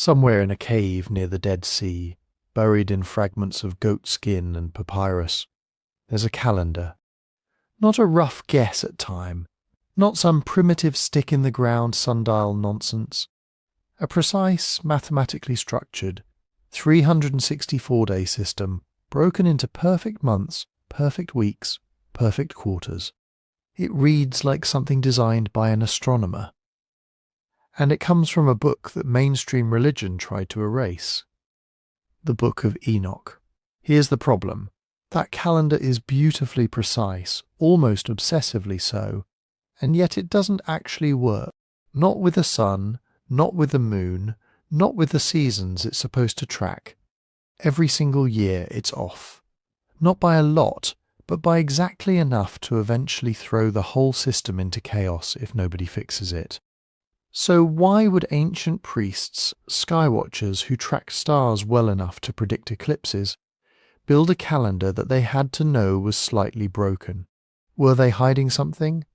Somewhere in a cave near the Dead Sea, buried in fragments of goat skin and papyrus, there's a calendar. Not a rough guess at time, not some primitive stick-in-the-ground sundial nonsense. A precise, mathematically structured, 364-day system broken into perfect months, perfect weeks, perfect quarters. It reads like something designed by an astronomer. And it comes from a book that mainstream religion tried to erase. The Book of Enoch. Here's the problem. That calendar is beautifully precise, almost obsessively so, and yet it doesn't actually work. Not with the sun, not with the moon, not with the seasons it's supposed to track. Every single year it's off. Not by a lot, but by exactly enough to eventually throw the whole system into chaos if nobody fixes it. So why would ancient priests, skywatchers who tracked stars well enough to predict eclipses, build a calendar that they had to know was slightly broken? Were they hiding something?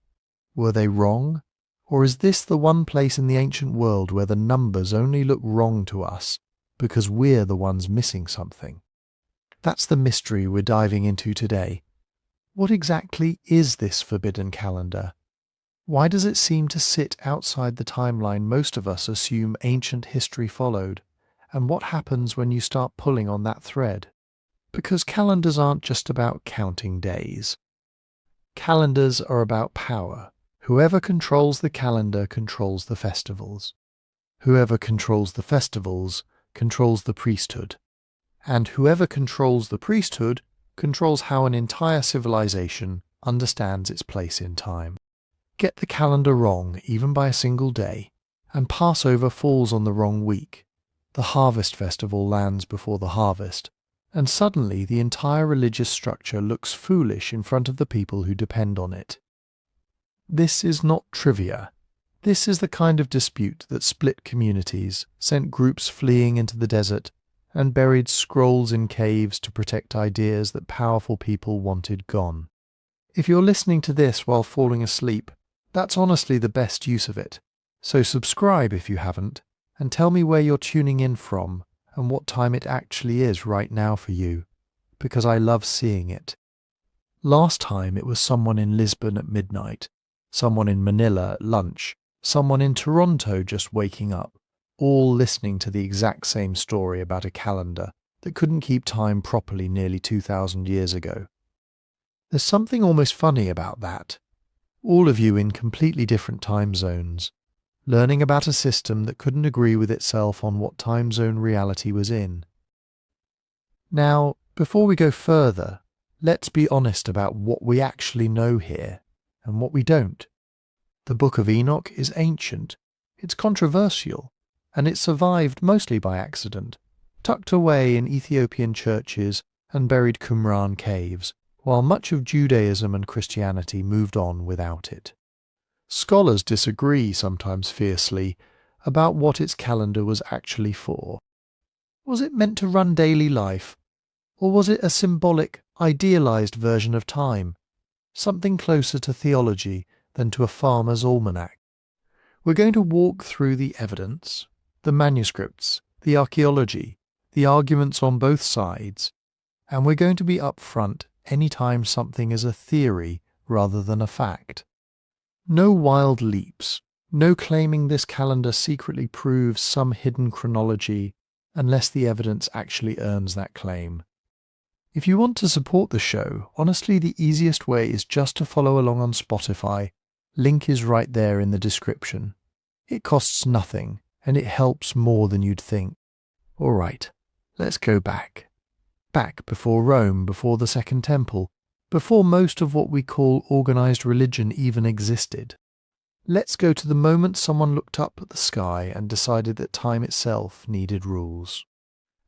Were they wrong? Or is this the one place in the ancient world where the numbers only look wrong to us because we're the ones missing something? That's the mystery we're diving into today. What exactly is this forbidden calendar? Why does it seem to sit outside the timeline most of us assume ancient history followed? And what happens when you start pulling on that thread? Because calendars aren't just about counting days. Calendars are about power. Whoever controls the calendar controls the festivals. Whoever controls the festivals controls the priesthood. And whoever controls the priesthood controls how an entire civilization understands its place in time. Get the calendar wrong, even by a single day, and Passover falls on the wrong week. The harvest festival lands before the harvest, and suddenly the entire religious structure looks foolish in front of the people who depend on it. This is not trivia. This is the kind of dispute that split communities, sent groups fleeing into the desert, and buried scrolls in caves to protect ideas that powerful people wanted gone. If you're listening to this while falling asleep, that's honestly the best use of it. So subscribe if you haven't, and tell me where you're tuning in from and what time it actually is right now for you, because I love seeing it. Last time it was someone in Lisbon at midnight, someone in Manila at lunch, someone in Toronto just waking up, all listening to the exact same story about a calendar that couldn't keep time properly nearly 2,000 years ago. There's something almost funny about that. All of you in completely different time zones, learning about a system that couldn't agree with itself on what time zone reality was in. Now, before we go further, let's be honest about what we actually know here and what we don't. The Book of Enoch is ancient, it's controversial, and it survived mostly by accident, tucked away in Ethiopian churches and buried Qumran caves, while much of Judaism and Christianity moved on without it. Scholars disagree sometimes fiercely about what its calendar was actually for. Was it meant to run daily life, or was it a symbolic, idealized version of time, something closer to theology than to a farmer's almanac? We're going to walk through the evidence, the manuscripts, the archaeology, the arguments on both sides, and we're going to be upfront anytime something is a theory rather than a fact. No wild leaps, no claiming this calendar secretly proves some hidden chronology unless the evidence actually earns that claim. If you want to support the show, honestly the easiest way is just to follow along on Spotify. Link is right there in the description. It costs nothing, and it helps more than you'd think. Alright, let's go back. Back before Rome, before the Second Temple, before most of what we call organized religion even existed. Let's go to the moment someone looked up at the sky and decided that time itself needed rules.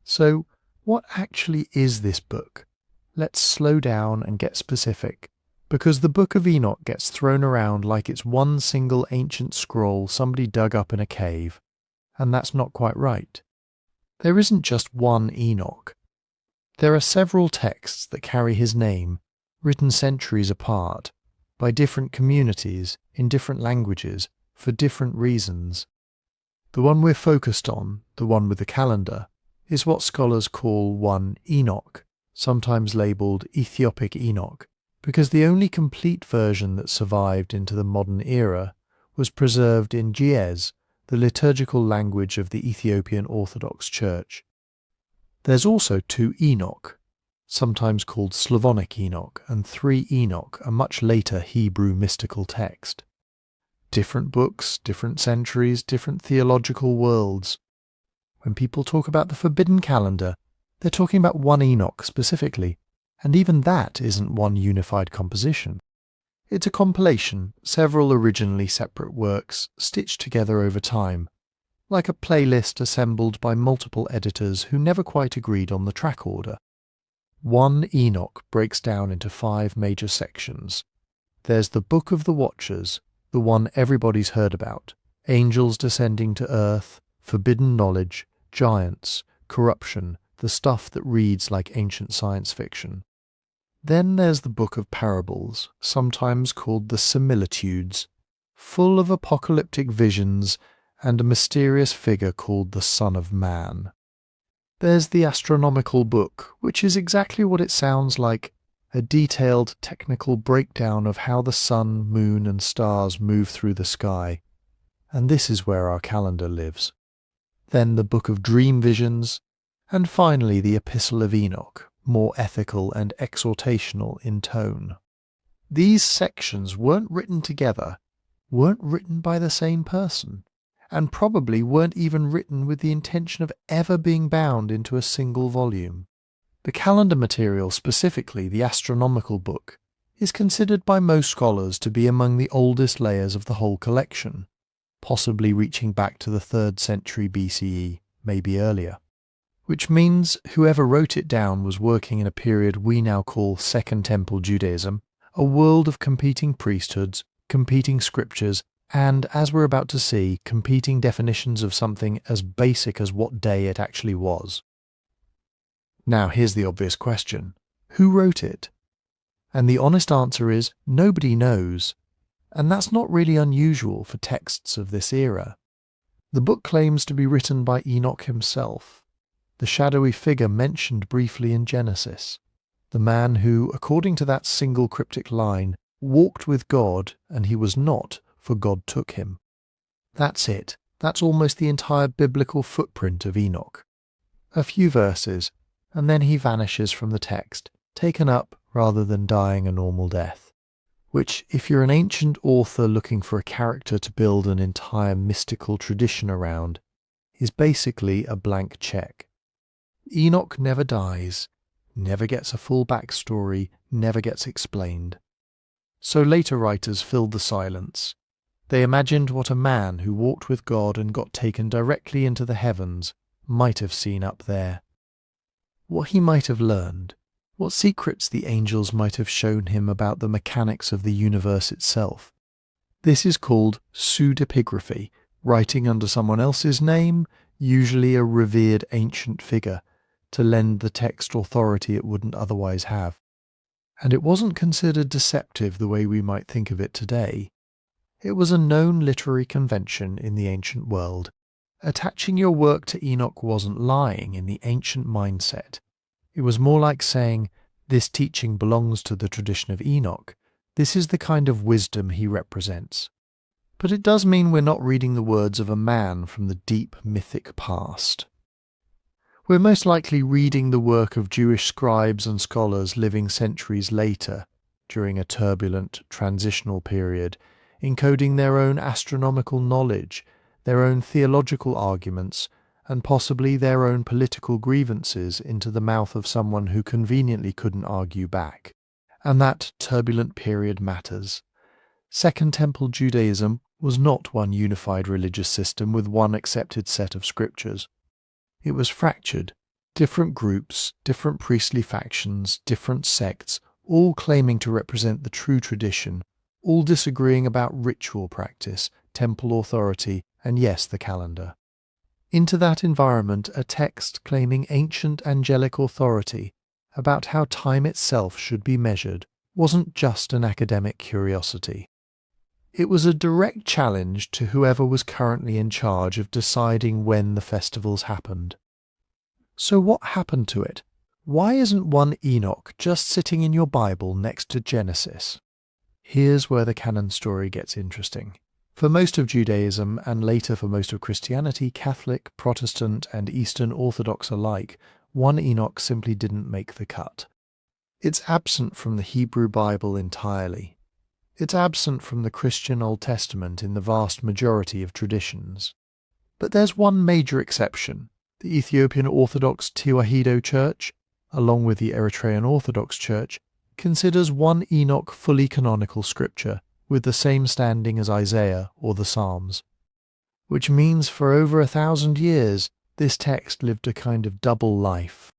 So, what actually is this book? Let's slow down and get specific, because the Book of Enoch gets thrown around like it's one single ancient scroll somebody dug up in a cave, and that's not quite right. There isn't just one Enoch. There are several texts that carry his name, written centuries apart, by different communities, in different languages, for different reasons. The one we're focused on, the one with the calendar, is what scholars call 1 Enoch, sometimes labelled Ethiopic Enoch, because the only complete version that survived into the modern era was preserved in Ge'ez, the liturgical language of the Ethiopian Orthodox Church. There's also 2 Enoch, sometimes called Slavonic Enoch, and 3 Enoch, a much later Hebrew mystical text. Different books, different centuries, different theological worlds. When people talk about the forbidden calendar, they're talking about 1 Enoch specifically, and even that isn't one unified composition. It's a compilation, several originally separate works stitched together over time, like a playlist assembled by multiple editors who never quite agreed on the track order. 1 Enoch breaks down into 5 major sections. There's the Book of the Watchers, the one everybody's heard about, angels descending to earth, forbidden knowledge, giants, corruption, the stuff that reads like ancient science fiction. Then there's the Book of Parables, sometimes called the Similitudes, full of apocalyptic visions and a mysterious figure called the Son of Man. There's the Astronomical Book, which is exactly what it sounds like, a detailed technical breakdown of how the sun, moon and stars move through the sky. And this is where our calendar lives. Then the Book of Dream Visions, and finally the Epistle of Enoch, more ethical and exhortational in tone. These sections weren't written together, weren't written by the same person, and probably weren't even written with the intention of ever being bound into a single volume. The calendar material, specifically the Astronomical Book, is considered by most scholars to be among the oldest layers of the whole collection, possibly reaching back to the 3rd century BCE, maybe earlier. Which means whoever wrote it down was working in a period we now call Second Temple Judaism, a world of competing priesthoods, competing scriptures, and, as we're about to see, competing definitions of something as basic as what day it actually was. Now here's the obvious question. Who wrote it? And the honest answer is nobody knows, and that's not really unusual for texts of this era. The book claims to be written by Enoch himself, the shadowy figure mentioned briefly in Genesis, the man who, according to that single cryptic line, walked with God and he was not, for God took him. That's it. That's almost the entire biblical footprint of Enoch. A few verses, and then he vanishes from the text, taken up rather than dying a normal death. Which, if you're an ancient author looking for a character to build an entire mystical tradition around, is basically a blank check. Enoch never dies, never gets a full backstory, never gets explained. So later writers filled the silence. They imagined what a man who walked with God and got taken directly into the heavens might have seen up there. What he might have learned, what secrets the angels might have shown him about the mechanics of the universe itself. This is called pseudepigraphy, writing under someone else's name, usually a revered ancient figure, to lend the text authority it wouldn't otherwise have. And it wasn't considered deceptive the way we might think of it today. It was a known literary convention in the ancient world. Attaching your work to Enoch wasn't lying in the ancient mindset. It was more like saying, this teaching belongs to the tradition of Enoch. This is the kind of wisdom he represents. But it does mean we're not reading the words of a man from the deep mythic past. We're most likely reading the work of Jewish scribes and scholars living centuries later, during a turbulent, transitional period, encoding their own astronomical knowledge, their own theological arguments, and possibly their own political grievances into the mouth of someone who conveniently couldn't argue back. And that turbulent period matters. Second Temple Judaism was not one unified religious system with one accepted set of scriptures. It was fractured, different groups, different priestly factions, different sects, all claiming to represent the true tradition, all disagreeing about ritual practice, temple authority, and yes, the calendar. Into that environment, a text claiming ancient angelic authority about how time itself should be measured wasn't just an academic curiosity. It was a direct challenge to whoever was currently in charge of deciding when the festivals happened. So what happened to it? Why isn't 1 Enoch just sitting in your Bible next to Genesis? Here's where the canon story gets interesting. For most of Judaism, and later for most of Christianity, Catholic, Protestant, and Eastern Orthodox alike, 1 Enoch simply didn't make the cut. It's absent from the Hebrew Bible entirely. It's absent from the Christian Old Testament in the vast majority of traditions. But there's one major exception. The Ethiopian Orthodox Tewahedo Church, along with the Eritrean Orthodox Church, considers 1 Enoch fully canonical scripture, with the same standing as Isaiah or the Psalms. Which means for over 1,000 years, this text lived a kind of double life,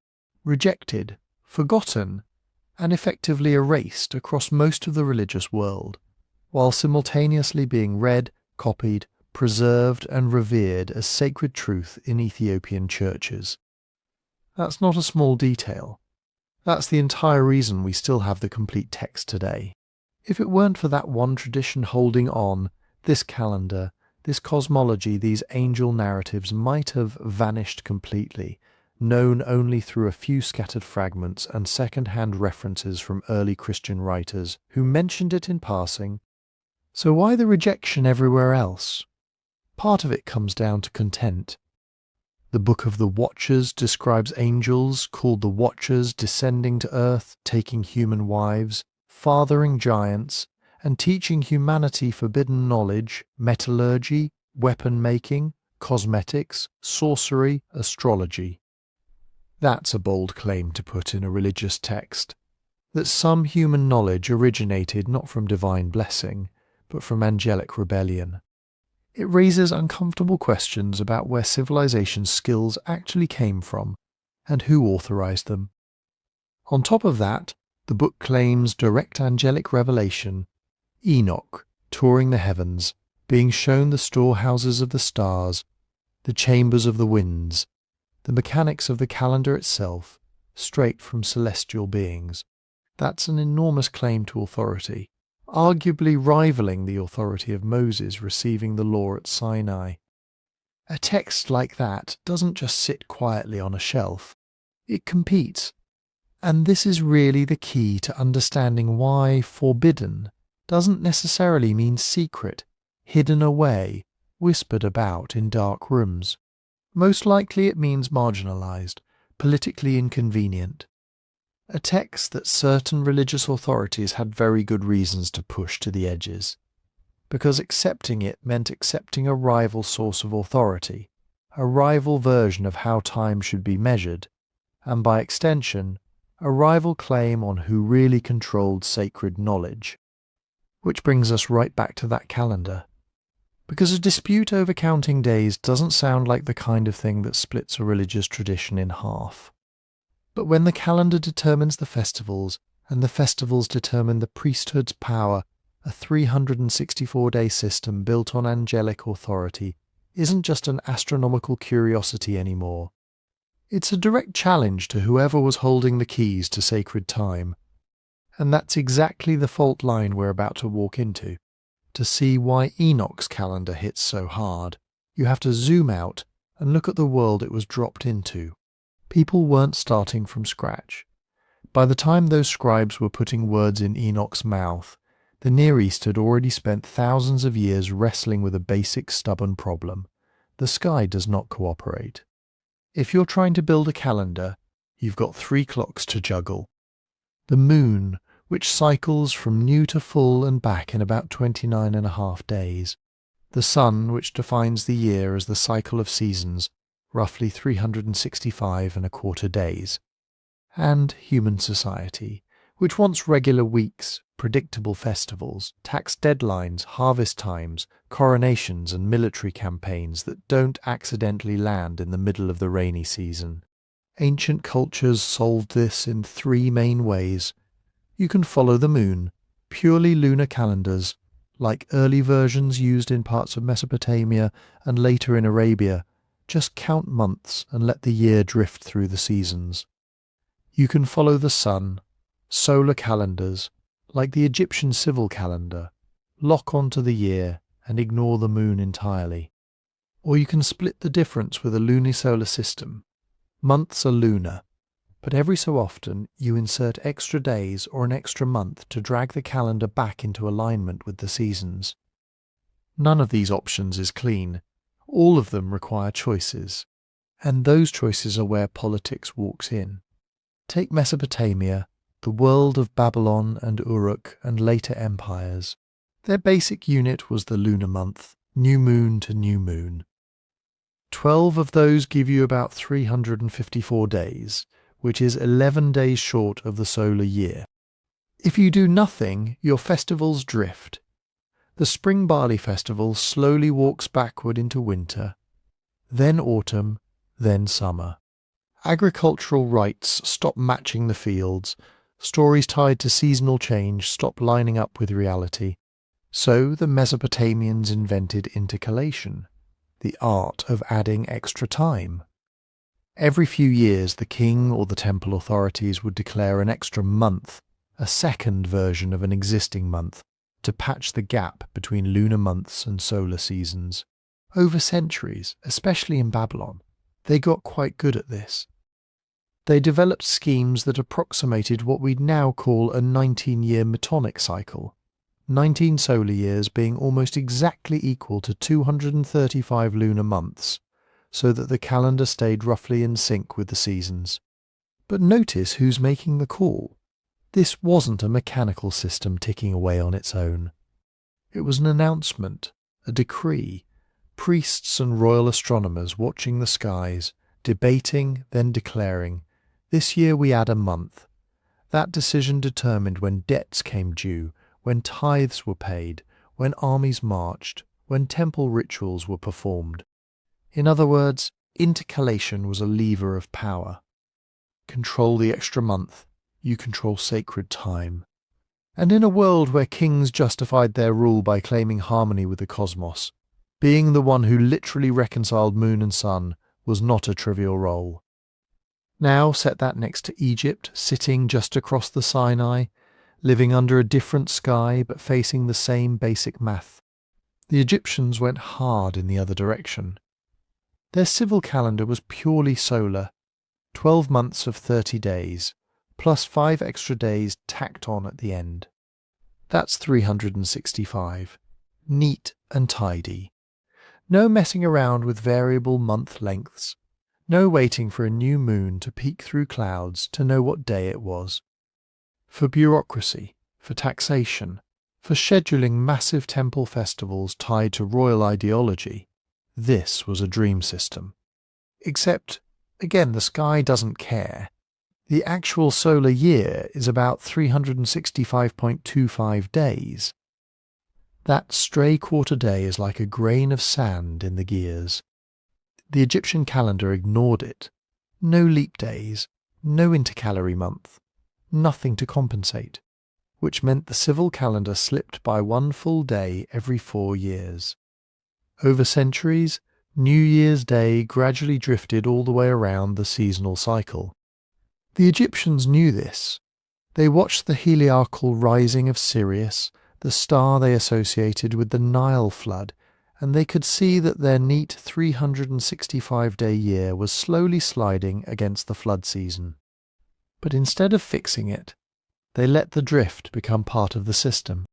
rejected, forgotten, and effectively erased across most of the religious world, while simultaneously being read, copied, preserved and revered as sacred truth in Ethiopian churches. That's not a small detail. That's the entire reason we still have the complete text today. If it weren't for that one tradition holding on, this calendar, this cosmology, these angel narratives might have vanished completely, known only through a few scattered fragments and second-hand references from early Christian writers who mentioned it in passing. So why the rejection everywhere else? Part of it comes down to content. The Book of the Watchers describes angels called the Watchers descending to earth, taking human wives, fathering giants, and teaching humanity forbidden knowledge, metallurgy, weapon-making, cosmetics, sorcery, astrology. That's a bold claim to put in a religious text, that some human knowledge originated not from divine blessing, but from angelic rebellion. It raises uncomfortable questions about where civilization's skills actually came from, and who authorized them. On top of that, the book claims direct angelic revelation, Enoch touring the heavens, being shown the storehouses of the stars, the chambers of the winds, the mechanics of the calendar itself, straight from celestial beings. That's an enormous claim to authority, arguably rivaling the authority of Moses receiving the law at Sinai. A text like that doesn't just sit quietly on a shelf. It competes. And this is really the key to understanding why forbidden doesn't necessarily mean secret, hidden away, whispered about in dark rooms. Most likely it means marginalized, politically inconvenient. A text that certain religious authorities had very good reasons to push to the edges, because accepting it meant accepting a rival source of authority, a rival version of how time should be measured, and by extension, a rival claim on who really controlled sacred knowledge. Which brings us right back to that calendar. Because a dispute over counting days doesn't sound like the kind of thing that splits a religious tradition in half. But when the calendar determines the festivals, and the festivals determine the priesthood's power, a 364-day system built on angelic authority isn't just an astronomical curiosity anymore. It's a direct challenge to whoever was holding the keys to sacred time. And that's exactly the fault line we're about to walk into. To see why Enoch's calendar hits so hard, you have to zoom out and look at the world it was dropped into. People weren't starting from scratch. By the time those scribes were putting words in Enoch's mouth, the Near East had already spent thousands of years wrestling with a basic stubborn problem. The sky does not cooperate. If you're trying to build a calendar, you've got 3 clocks to juggle. The moon, which cycles from new to full and back in about 29.5 days. The sun, which defines the year as the cycle of seasons, roughly 365.25 days. And human society, which wants regular weeks, predictable festivals, tax deadlines, harvest times, coronations and military campaigns that don't accidentally land in the middle of the rainy season. Ancient cultures solved this in 3 main ways. You can follow the moon, purely lunar calendars, like early versions used in parts of Mesopotamia and later in Arabia. Just count months and let the year drift through the seasons. You can follow the sun, solar calendars, like the Egyptian civil calendar, lock onto the year, and ignore the moon entirely. Or you can split the difference with a lunisolar system. Months are lunar, but every so often you insert extra days or an extra month to drag the calendar back into alignment with the seasons. None of these options is clean. All of them require choices, and those choices are where politics walks in. Take Mesopotamia, the world of Babylon and Uruk and later empires. Their basic unit was the lunar month, new moon to new moon. 12 of those give you about 354 days, which is 11 days short of the solar year. If you do nothing, your festivals drift. The spring barley festival slowly walks backward into winter, then autumn, then summer. Agricultural rites stop matching the fields, stories tied to seasonal change stop lining up with reality. So the Mesopotamians invented intercalation, the art of adding extra time. Every few years the king or the temple authorities would declare an extra month, a second version of an existing month, to patch the gap between lunar months and solar seasons. Over centuries, especially in Babylon, they got quite good at this. They developed schemes that approximated what we'd now call a 19-year metonic cycle, 19 solar years being almost exactly equal to 235 lunar months, so that the calendar stayed roughly in sync with the seasons. But notice who's making the call. This wasn't a mechanical system ticking away on its own. It was an announcement, a decree, priests and royal astronomers watching the skies, debating, then declaring, "This year we add a month." That decision determined when debts came due, when tithes were paid, when armies marched, when temple rituals were performed. In other words, intercalation was a lever of power. Control the extra month, you control sacred time. And in a world where kings justified their rule by claiming harmony with the cosmos, being the one who literally reconciled moon and sun was not a trivial role. Now set that next to Egypt, sitting just across the Sinai, living under a different sky but facing the same basic math. The Egyptians went hard in the other direction. Their civil calendar was purely solar, 12 months of 30 days, plus 5 extra days tacked on at the end. That's 365. Neat and tidy. No messing around with variable month lengths. No waiting for a new moon to peek through clouds to know what day it was. For bureaucracy, for taxation, for scheduling massive temple festivals tied to royal ideology, this was a dream system. Except, again, the sky doesn't care. The actual solar year is about 365.25 days. That stray quarter day is like a grain of sand in the gears. The Egyptian calendar ignored it. No leap days, no intercalary month, nothing to compensate, which meant the civil calendar slipped by one full day every 4 years. Over centuries, New Year's Day gradually drifted all the way around the seasonal cycle. The Egyptians knew this. They watched the heliacal rising of Sirius, the star they associated with the Nile flood, and they could see that their neat 365-day year was slowly sliding against the flood season. But instead of fixing it, they let the drift become part of the system.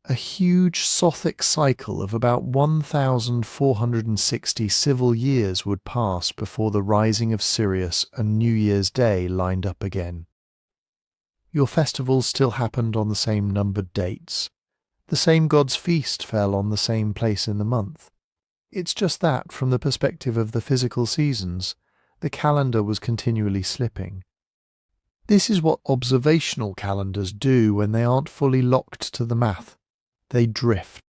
A huge Sothic cycle of about 1,460 civil years would pass before the rising of Sirius and New Year's Day lined up again. Your festivals still happened on the same numbered dates. The same god's feast fell on the same place in the month. It's just that, from the perspective of the physical seasons, the calendar was continually slipping. This is what observational calendars do when they aren't fully locked to the math. They drift.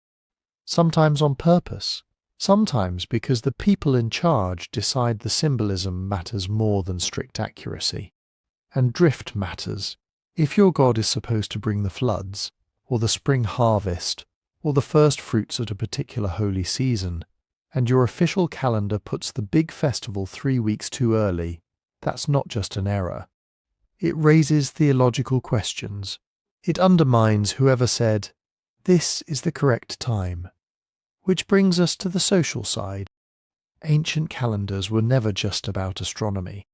Sometimes on purpose, sometimes because the people in charge decide the symbolism matters more than strict accuracy. And drift matters. If your god is supposed to bring the floods, or the spring harvest, or the first fruits at a particular holy season, and your official calendar puts the big festival 3 weeks too early, that's not just an error. It raises theological questions. It undermines whoever said, This is the correct time. Which brings us to the social side. Ancient calendars were never just about astronomy.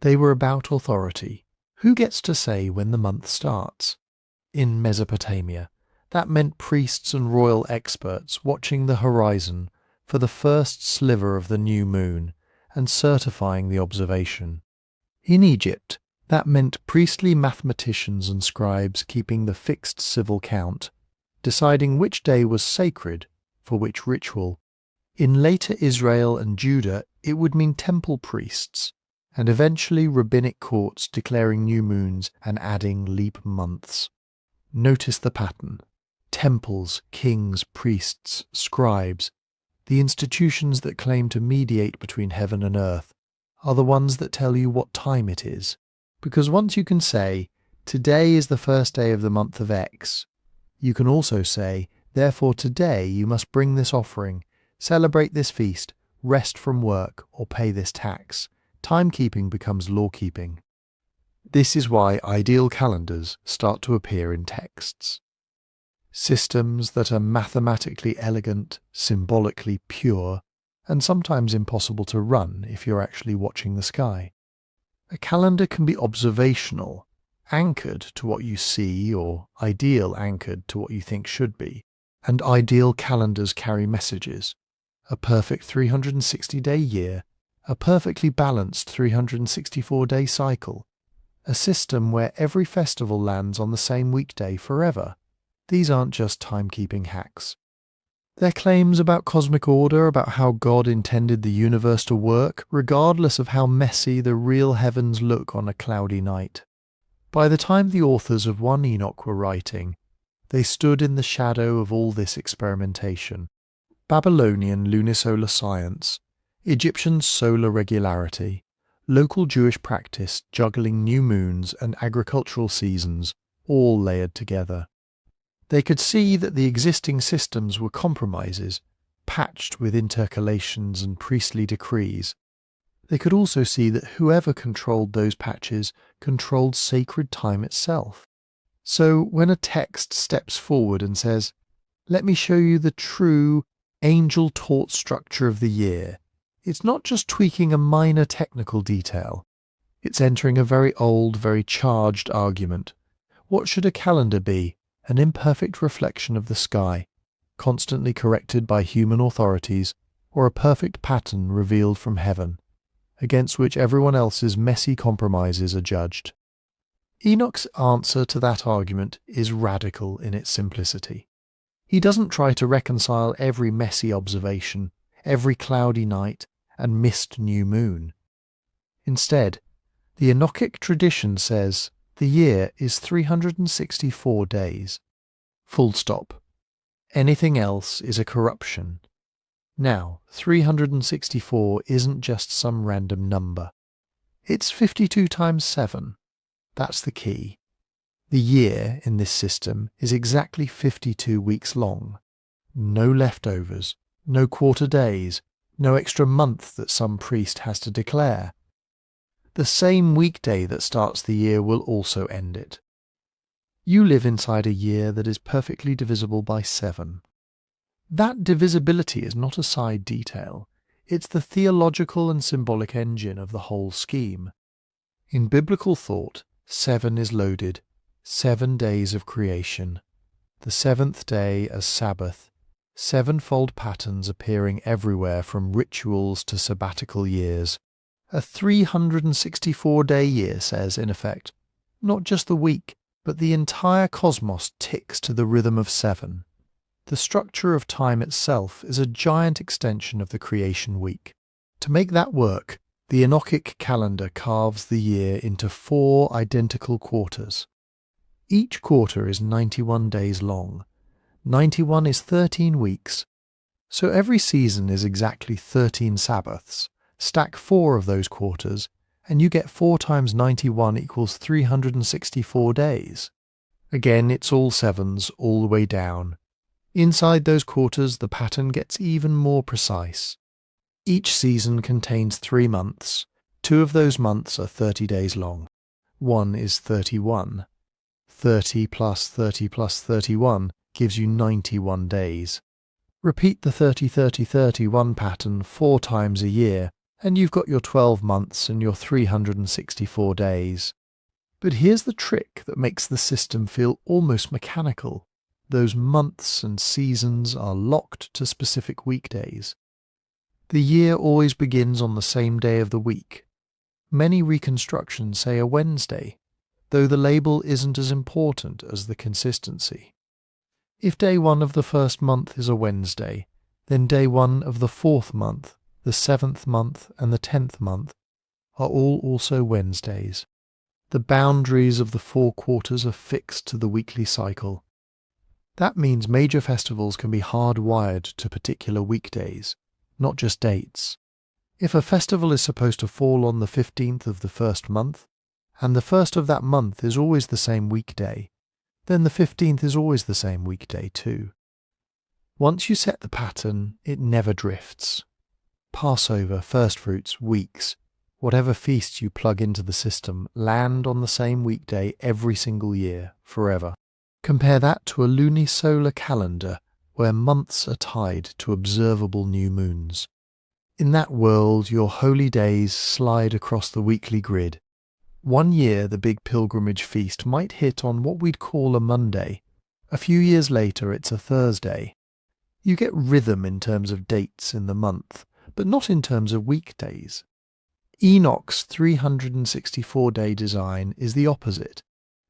They were about authority. Who gets to say when the month starts? In Mesopotamia, that meant priests and royal experts watching the horizon for the first sliver of the new moon and certifying the observation. In Egypt, that meant priestly mathematicians and scribes keeping the fixed civil count, deciding which day was sacred for which ritual. In later Israel and Judah, it would mean temple priests, and eventually rabbinic courts declaring new moons and adding leap months. Notice the pattern. Temples, kings, priests, scribes, the institutions that claim to mediate between heaven and earth, are the ones that tell you what time it is. Because once you can say, today is the first day of the month of X, you can also say, therefore today you must bring this offering, celebrate this feast, rest from work, or pay this tax. Timekeeping becomes law-keeping. This is why ideal calendars start to appear in texts. Systems that are mathematically elegant, symbolically pure, and sometimes impossible to run if you're actually watching the sky. A calendar can be observational, anchored to what you see, or ideal anchored to what you think should be. And ideal calendars carry messages. A perfect 360-day year, a perfectly balanced 364-day cycle, a system where every festival lands on the same weekday forever. These aren't just timekeeping hacks. They're claims about cosmic order, about how God intended the universe to work, regardless of how messy the real heavens look on a cloudy night. By the time the authors of 1 Enoch were writing, they stood in the shadow of all this experimentation. Babylonian lunisolar science, Egyptian solar regularity, local Jewish practice juggling new moons and agricultural seasons, all layered together. They could see that the existing systems were compromises, patched with intercalations and priestly decrees. They could also see that whoever controlled those patches controlled sacred time itself. So when a text steps forward and says, "Let me show you the true angel-taught structure of the year," it's not just tweaking a minor technical detail. It's entering a very old, very charged argument. What should a calendar be? An imperfect reflection of the sky, constantly corrected by human authorities, or a perfect pattern revealed from heaven, against which everyone else's messy compromises are judged? Enoch's answer to that argument is radical in its simplicity. He doesn't try to reconcile every messy observation, every cloudy night, and missed new moon. Instead, the Enochic tradition says the year is 364 days. Full stop. Anything else is a corruption. Now, 364 isn't just some random number. It's 52 times 7. That's the key. The year in this system is exactly 52 weeks long. No leftovers, no quarter days, no extra month that some priest has to declare. The same weekday that starts the year will also end it. You live inside a year that is perfectly divisible by 7. That divisibility is not a side detail. It's the theological and symbolic engine of the whole scheme. In biblical thought, 7 is loaded. 7 days of creation. The 7th day as Sabbath. 7-fold patterns appearing everywhere from rituals to sabbatical years. A 364-day year says, in effect, not just the week, but the entire cosmos ticks to the rhythm of 7. The structure of time itself is a giant extension of the creation week. To make that work, the Enochic calendar carves the year into 4 identical quarters. Each quarter is 91 days long. 91 is 13 weeks. So every season is exactly 13 Sabbaths. Stack 4 of those quarters, and you get 4 times 91 equals 364 days. Again, it's all 7s all the way down. Inside those quarters, the pattern gets even more precise. Each season contains 3 months. 2 of those months are 30 days long. 1 is 31. 30 plus 30 plus 31 gives you 91 days. Repeat the 30-30-31 pattern 4 times a year, and you've got your 12 months and your 364 days. But here's the trick that makes the system feel almost mechanical. Those months and seasons are locked to specific weekdays. The year always begins on the same day of the week. Many reconstructions say a Wednesday, though the label isn't as important as the consistency. If day 1 of the first month is a Wednesday, then day 1 of the 4th month, the 7th month, and the 10th month are all also Wednesdays. The boundaries of the 4 quarters are fixed to the weekly cycle. That means major festivals can be hardwired to particular weekdays, not just dates. If a festival is supposed to fall on the 15th of the first month, and the first of that month is always the same weekday, then the 15th is always the same weekday too. Once you set the pattern, it never drifts. Passover, first fruits, weeks, whatever feasts you plug into the system land on the same weekday every single year, forever. Compare that to a lunisolar calendar where months are tied to observable new moons. In that world, your holy days slide across the weekly grid. One year, the big pilgrimage feast might hit on what we'd call a Monday. A few years later, it's a Thursday. You get rhythm in terms of dates in the month, but not in terms of weekdays. Enoch's 364-day design is the opposite.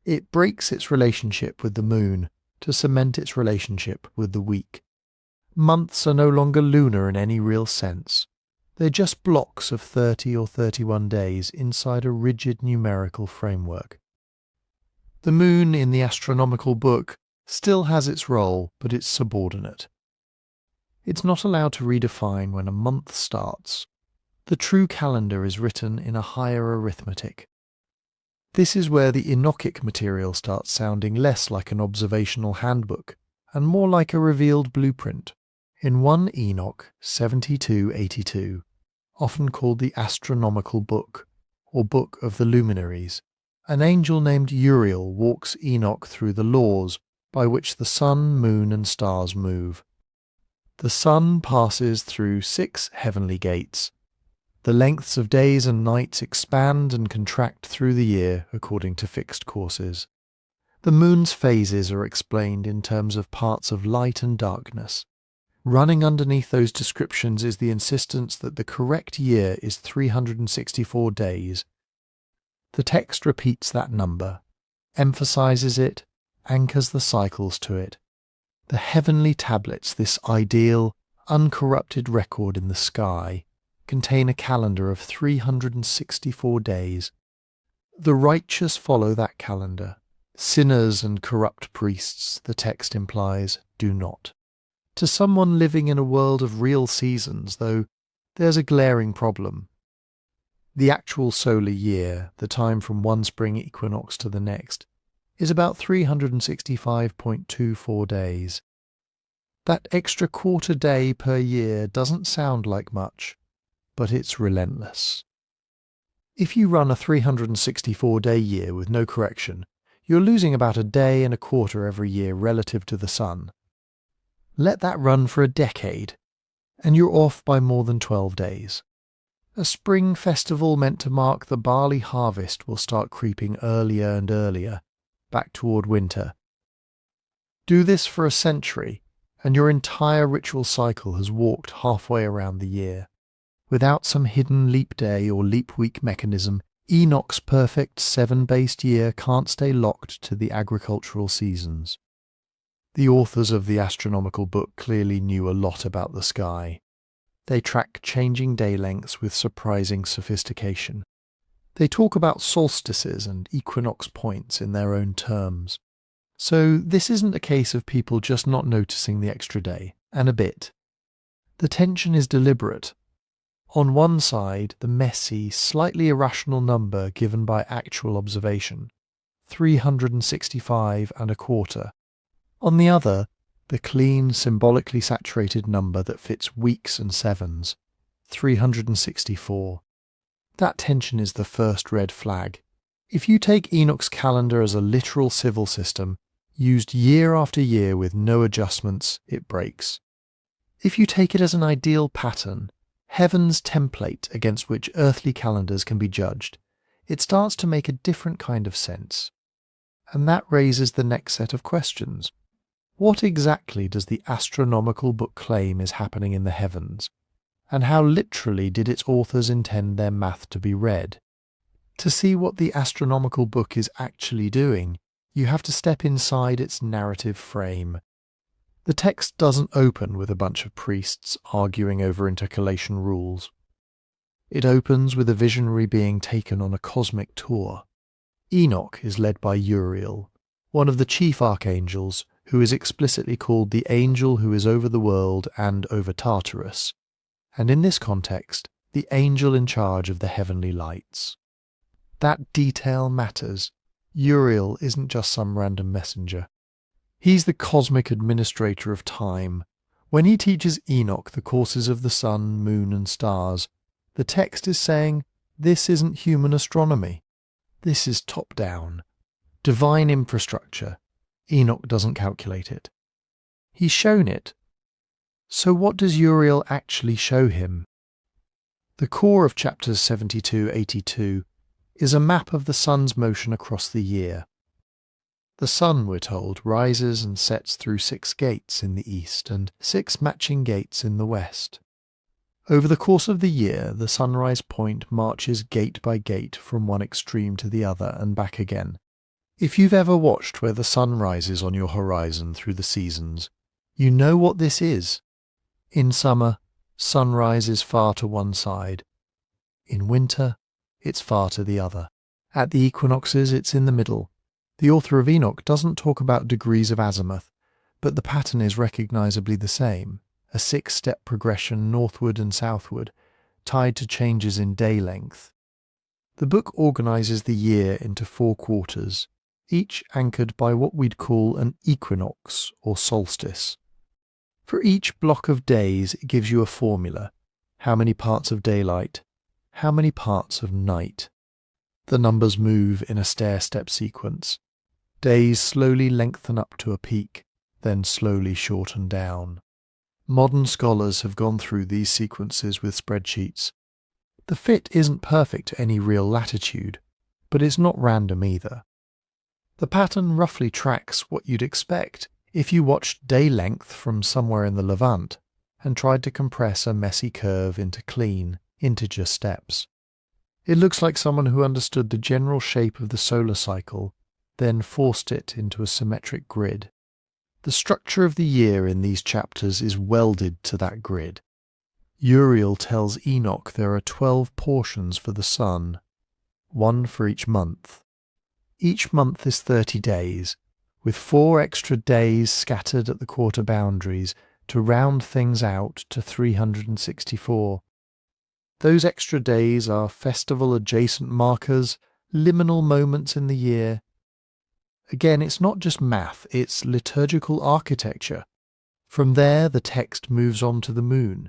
It breaks its relationship with the moon to cement its relationship with the week. Months are no longer lunar in any real sense. They're just blocks of 30 or 31 days inside a rigid numerical framework. The moon in the Astronomical Book still has its role, but it's subordinate. It's not allowed to redefine when a month starts. The true calendar is written in a higher arithmetic. This is where the Enochic material starts sounding less like an observational handbook and more like a revealed blueprint. In 1 Enoch 72:82, often called the Astronomical Book, or Book of the Luminaries, an angel named Uriel walks Enoch through the laws by which the sun, moon, and stars move. The sun passes through 6 heavenly gates. The lengths of days and nights expand and contract through the year according to fixed courses. The moon's phases are explained in terms of parts of light and darkness. Running underneath those descriptions is the insistence that the correct year is 364 days. The text repeats that number, emphasizes it, anchors the cycles to it. The heavenly tablets, this ideal, uncorrupted record in the sky, contain a calendar of 364 days. The righteous follow that calendar. Sinners and corrupt priests, the text implies, do not. To someone living in a world of real seasons, though, there's a glaring problem. The actual solar year, the time from one spring equinox to the next, is about 365.24 days. That extra quarter day per year doesn't sound like much, but it's relentless. If you run a 364-day year with no correction, you're losing about a day and a quarter every year relative to the sun. Let that run for a decade, and you're off by more than 12 days. A spring festival meant to mark the barley harvest will start creeping earlier and earlier, back toward winter. Do this for a century, and your entire ritual cycle has walked halfway around the year. Without some hidden leap day or leap week mechanism, Enoch's perfect 7-based year can't stay locked to the agricultural seasons. The authors of the Astronomical Book clearly knew a lot about the sky. They track changing day lengths with surprising sophistication. They talk about solstices and equinox points in their own terms. So this isn't a case of people just not noticing the extra day, and a bit. The tension is deliberate. On one side, the messy, slightly irrational number given by actual observation, 365 and a quarter. On the other, the clean, symbolically saturated number that fits weeks and sevens, 364. That tension is the first red flag. If you take Enoch's calendar as a literal civil system, Used year after year with no adjustments, it breaks. If you take it as an ideal pattern, heaven's template against which earthly calendars can be judged, it starts to make a different kind of sense. And that raises the next set of questions. What exactly does the Astronomical Book claim is happening in the heavens? And how literally did its authors intend their math to be read? To see what the Astronomical Book is actually doing, you have to step inside its narrative frame. The text doesn't open with a bunch of priests arguing over intercalation rules. It opens with a visionary being taken on a cosmic tour. Enoch is led by Uriel, one of the chief archangels, who is explicitly called the angel who is over the world and over Tartarus, and in this context, the angel in charge of the heavenly lights. That detail matters. Uriel isn't just some random messenger. He's the cosmic administrator of time. When he teaches Enoch the courses of the sun, moon, and stars, the text is saying, this isn't human astronomy. This is top-down. Divine infrastructure. Enoch doesn't calculate it. He's shown it. So what does Uriel actually show him? The core of chapters 72-82 is a map of the sun's motion across the year. The sun, we're told, rises and sets through 6 gates in the east and 6 matching gates in the west. Over the course of the year, the sunrise point marches gate by gate from one extreme to the other and back again. If you've ever watched where the sun rises on your horizon through the seasons, you know what this is. In summer, sunrise is far to one side. In winter, it's far to the other. At the equinoxes, it's in the middle. The author of Enoch doesn't talk about degrees of azimuth, but the pattern is recognizably the same, a 6-step progression northward and southward, tied to changes in day length. The book organizes the year into 4 quarters, each anchored by what we'd call an equinox or solstice. For each block of days, it gives you a formula. How many parts of daylight? How many parts of night? The numbers move in a stair-step sequence. Days slowly lengthen up to a peak, then slowly shorten down. Modern scholars have gone through these sequences with spreadsheets. The fit isn't perfect to any real latitude, but it's not random either. The pattern roughly tracks what you'd expect if you watched day length from somewhere in the Levant and tried to compress a messy curve into clean, integer steps. It looks like someone who understood the general shape of the solar cycle, then forced it into a symmetric grid. The structure of the year in these chapters is welded to that grid. Uriel tells Enoch there are 12 portions for the sun, 1 for each month. Each month is 30 days, with 4 extra days scattered at the quarter boundaries to round things out to 364. Those extra days are festival-adjacent markers, liminal moments in the year. Again, it's not just math, it's liturgical architecture. From there, the text moves on to the moon.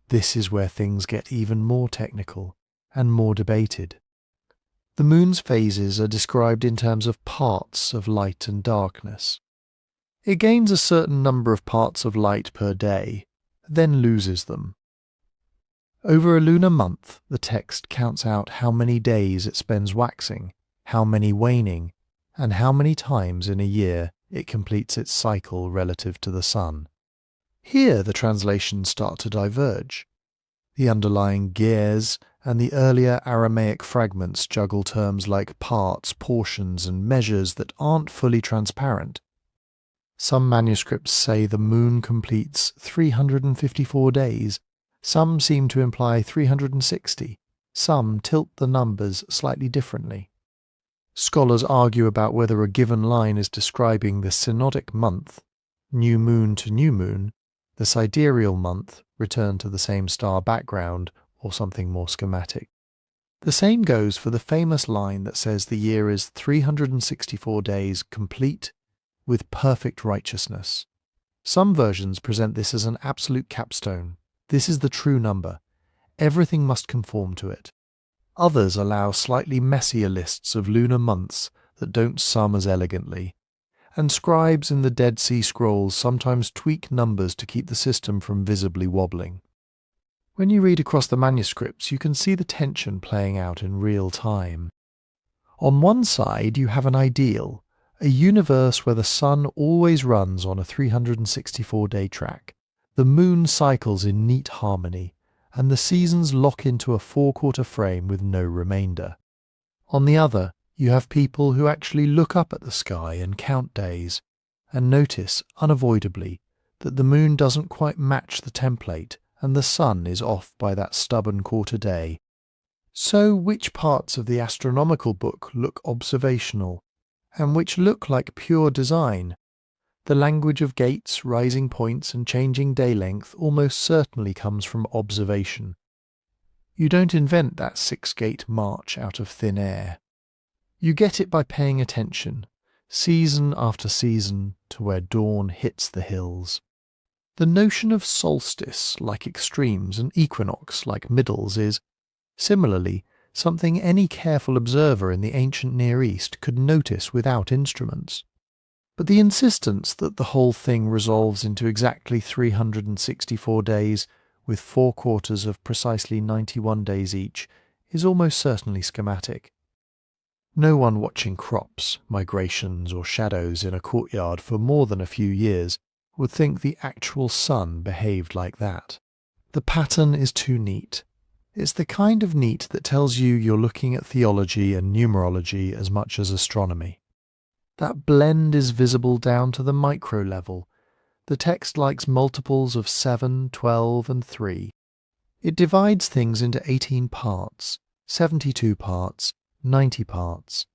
This is where things get even more technical and more debated. The moon's phases are described in terms of parts of light and darkness. It gains a certain number of parts of light per day, then loses them. Over a lunar month, the text counts out how many days it spends waxing, how many waning, and how many times in a year it completes its cycle relative to the sun. Here the translations start to diverge. The underlying gears and the earlier Aramaic fragments juggle terms like parts, portions, and measures that aren't fully transparent. Some manuscripts say the moon completes 354 days. Some seem to imply 360. Some tilt the numbers slightly differently. Scholars argue about whether a given line is describing the synodic month, new moon to new moon, the sidereal month, return to the same star background, or something more schematic. The same goes for the famous line that says the year is 364 days complete with perfect righteousness. Some versions present this as an absolute capstone. This is the true number. Everything must conform to it. Others allow slightly messier lists of lunar months that don't sum as elegantly, and scribes in the Dead Sea Scrolls sometimes tweak numbers to keep the system from visibly wobbling. When you read across the manuscripts, you can see the tension playing out in real time. On one side, you have an ideal, a universe where the sun always runs on a 364-day track, the moon cycles in neat harmony, and the seasons lock into a 4-quarter frame with no remainder. On the other, you have people who actually look up at the sky and count days, and notice, unavoidably, that the moon doesn't quite match the template and the sun is off by that stubborn quarter day. So which parts of the Astronomical Book look observational, and which look like pure design? The language of gates, rising points, and changing day length almost certainly comes from observation. You don't invent that 6-gate march out of thin air. You get it by paying attention, season after season, to where dawn hits the hills. The notion of solstice, like extremes, and equinox, like middles, is, similarly, something any careful observer in the ancient Near East could notice without instruments. But the insistence that the whole thing resolves into exactly 364 days, with 4 quarters of precisely 91 days each, is almost certainly schematic. No one watching crops, migrations, or shadows in a courtyard for more than a few years would think the actual sun behaved like that. The pattern is too neat. It's the kind of neat that tells you you're looking at theology and numerology as much as astronomy. That blend is visible down to the micro level. The text likes multiples of 7, 12, and 3. It divides things into 18 parts, 72 parts, 90 parts.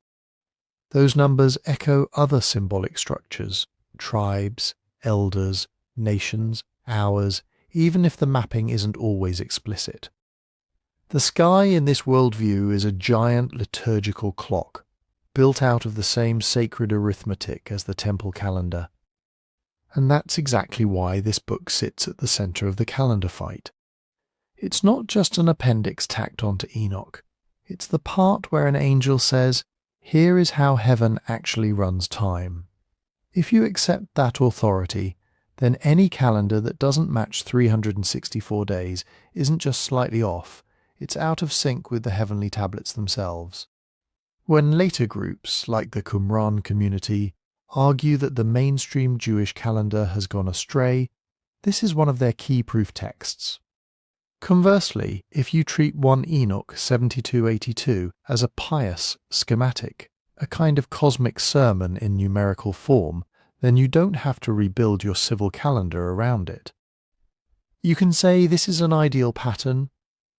Those numbers echo other symbolic structures, tribes, elders, nations, hours, even if the mapping isn't always explicit. The sky in this worldview is a giant liturgical clock, built out of the same sacred arithmetic as the temple calendar. And that's exactly why this book sits at the centre of the calendar fight. It's not just an appendix tacked onto Enoch. It's the part where an angel says, "Here is how heaven actually runs time." If you accept that authority, then any calendar that doesn't match 364 days isn't just slightly off, it's out of sync with the heavenly tablets themselves. When later groups, like the Qumran community, argue that the mainstream Jewish calendar has gone astray, this is one of their key proof texts. Conversely, if you treat 1 Enoch 7282 as a pious schematic, a kind of cosmic sermon in numerical form, then you don't have to rebuild your civil calendar around it. You can say this is an ideal pattern,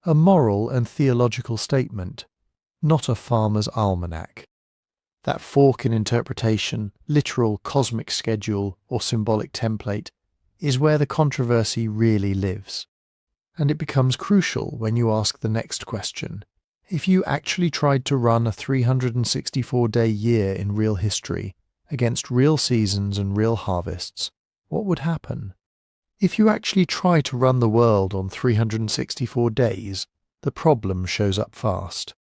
a moral and theological statement, not a farmer's almanac. That fork in interpretation, literal cosmic schedule or symbolic template, is where the controversy really lives. And it becomes crucial when you ask the next question. If you actually tried to run a 364-day year in real history, against real seasons and real harvests, what would happen? If you actually try to run the world on 364 days, the problem shows up fast.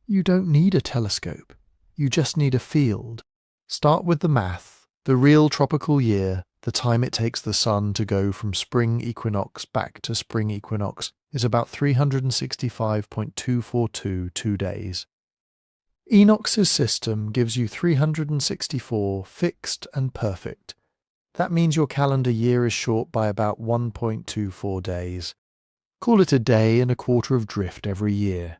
You don't need a telescope. You just need a field. Start with the math. The real tropical year, the time it takes the sun to go from spring equinox back to spring equinox, is about 365.242 days. Enoch's system gives you 364 fixed and perfect. That means your calendar year is short by about 1.24 days. Call it a day and a quarter of drift every year.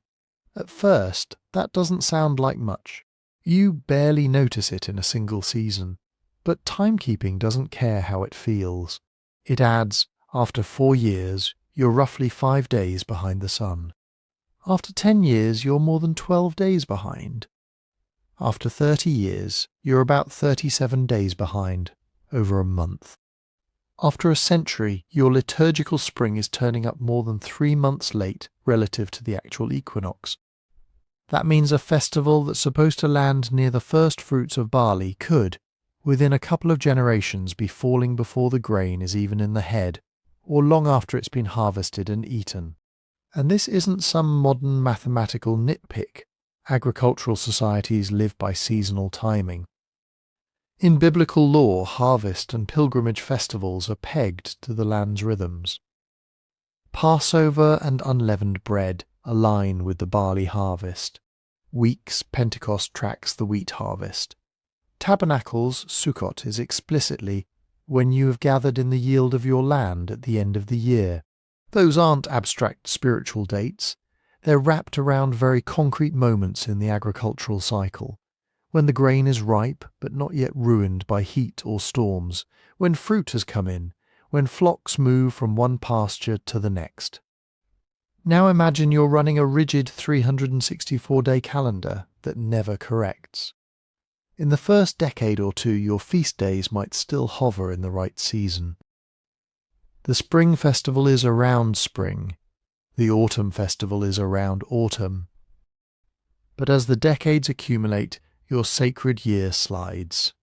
At first, that doesn't sound like much. You barely notice it in a single season. But timekeeping doesn't care how it feels. It adds, after 4 years, you're roughly 5 days behind the sun. After 10 years, you're more than 12 days behind. After 30 years, you're about 37 days behind, over a month. After a century, your liturgical spring is turning up more than 3 months late relative to the actual equinox. That means a festival that's supposed to land near the first fruits of barley could, within a couple of generations, be falling before the grain is even in the head, or long after it's been harvested and eaten. And this isn't some modern mathematical nitpick. Agricultural societies live by seasonal timing. In biblical lore, harvest and pilgrimage festivals are pegged to the land's rhythms. Passover and unleavened bread align with the barley harvest. Weeks, Pentecost tracks the wheat harvest. Tabernacles, Sukkot, is explicitly when you have gathered in the yield of your land at the end of the year. Those aren't abstract spiritual dates. They're wrapped around very concrete moments in the agricultural cycle, when the grain is ripe but not yet ruined by heat or storms, when fruit has come in, when flocks move from one pasture to the next. Now imagine you're running a rigid 364-day calendar that never corrects. In the first decade or two, your feast days might still hover in the right season. The spring festival is around spring. The autumn festival is around autumn. But as the decades accumulate, your sacred year slides.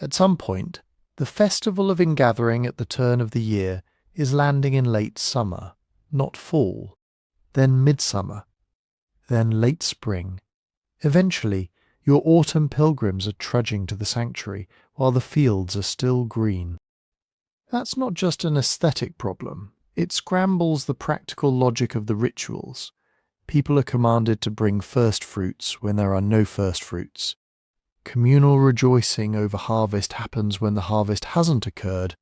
At some point, the festival of ingathering at the turn of the year is landing in late summer, not fall, then midsummer, then late spring. Eventually, your autumn pilgrims are trudging to the sanctuary while the fields are still green. That's not just an aesthetic problem. It scrambles the practical logic of the rituals. People are commanded to bring first fruits when there are no first fruits. Communal rejoicing over harvest happens when the harvest hasn't occurred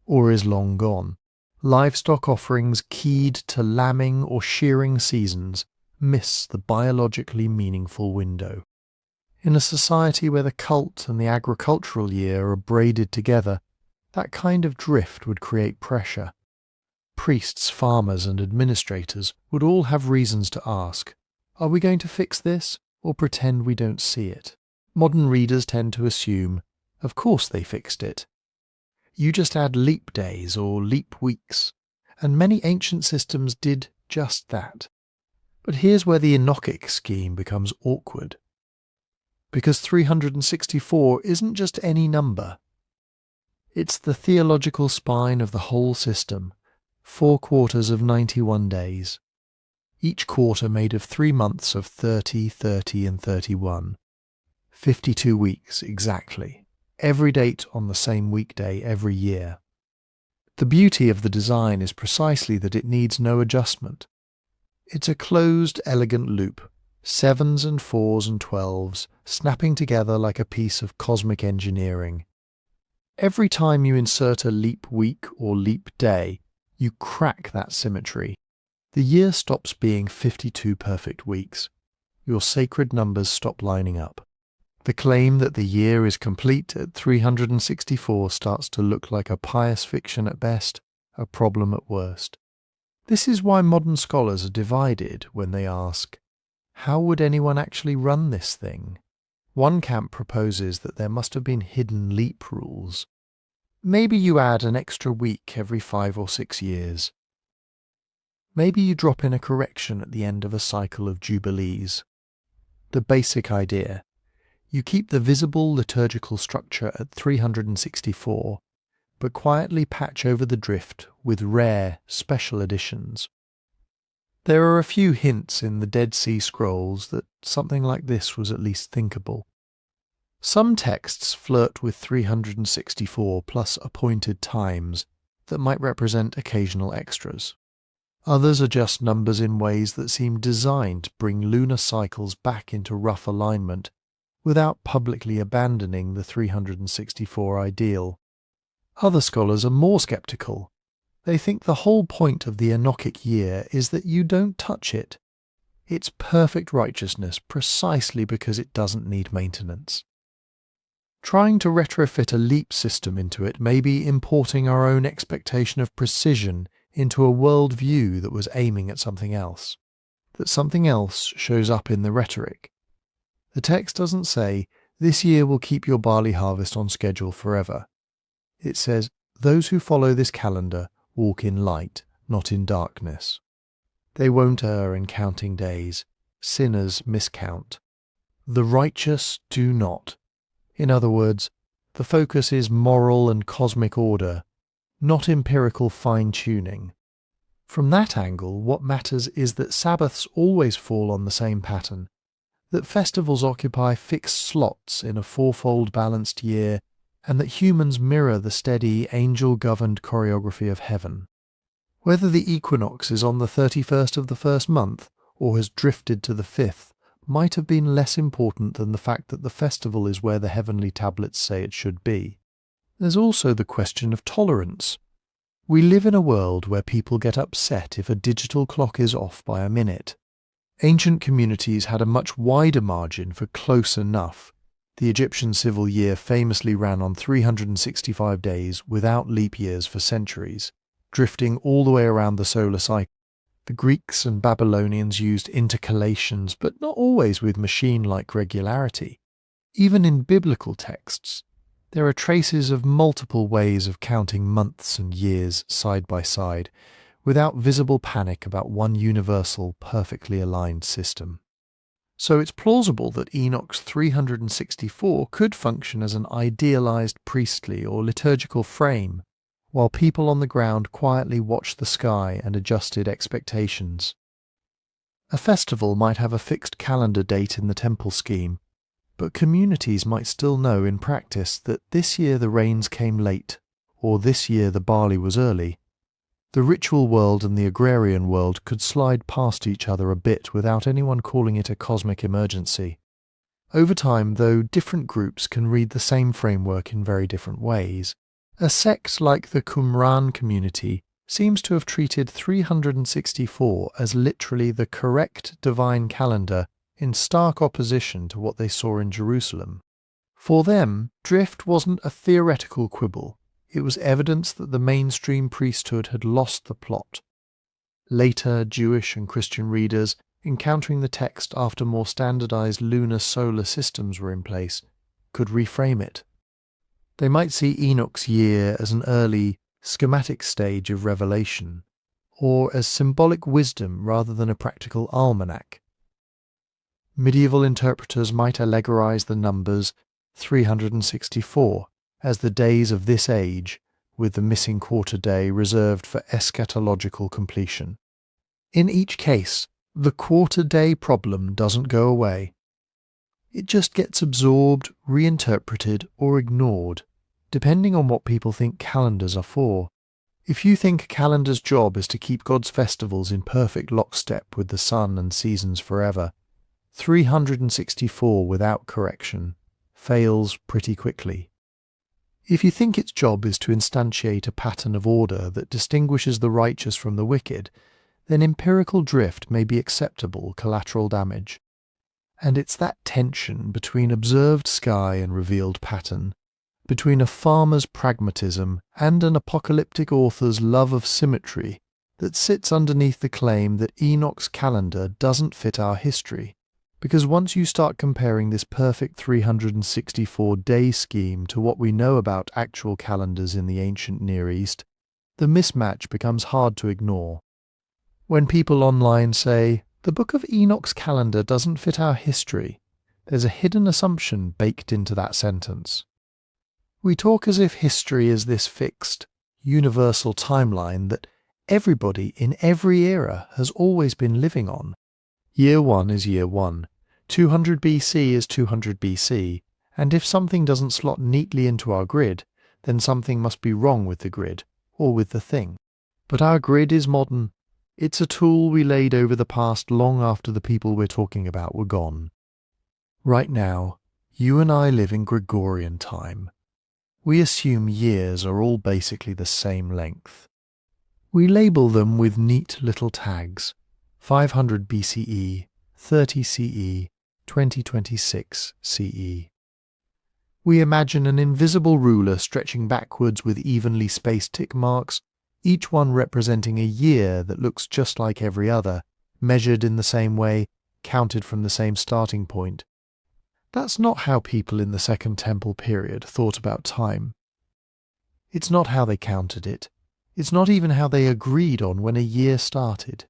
or is long gone. Livestock offerings keyed to lambing or shearing seasons miss the biologically meaningful window. In a society where the cult and the agricultural year are braided together, that kind of drift would create pressure. Priests, farmers, and administrators would all have reasons to ask, are we going to fix this or pretend we don't see it? Modern readers tend to assume, of course they fixed it. You just add leap days or leap weeks, and many ancient systems did just that. But here's where the Enochic scheme becomes awkward. Because 364 isn't just any number. It's the theological spine of the whole system, 4 quarters of 91 days. Each quarter made of 3 months of 30, 30 and 31. 52 weeks exactly, every date on the same weekday every year. The beauty of the design is precisely that it needs no adjustment. It's a closed, elegant loop, 7s and 4s and 12s, snapping together like a piece of cosmic engineering. Every time you insert a leap week or leap day, you crack that symmetry. The year stops being 52 perfect weeks. Your sacred numbers stop lining up. The claim that the year is complete at 364 starts to look like a pious fiction at best, a problem at worst. This is why modern scholars are divided when they ask, how would anyone actually run this thing? One camp proposes that there must have been hidden leap rules. Maybe you add an extra week every 5 or 6 years. Maybe you drop in a correction at the end of a cycle of Jubilees. The basic idea: you keep the visible liturgical structure at 364, but quietly patch over the drift with rare, special additions. There are a few hints in the Dead Sea Scrolls that something like this was at least thinkable. Some texts flirt with 364 plus appointed times that might represent occasional extras. Others are just numbers in ways that seem designed to bring lunar cycles back into rough alignment without publicly abandoning the 364 ideal. Other scholars are more skeptical. They think the whole point of the Enochic year is that you don't touch it. It's perfect righteousness precisely because it doesn't need maintenance. Trying to retrofit a leap system into it may be importing our own expectation of precision into a worldview that was aiming at something else. That something else shows up in the rhetoric. The text doesn't say, this year will keep your barley harvest on schedule forever. It says, those who follow this calendar walk in light, not in darkness. They won't err in counting days. Sinners miscount. The righteous do not. In other words, the focus is moral and cosmic order, not empirical fine-tuning. From that angle, what matters is that Sabbaths always fall on the same pattern. that festivals occupy fixed slots in a fourfold balanced year, and that humans mirror the steady, angel-governed choreography of heaven. Whether the equinox is on the 31st of the first month, or has drifted to the 5th, might have been less important than the fact that the festival is where the heavenly tablets say it should be. There's also the question of tolerance. We live in a world where people get upset if a digital clock is off by a minute. Ancient communities had a much wider margin for close enough. The Egyptian civil year famously ran on 365 days without leap years for centuries, drifting all the way around the solar cycle. The Greeks and Babylonians used intercalations, but not always with machine-like regularity. Even in biblical texts, there are traces of multiple ways of counting months and years side by side, without visible panic about one universal, perfectly aligned system. So it's plausible that Enoch's 364 could function as an idealized priestly or liturgical frame, while people on the ground quietly watched the sky and adjusted expectations. A festival might have a fixed calendar date in the temple scheme, but communities might still know in practice that this year the rains came late, or this year the barley was early. The ritual world and the agrarian world could slide past each other a bit without anyone calling it a cosmic emergency. Over time, though, different groups can read the same framework in very different ways. A sect like the Qumran community seems to have treated 364 as literally the correct divine calendar, in stark opposition to what they saw in Jerusalem. For them, drift wasn't a theoretical quibble. It was evidence that the mainstream priesthood had lost the plot. Later, Jewish and Christian readers, encountering the text after more standardized lunar solar systems were in place, could reframe it. They might see Enoch's year as an early, schematic stage of revelation, or as symbolic wisdom rather than a practical almanac. Medieval interpreters might allegorize the numbers 364 as the days of this age, with the missing quarter day reserved for eschatological completion. In each case, the quarter day problem doesn't go away. It just gets absorbed, reinterpreted, or ignored, depending on what people think calendars are for. If you think a calendar's job is to keep God's festivals in perfect lockstep with the sun and seasons forever, 364 without correction fails pretty quickly. If you think its job is to instantiate a pattern of order that distinguishes the righteous from the wicked, then empirical drift may be acceptable collateral damage. And it's that tension between observed sky and revealed pattern, between a farmer's pragmatism and an apocalyptic author's love of symmetry, that sits underneath the claim that Enoch's calendar doesn't fit our history. Because once you start comparing this perfect 364-day scheme to what we know about actual calendars in the ancient Near East, the mismatch becomes hard to ignore. When people online say, "The Book of Enoch's calendar doesn't fit our history," there's a hidden assumption baked into that sentence. We talk as if history is this fixed, universal timeline that everybody in every era has always been living on. Year 1 is year 1. 200 BC is 200 BC, and if something doesn't slot neatly into our grid, then something must be wrong with the grid, or with the thing. But our grid is modern. It's a tool we laid over the past long after the people we're talking about were gone. Right now, you and I live in Gregorian time. We assume years are all basically the same length. We label them with neat little tags: 500 BCE, 30 CE, 2026 CE. We imagine an invisible ruler stretching backwards with evenly spaced tick marks, each one representing a year that looks just like every other, measured in the same way, counted from the same starting point. That's not how people in the Second Temple period thought about time. It's not how they counted it. It's not even how they agreed on when a year started.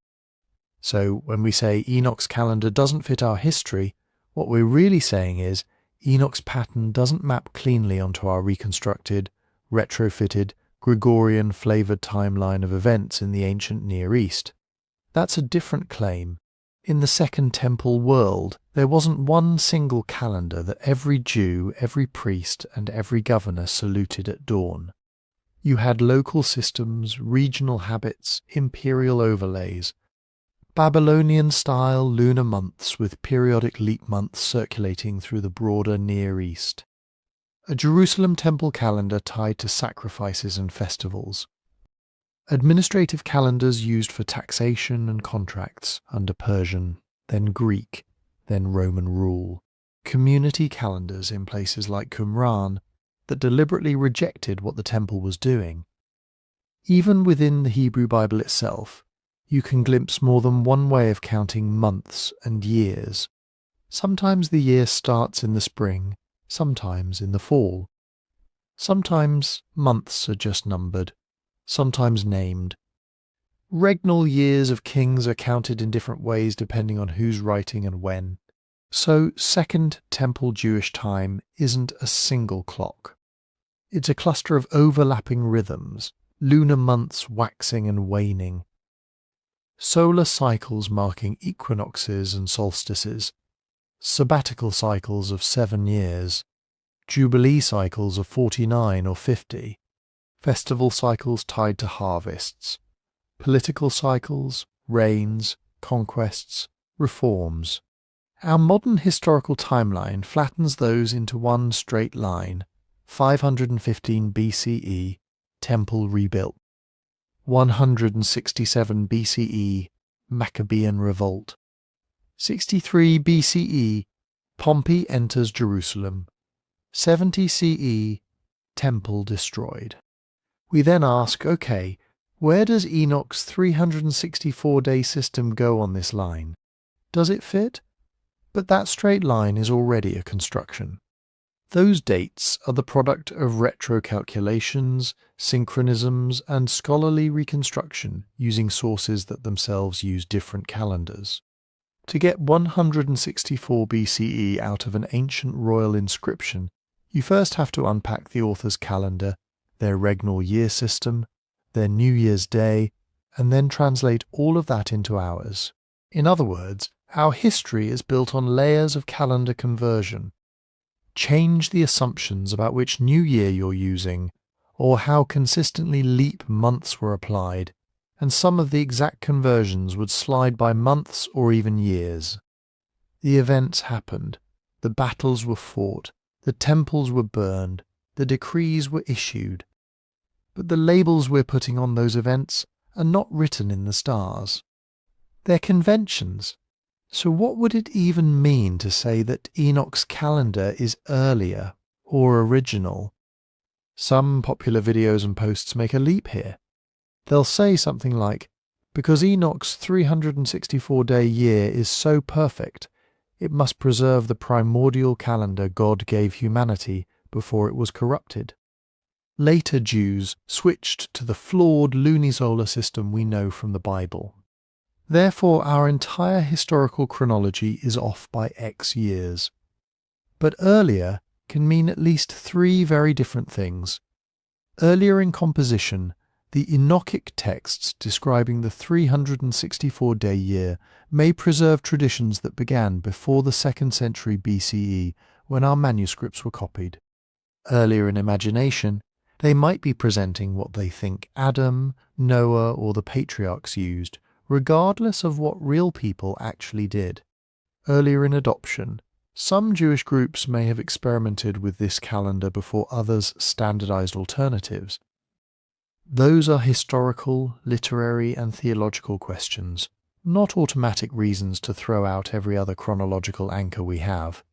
So when we say Enoch's calendar doesn't fit our history, what we're really saying is Enoch's pattern doesn't map cleanly onto our reconstructed, retrofitted, Gregorian-flavoured timeline of events in the ancient Near East. That's a different claim. In the Second Temple world, There wasn't one single calendar that every Jew, every priest, and every governor saluted at dawn. You had local systems, regional habits, imperial overlays, Babylonian-style lunar months with periodic leap months circulating through the broader Near East. A Jerusalem temple calendar tied to sacrifices and festivals. Administrative calendars used for taxation and contracts under Persian, then Greek, then Roman rule. Community calendars in places like Qumran that deliberately rejected what the temple was doing. Even within the Hebrew Bible itself, you can glimpse more than one way of counting months and years. Sometimes the year starts in the spring, sometimes in the fall. Sometimes months are just numbered, sometimes named. Regnal years of kings are counted in different ways depending on who's writing and when. So Second Temple Jewish time isn't a single clock. It's a cluster of overlapping rhythms, lunar months waxing and waning. Solar cycles marking equinoxes and solstices, sabbatical cycles of 7 years, Jubilee cycles of 49 or 50, festival cycles tied to harvests, political cycles, reigns, conquests, reforms. Our modern historical timeline flattens those into one straight line. 515 BCE, Temple rebuilt. 167 BCE, Maccabean revolt. 63 BCE, Pompey enters Jerusalem. 70 CE, Temple destroyed. We then ask, okay, where does Enoch's 364-day system go on this line? Does it fit? But that straight line is already a construction. Those dates are the product of retro-calculations, synchronisms, and scholarly reconstruction using sources that themselves use different calendars. To get 164 BCE out of an ancient royal inscription, you first have to unpack the author's calendar, their regnal year system, their New Year's Day, and then translate all of that into ours. In other words, our history is built on layers of calendar conversion. Change the assumptions about which new year you're using, or how consistently leap months were applied, and some of the exact conversions would slide by months or even years. The events happened, the battles were fought, the temples were burned, the decrees were issued. But the labels we're putting on those events are not written in the stars. They're conventions. So what would it even mean to say that Enoch's calendar is earlier or original? Some popular videos and posts make a leap here. They'll say something like, because Enoch's 364-day year is so perfect, it must preserve the primordial calendar God gave humanity before it was corrupted. Later Jews switched to the flawed lunisolar system we know from the Bible. Therefore, our entire historical chronology is off by X years. But earlier can mean at least 3 very different things. Earlier in composition, the Enochic texts describing the 364-day year may preserve traditions that began before the 2nd century BCE when our manuscripts were copied. Earlier in imagination, they might be presenting what they think Adam, Noah, or the patriarchs used, regardless of what real people actually did. Earlier in adoption, some Jewish groups may have experimented with this calendar before others standardized alternatives. Those are historical, literary, and theological questions, not automatic reasons to throw out every other chronological anchor we have.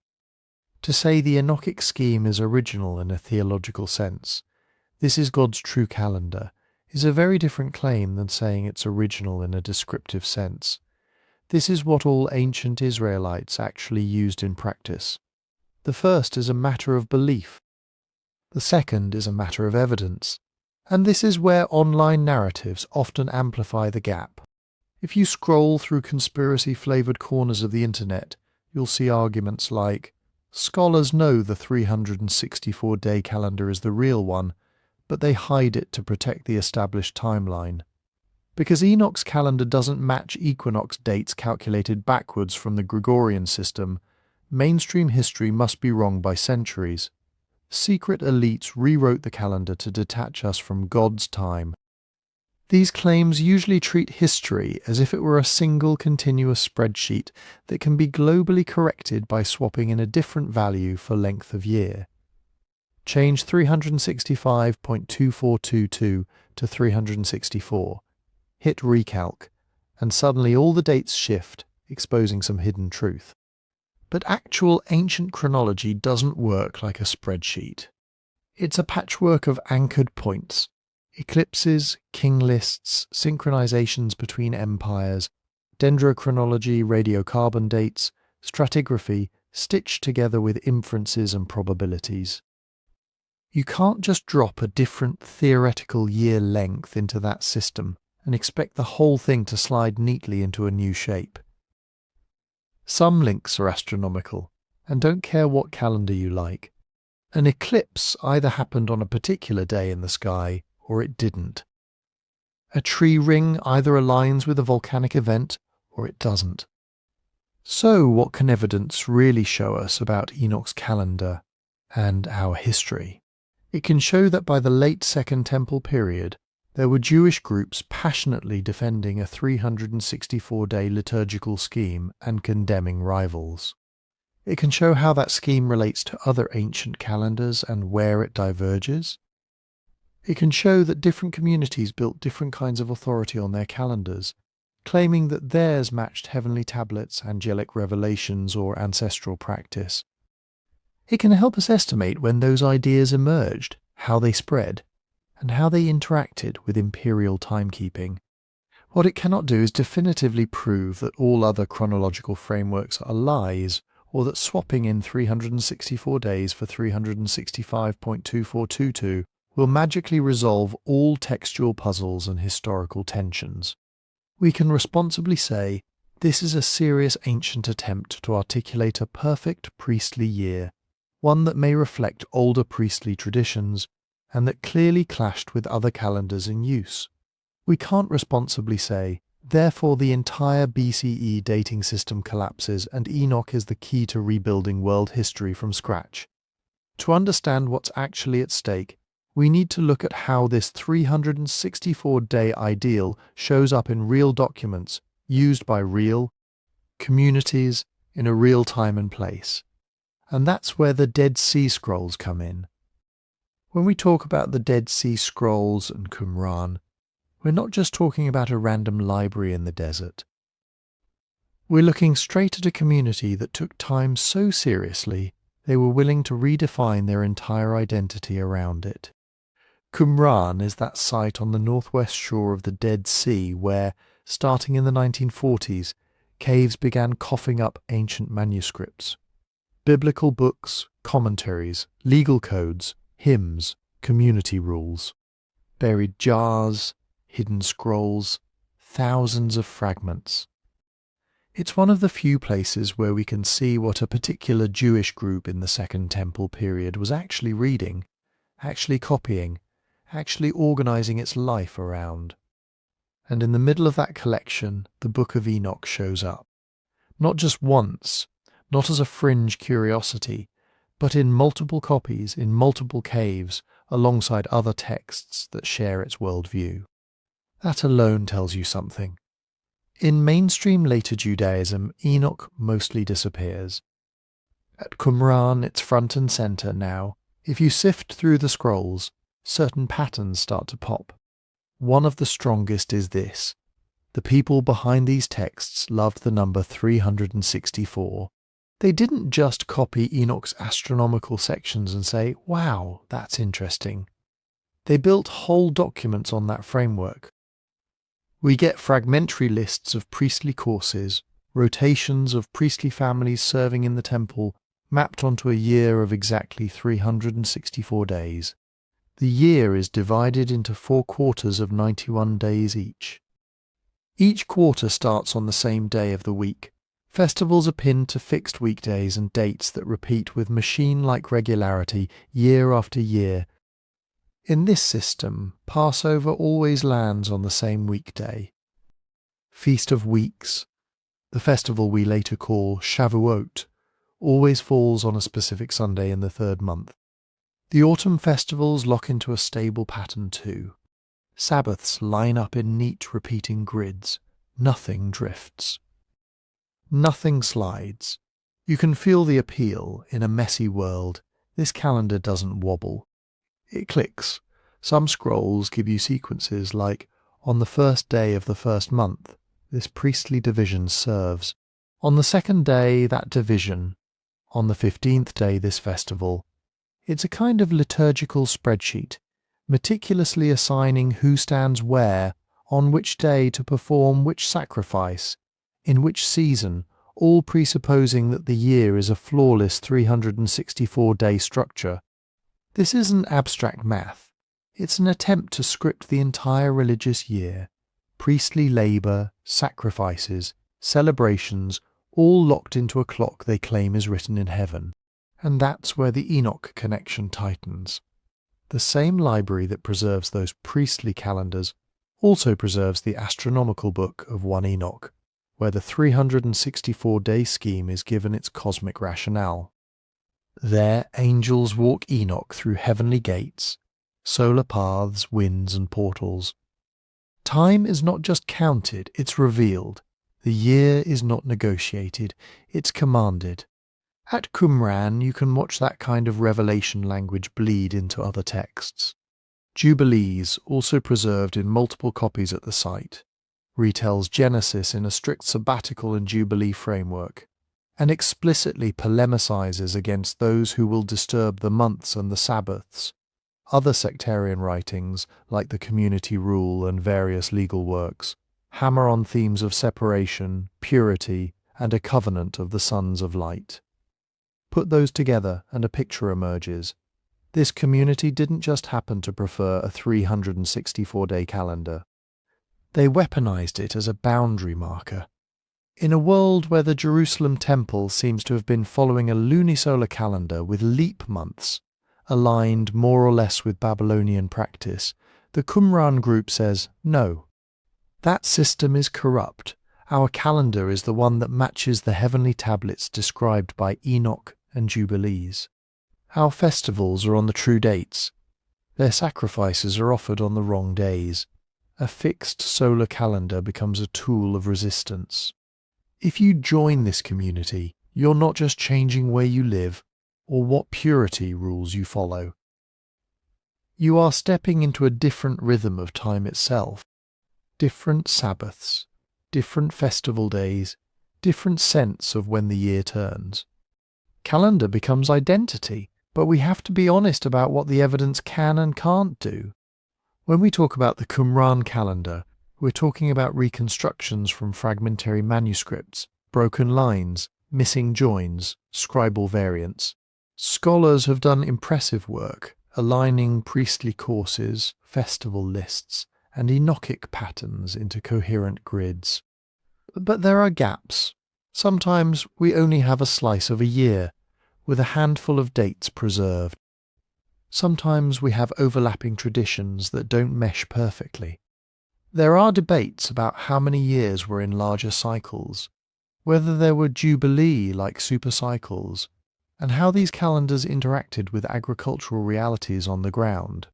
To say the Enochic scheme is original in a theological sense, this is God's true calendar, is a very different claim than saying it's original in a descriptive sense. This is what all ancient Israelites actually used in practice. The first is a matter of belief. The second is a matter of evidence. And this is where online narratives often amplify the gap. If you scroll through conspiracy-flavoured corners of the internet, you'll see arguments like, scholars know the 364-day calendar is the real one, but they hide it to protect the established timeline. Because Enoch's calendar doesn't match equinox dates calculated backwards from the Gregorian system, mainstream history must be wrong by centuries. Secret elites rewrote the calendar to detach us from God's time. These claims usually treat history as if it were a single continuous spreadsheet that can be globally corrected by swapping in a different value for length of year. Change 365.2422 to 364. Hit recalc, and suddenly all the dates shift, exposing some hidden truth. But actual ancient chronology doesn't work like a spreadsheet. It's a patchwork of anchored points, eclipses, king lists, synchronizations between empires, dendrochronology, radiocarbon dates, stratigraphy, stitched together with inferences and probabilities. You can't just drop a different theoretical year length into that system and expect the whole thing to slide neatly into a new shape. Some links are astronomical, and don't care what calendar you like. An eclipse either happened on a particular day in the sky, or it didn't. A tree ring either aligns with a volcanic event, or it doesn't. So what can evidence really show us about Enoch's calendar and our history? It can show that by the late Second Temple period, there were Jewish groups passionately defending a 364-day liturgical scheme and condemning rivals. It can show how that scheme relates to other ancient calendars and where it diverges. It can show that different communities built different kinds of authority on their calendars, claiming that theirs matched heavenly tablets, angelic revelations, or ancestral practice. It can help us estimate when those ideas emerged, how they spread, and how they interacted with imperial timekeeping. What it cannot do is definitively prove that all other chronological frameworks are lies, or that swapping in 364 days for 365.2422 will magically resolve all textual puzzles and historical tensions. We can responsibly say, this is a serious ancient attempt to articulate a perfect priestly year, one that may reflect older priestly traditions, and that clearly clashed with other calendars in use. We can't responsibly say, therefore the entire BCE dating system collapses and Enoch is the key to rebuilding world history from scratch. To understand what's actually at stake, we need to look at how this 364-day ideal shows up in real documents used by real communities in a real time and place. And that's where the Dead Sea Scrolls come in. When we talk about the Dead Sea Scrolls and Qumran, we're not just talking about a random library in the desert. We're looking straight at a community that took time so seriously they were willing to redefine their entire identity around it. Qumran is that site on the northwest shore of the Dead Sea where, starting in the 1940s, caves began coughing up ancient manuscripts. Biblical books, commentaries, legal codes, hymns, community rules. Buried jars, hidden scrolls, thousands of fragments. It's one of the few places where we can see what a particular Jewish group in the Second Temple period was actually reading, actually copying, actually organizing its life around. And in the middle of that collection, the Book of Enoch shows up. Not just once, not as a fringe curiosity, but in multiple copies, in multiple caves, alongside other texts that share its worldview. That alone tells you something. In mainstream later Judaism, Enoch mostly disappears. At Qumran, it's front and center now. If you sift through the scrolls, certain patterns start to pop. One of the strongest is this. The people behind these texts loved the number 364. They didn't just copy Enoch's astronomical sections and say, wow, that's interesting. They built whole documents on that framework. We get fragmentary lists of priestly courses, rotations of priestly families serving in the temple, mapped onto a year of exactly 364 days. The year is divided into 4 quarters of 91 days each. Each quarter starts on the same day of the week. Festivals are pinned to fixed weekdays and dates that repeat with machine-like regularity year after year. In this system, Passover always lands on the same weekday. Feast of Weeks, the festival we later call Shavuot, always falls on a specific Sunday in the third month. The autumn festivals lock into a stable pattern too. Sabbaths line up in neat repeating grids. Nothing drifts. Nothing slides. You can feel the appeal. In a messy world, this calendar doesn't wobble. It clicks. Some scrolls give you sequences like, on the first day of the first month, this priestly division serves. On the second day, that division. On the 15th day, this festival. It's a kind of liturgical spreadsheet, meticulously assigning who stands where, on which day to perform which sacrifice, in which season, all presupposing that the year is a flawless 364-day structure. This isn't abstract math. It's an attempt to script the entire religious year. Priestly labour, sacrifices, celebrations, all locked into a clock they claim is written in heaven. And that's where the Enoch connection tightens. The same library that preserves those priestly calendars also preserves the Astronomical Book of 1 Enoch, where the 364-day scheme is given its cosmic rationale. There angels walk Enoch through heavenly gates, solar paths, winds and portals. Time is not just counted, it's revealed. The year is not negotiated, it's commanded. At Qumran you can watch that kind of revelation language bleed into other texts. Jubilees, also preserved in multiple copies at the site, retells Genesis in a strict sabbatical and Jubilee framework, and explicitly polemicizes against those who will disturb the months and the Sabbaths. Other sectarian writings, like the Community Rule and various legal works, hammer on themes of separation, purity, and a covenant of the sons of light. Put those together and a picture emerges. This community didn't just happen to prefer a 364-day calendar. They weaponized it as a boundary marker. In a world where the Jerusalem temple seems to have been following a lunisolar calendar with leap months, aligned more or less with Babylonian practice, the Qumran group says, no. That system is corrupt. Our calendar is the one that matches the heavenly tablets described by Enoch and Jubilees. Our festivals are on the true dates. Their sacrifices are offered on the wrong days. A fixed solar calendar becomes a tool of resistance. If you join this community, you're not just changing where you live or what purity rules you follow. You are stepping into a different rhythm of time itself. Different Sabbaths, different festival days, different sense of when the year turns. Calendar becomes identity, but we have to be honest about what the evidence can and can't do. When we talk about the Qumran calendar, we're talking about reconstructions from fragmentary manuscripts, broken lines, missing joins, scribal variants. Scholars have done impressive work, aligning priestly courses, festival lists, and Enochic patterns into coherent grids. But there are gaps. Sometimes we only have a slice of a year, with a handful of dates preserved. Sometimes we have overlapping traditions that don't mesh perfectly. There are debates about how many years were in larger cycles, whether there were Jubilee-like supercycles, and how these calendars interacted with agricultural realities on the ground.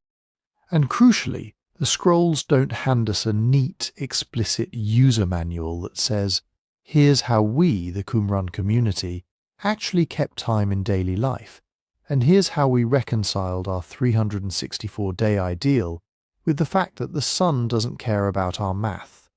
And crucially, the scrolls don't hand us a neat, explicit user manual that says, here's how we, the Qumran community, actually kept time in daily life, and here's how we reconciled our 364-day ideal with the fact that the sun doesn't care about our math.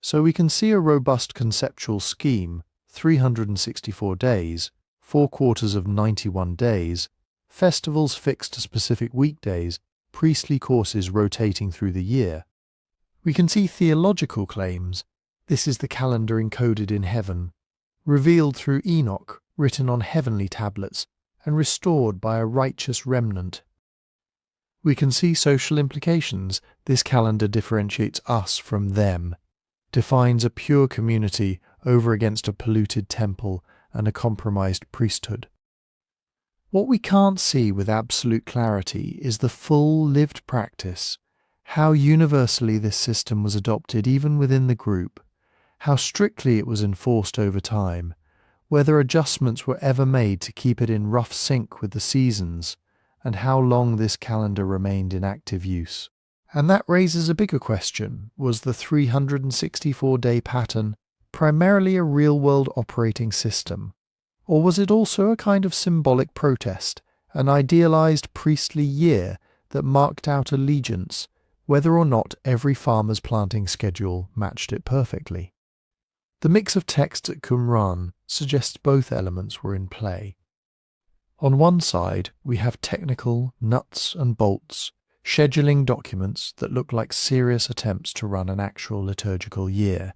So we can see a robust conceptual scheme, 364 days, 4 quarters of 91 days, festivals fixed to specific weekdays, priestly courses rotating through the year. We can see theological claims. This is the calendar encoded in heaven, revealed through Enoch, written on heavenly tablets, and restored by a righteous remnant. We can see social implications. This calendar differentiates us from them, defines a pure community over against a polluted temple and a compromised priesthood. What we can't see with absolute clarity is the full lived practice, how universally this system was adopted even within the group, how strictly it was enforced over time, whether adjustments were ever made to keep it in rough sync with the seasons, and how long this calendar remained in active use. And that raises a bigger question: was the 364-day pattern primarily a real-world operating system? Or was it also a kind of symbolic protest, an idealized priestly year that marked out allegiance, whether or not every farmer's planting schedule matched it perfectly? The mix of texts at Qumran suggests both elements were in play. On one side, we have technical nuts and bolts, scheduling documents that look like serious attempts to run an actual liturgical year.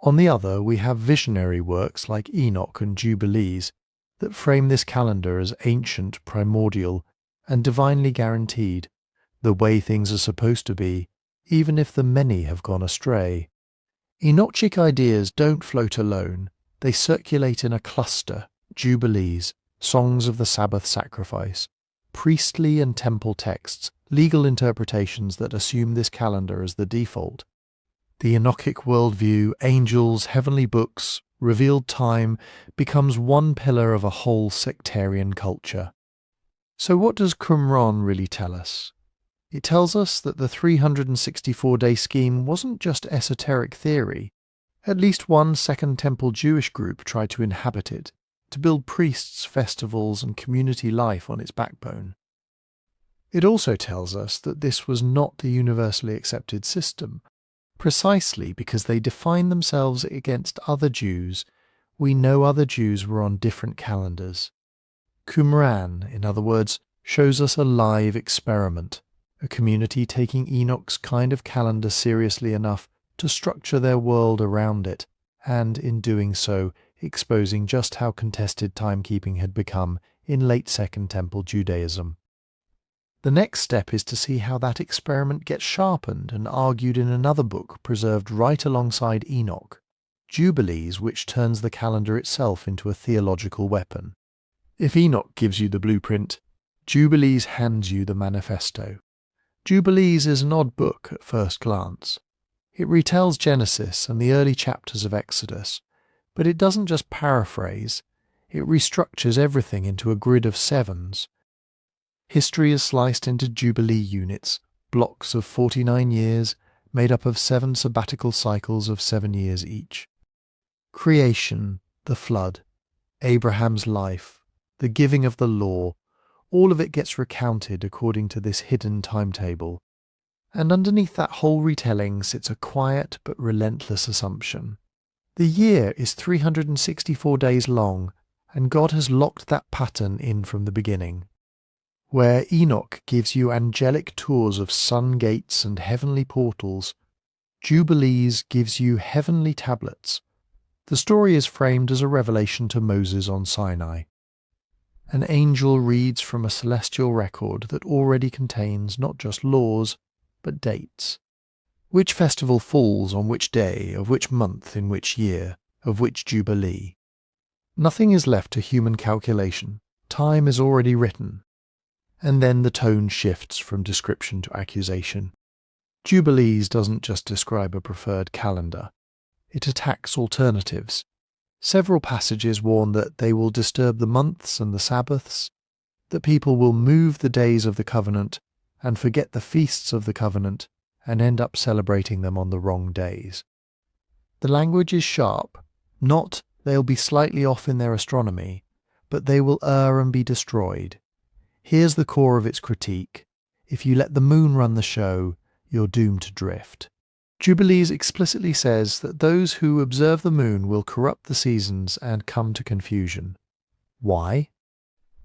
On the other, we have visionary works like Enoch and Jubilees that frame this calendar as ancient, primordial, and divinely guaranteed, the way things are supposed to be, even if the many have gone astray. Enochic ideas don't float alone, they circulate in a cluster: Jubilees, songs of the Sabbath sacrifice, priestly and temple texts, legal interpretations that assume this calendar as the default. The Enochic worldview, angels, heavenly books, revealed time, becomes one pillar of a whole sectarian culture. So what does Qumran really tell us? It tells us that the 364-day scheme wasn't just esoteric theory. At least one Second Temple Jewish group tried to inhabit it, to build priests, festivals, and community life on its backbone. It also tells us that this was not the universally accepted system. Precisely because they defined themselves against other Jews, we know other Jews were on different calendars. Qumran, in other words, shows us a live experiment, a community taking Enoch's kind of calendar seriously enough to structure their world around it, and in doing so, exposing just how contested timekeeping had become in late Second Temple Judaism. The next step is to see how that experiment gets sharpened and argued in another book preserved right alongside Enoch, Jubilees, which turns the calendar itself into a theological weapon. If Enoch gives you the blueprint, Jubilees hands you the manifesto. Jubilees is an odd book at first glance. It retells Genesis and the early chapters of Exodus, but it doesn't just paraphrase, it restructures everything into a grid of sevens. History is sliced into Jubilee units, blocks of 49 years, made up of 7 sabbatical cycles of 7 years each. Creation, the flood, Abraham's life, the giving of the law, all of it gets recounted according to this hidden timetable. And underneath that whole retelling sits a quiet but relentless assumption. The year is 364 days long, and God has locked that pattern in from the beginning. Where Enoch gives you angelic tours of sun gates and heavenly portals, Jubilees gives you heavenly tablets. The story is framed as a revelation to Moses on Sinai. An angel reads from a celestial record that already contains not just laws, but dates. Which festival falls on which day, of which month, in which year, of which Jubilee? Nothing is left to human calculation. Time is already written. And then the tone shifts from description to accusation. Jubilees doesn't just describe a preferred calendar. It attacks alternatives. Several passages warn that they will disturb the months and the Sabbaths, that people will move the days of the covenant and forget the feasts of the covenant and end up celebrating them on the wrong days. The language is sharp, not they'll be slightly off in their astronomy, but they will err and be destroyed. Here's the core of its critique: if you let the moon run the show, you're doomed to drift. Jubilees explicitly says that those who observe the moon will corrupt the seasons and come to confusion. Why?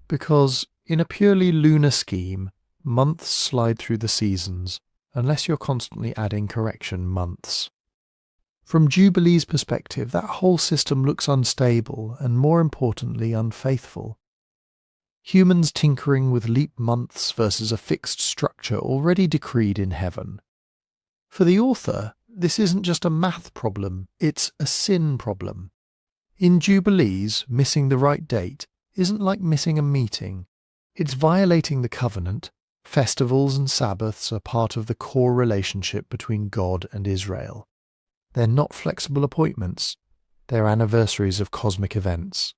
Because, in a purely lunar scheme, months slide through the seasons, unless you're constantly adding correction months. From Jubilee's perspective, that whole system looks unstable and, more importantly, unfaithful. Humans tinkering with leap months versus a fixed structure already decreed in heaven. For the author, this isn't just a math problem, it's a sin problem. In Jubilees, missing the right date isn't like missing a meeting. It's violating the covenant. Festivals and Sabbaths are part of the core relationship between God and Israel. They're not flexible appointments. They're anniversaries of cosmic events.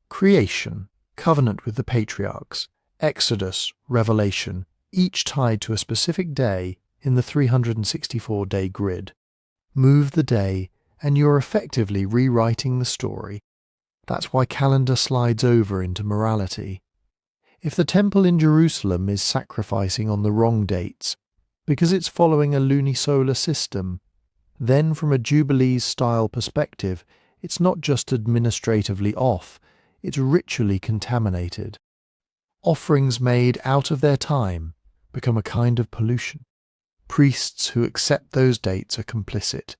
Creation, covenant with the patriarchs, Exodus, Revelation, each tied to a specific day in the 364-day grid. Move the day, and you're effectively rewriting the story. That's why calendar slides over into morality. If the temple in Jerusalem is sacrificing on the wrong dates, because it's following a lunisolar system, then from a Jubilees-style perspective, it's not just administratively off, it's ritually contaminated. Offerings made out of their time become a kind of pollution. Priests who accept those dates are complicit.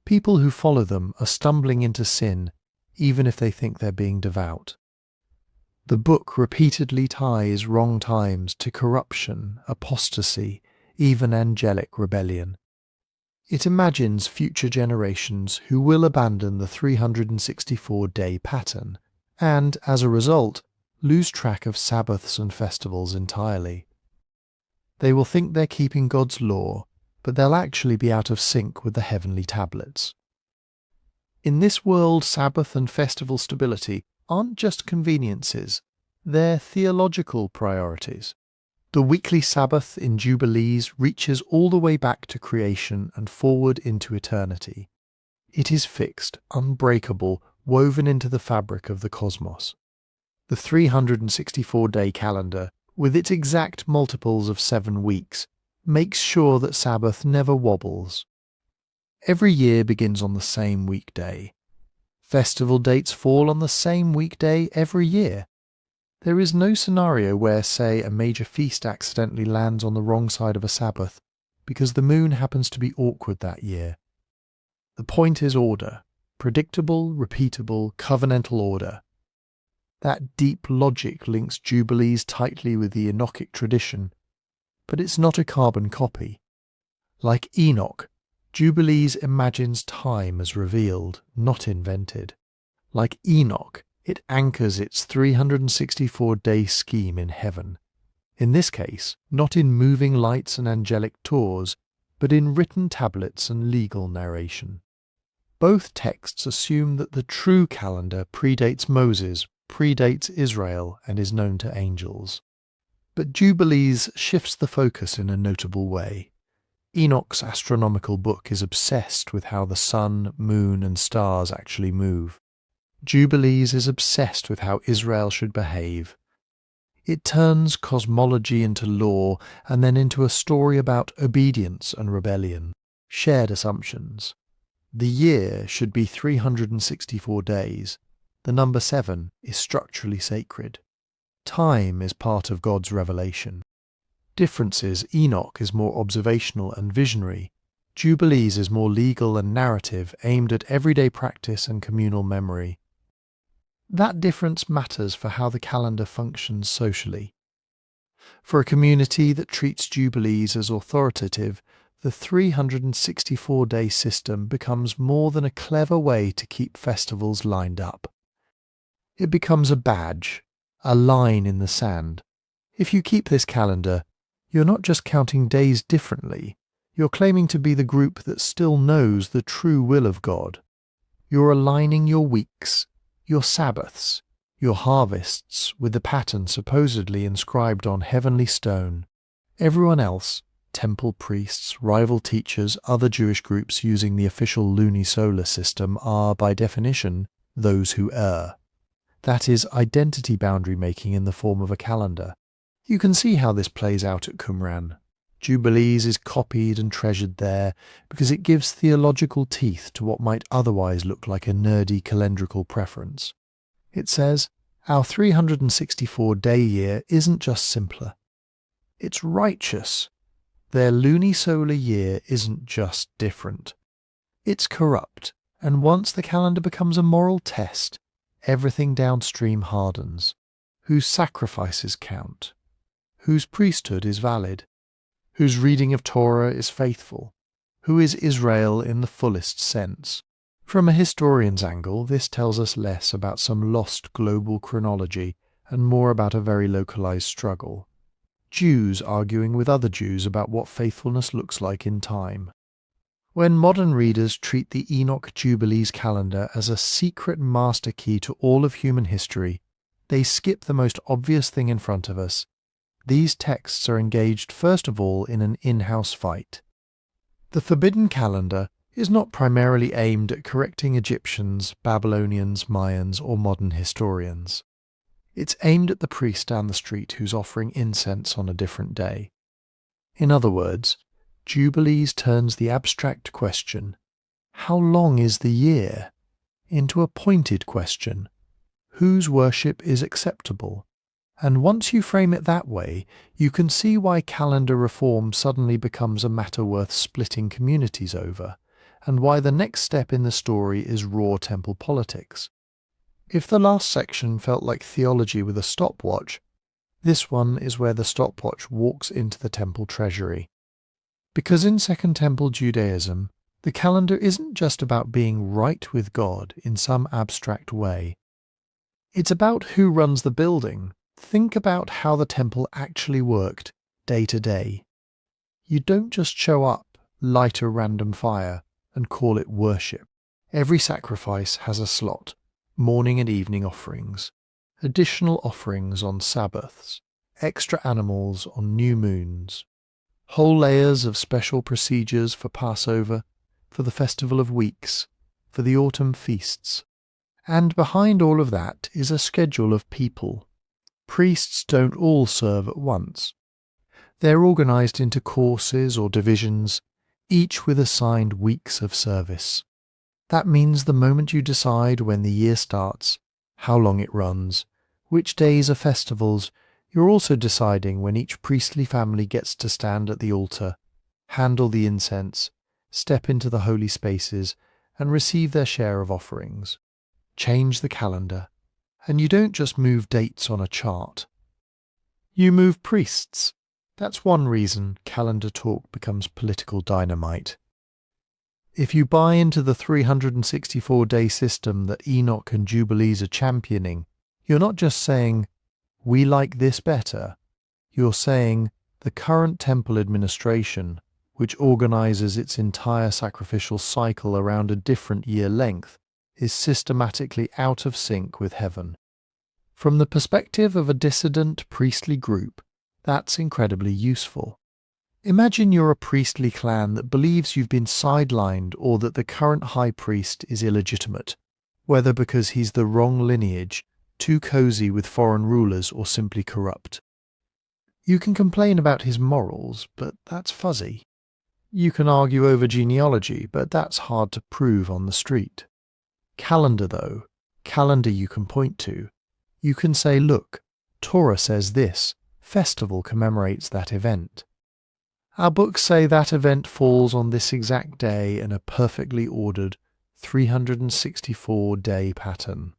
People who follow them are stumbling into sin, even if they think they're being devout. The book repeatedly ties wrong times to corruption, apostasy, even angelic rebellion. It imagines future generations who will abandon the 364-day pattern, and, as a result, lose track of Sabbaths and festivals entirely. They will think they're keeping God's law, but they'll actually be out of sync with the heavenly tablets. In this world, Sabbath and festival stability aren't just conveniences, they're theological priorities. The weekly Sabbath in Jubilees reaches all the way back to creation and forward into eternity. It is fixed, unbreakable, woven into the fabric of the cosmos. The 364-day calendar, with its exact multiples of 7 weeks, makes sure that Sabbath never wobbles. Every year begins on the same weekday. Festival dates fall on the same weekday every year. There is no scenario where, say, a major feast accidentally lands on the wrong side of a Sabbath because the moon happens to be awkward that year. The point is order, predictable, repeatable, covenantal order. That deep logic links Jubilees tightly with the Enochic tradition, but it's not a carbon copy. Like Enoch, Jubilees imagines time as revealed, not invented. Like Enoch, it anchors its 364-day scheme in heaven. In this case, not in moving lights and angelic tours, but in written tablets and legal narration. Both texts assume that the true calendar predates Moses, predates Israel, and is known to angels. But Jubilees shifts the focus in a notable way. Enoch's Astronomical Book is obsessed with how the sun, moon, and stars actually move. Jubilees is obsessed with how Israel should behave. It turns cosmology into law and then into a story about obedience and rebellion, shared assumptions. The year should be 364 days. The number 7 is structurally sacred. Time is part of God's revelation. Differences: Enoch is more observational and visionary. Jubilees is more legal and narrative, aimed at everyday practice and communal memory. That difference matters for how the calendar functions socially. For a community that treats Jubilees as authoritative, the 364-day system becomes more than a clever way to keep festivals lined up. It becomes a badge, a line in the sand. If you keep this calendar, you're not just counting days differently, you're claiming to be the group that still knows the true will of God. You're aligning your weeks, your Sabbaths, your harvests with the pattern supposedly inscribed on heavenly stone. Everyone else, temple priests, rival teachers, other Jewish groups using the official lunisolar system are, by definition, those who err. That is identity boundary making in the form of a calendar. You can see how this plays out at Qumran. Jubilees is copied and treasured there because it gives theological teeth to what might otherwise look like a nerdy calendrical preference. It says, our 364-day year isn't just simpler. It's righteous. Their lunisolar year isn't just different. It's corrupt, and once the calendar becomes a moral test, everything downstream hardens. Whose sacrifices count? Whose priesthood is valid? Whose reading of Torah is faithful? Who is Israel in the fullest sense? From a historian's angle, this tells us less about some lost global chronology and more about a very localized struggle. Jews arguing with other Jews about what faithfulness looks like in time. When modern readers treat the Enoch Jubilees calendar as a secret master key to all of human history, they skip the most obvious thing in front of us. These texts are engaged first of all in an in-house fight. The forbidden calendar is not primarily aimed at correcting Egyptians, Babylonians, Mayans, or modern historians. It's aimed at the priest down the street who's offering incense on a different day. In other words, Jubilees turns the abstract question, how long is the year, into a pointed question, whose worship is acceptable? And once you frame it that way, you can see why calendar reform suddenly becomes a matter worth splitting communities over, and why the next step in the story is raw temple politics. If the last section felt like theology with a stopwatch, this one is where the stopwatch walks into the temple treasury. Because in Second Temple Judaism, the calendar isn't just about being right with God in some abstract way. It's about who runs the building. Think about how the temple actually worked day to day. You don't just show up, light a random fire, and call it worship. Every sacrifice has a slot, morning and evening offerings, additional offerings on Sabbaths, extra animals on new moons, whole layers of special procedures for Passover, for the Festival of Weeks, for the autumn feasts. And behind all of that is a schedule of people. Priests don't all serve at once. They're organized into courses or divisions, each with assigned weeks of service. That means the moment you decide when the year starts, how long it runs, which days are festivals, you're also deciding when each priestly family gets to stand at the altar, handle the incense, step into the holy spaces, and receive their share of offerings. Change the calendar, and you don't just move dates on a chart. You move priests. That's one reason calendar talk becomes political dynamite. If you buy into the 364-day system that Enoch and Jubilees are championing, you're not just saying, we like this better. You're saying, the current temple administration, which organizes its entire sacrificial cycle around a different year length, is systematically out of sync with heaven. From the perspective of a dissident priestly group, that's incredibly useful. Imagine you're a priestly clan that believes you've been sidelined or that the current high priest is illegitimate, whether because he's the wrong lineage, too cozy with foreign rulers, or simply corrupt. You can complain about his morals, but that's fuzzy. You can argue over genealogy, but that's hard to prove on the street. Calendar, though, calendar you can point to. You can say, look, Torah says this, festival commemorates that event. Our books say that event falls on this exact day in a perfectly ordered 364-day pattern.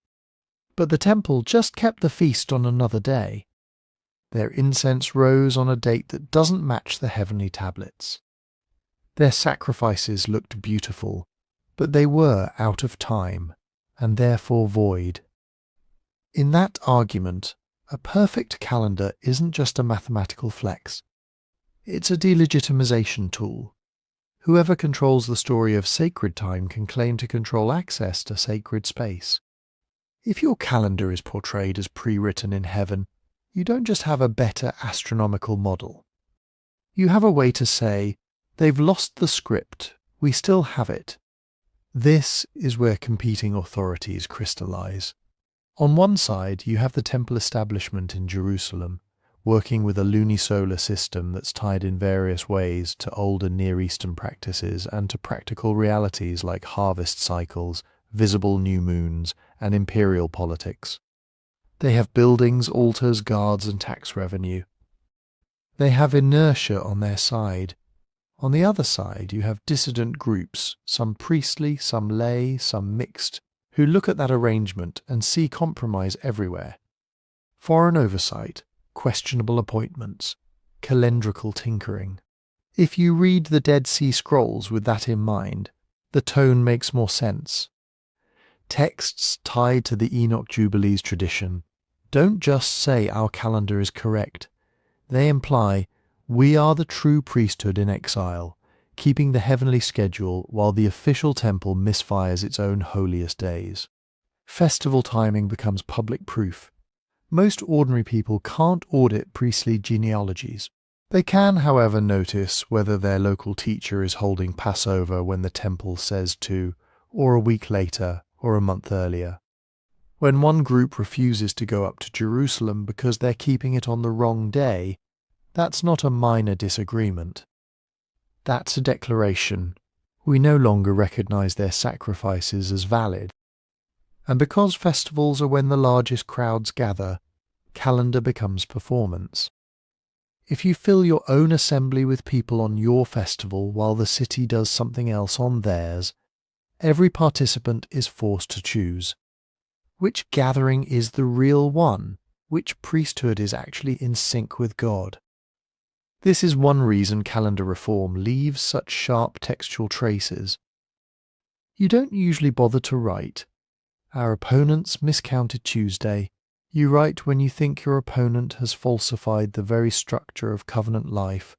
But the temple just kept the feast on another day. Their incense rose on a date that doesn't match the heavenly tablets. Their sacrifices looked beautiful, but they were out of time, and therefore void. In that argument, a perfect calendar isn't just a mathematical flex. It's a delegitimization tool. Whoever controls the story of sacred time can claim to control access to sacred space. If your calendar is portrayed as pre-written in heaven, you don't just have a better astronomical model. You have a way to say, they've lost the script, we still have it. This is where competing authorities crystallize. On one side, you have the temple establishment in Jerusalem, working with a lunisolar system that's tied in various ways to Old and Near Eastern practices and to practical realities like harvest cycles, visible new moons, and imperial politics. They have buildings, altars, guards, and tax revenue. They have inertia on their side. On the other side, you have dissident groups, some priestly, some lay, some mixed, who look at that arrangement and see compromise everywhere. Foreign oversight, questionable appointments, calendrical tinkering. If you read the Dead Sea Scrolls with that in mind, the tone makes more sense. Texts tied to the Enoch Jubilees tradition don't just say our calendar is correct. They imply we are the true priesthood in exile, keeping the heavenly schedule while the official temple misfires its own holiest days. Festival timing becomes public proof. Most ordinary people can't audit priestly genealogies. They can, however, notice whether their local teacher is holding Passover when the temple says to, or a week later, or a month earlier. When one group refuses to go up to Jerusalem because they're keeping it on the wrong day, that's not a minor disagreement. That's a declaration. We no longer recognize their sacrifices as valid. And because festivals are when the largest crowds gather, calendar becomes performance. If you fill your own assembly with people on your festival while the city does something else on theirs, every participant is forced to choose. Which gathering is the real one? Which priesthood is actually in sync with God? This is one reason calendar reform leaves such sharp textual traces. You don't usually bother to write, "Our opponents miscounted Tuesday." You write when you think your opponent has falsified the very structure of covenant life.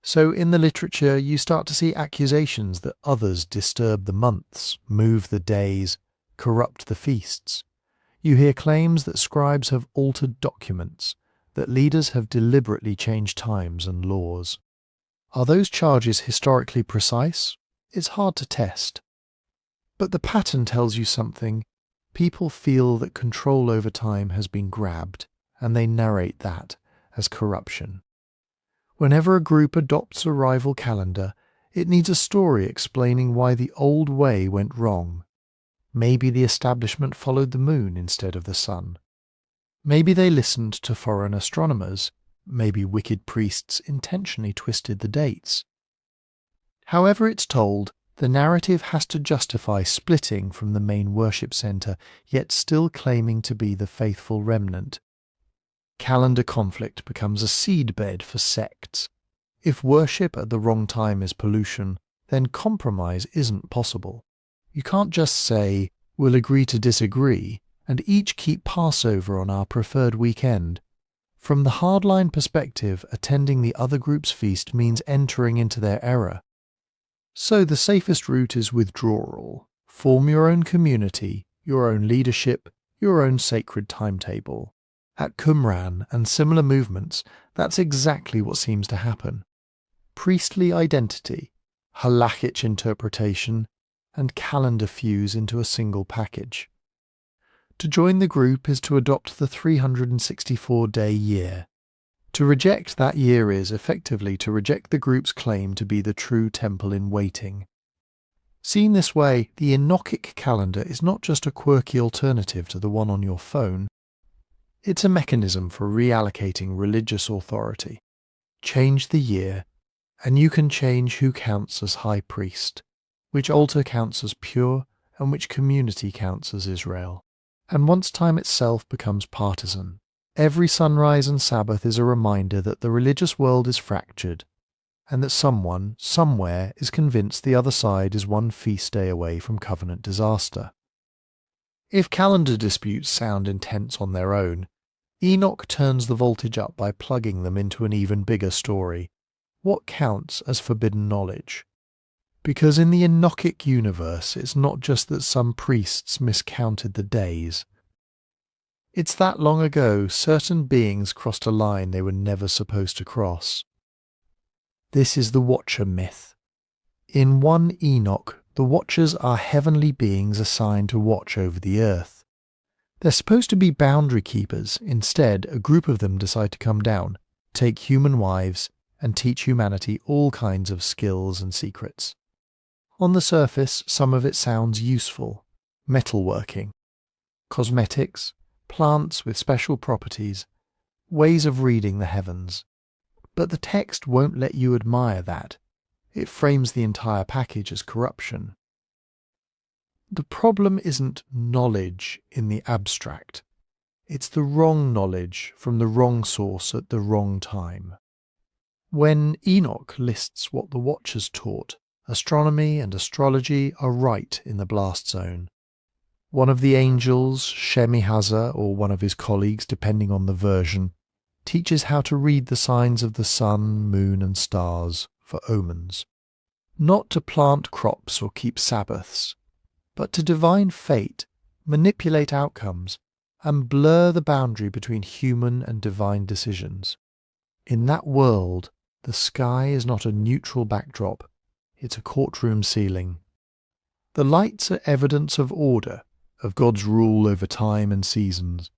So in the literature you start to see accusations that others disturb the months, move the days, corrupt the feasts. You hear claims that scribes have altered documents, that leaders have deliberately changed times and laws. Are those charges historically precise? It's hard to test. But the pattern tells you something. People feel that control over time has been grabbed, and they narrate that as corruption. Whenever a group adopts a rival calendar, it needs a story explaining why the old way went wrong. Maybe the establishment followed the moon instead of the sun. Maybe they listened to foreign astronomers. Maybe wicked priests intentionally twisted the dates. However it's told, the narrative has to justify splitting from the main worship centre, yet still claiming to be the faithful remnant. Calendar conflict becomes a seedbed for sects. If worship at the wrong time is pollution, then compromise isn't possible. You can't just say, "We'll agree to disagree," and each keep Passover on our preferred weekend. From the hardline perspective, attending the other group's feast means entering into their error. So the safest route is withdrawal. Form your own community, your own leadership, your own sacred timetable. At Qumran and similar movements, that's exactly what seems to happen. Priestly identity, halakhic interpretation, and calendar fuse into a single package. To join the group is to adopt the 364-day year. To reject that year is, effectively, to reject the group's claim to be the true temple in waiting. Seen this way, the Enochic calendar is not just a quirky alternative to the one on your phone. It's a mechanism for reallocating religious authority. Change the year, and you can change who counts as high priest, which altar counts as pure, and which community counts as Israel. And once time itself becomes partisan, every sunrise and Sabbath is a reminder that the religious world is fractured, and that someone, somewhere, is convinced the other side is one feast day away from covenant disaster. If calendar disputes sound intense on their own, Enoch turns the voltage up by plugging them into an even bigger story. What counts as forbidden knowledge? Because in the Enochic universe, it's not just that some priests miscounted the days. It's that long ago certain beings crossed a line they were never supposed to cross. This is the Watcher myth. In 1 Enoch, the Watchers are heavenly beings assigned to watch over the earth. They're supposed to be boundary keepers. Instead, a group of them decide to come down, take human wives, and teach humanity all kinds of skills and secrets. On the surface, some of it sounds useful. Metalworking, cosmetics, plants with special properties, ways of reading the heavens. But the text won't let you admire that. It frames the entire package as corruption. The problem isn't knowledge in the abstract. It's the wrong knowledge from the wrong source at the wrong time. When Enoch lists what the Watchers taught, astronomy and astrology are right in the blast zone. One of the angels, Shemihaza, or one of his colleagues depending on the version, teaches how to read the signs of the sun, moon and stars for omens. Not to plant crops or keep Sabbaths, but to divine fate, manipulate outcomes, and blur the boundary between human and divine decisions. In that world, the sky is not a neutral backdrop, it's a courtroom ceiling. The lights are evidence of order, of God's rule over time and seasons.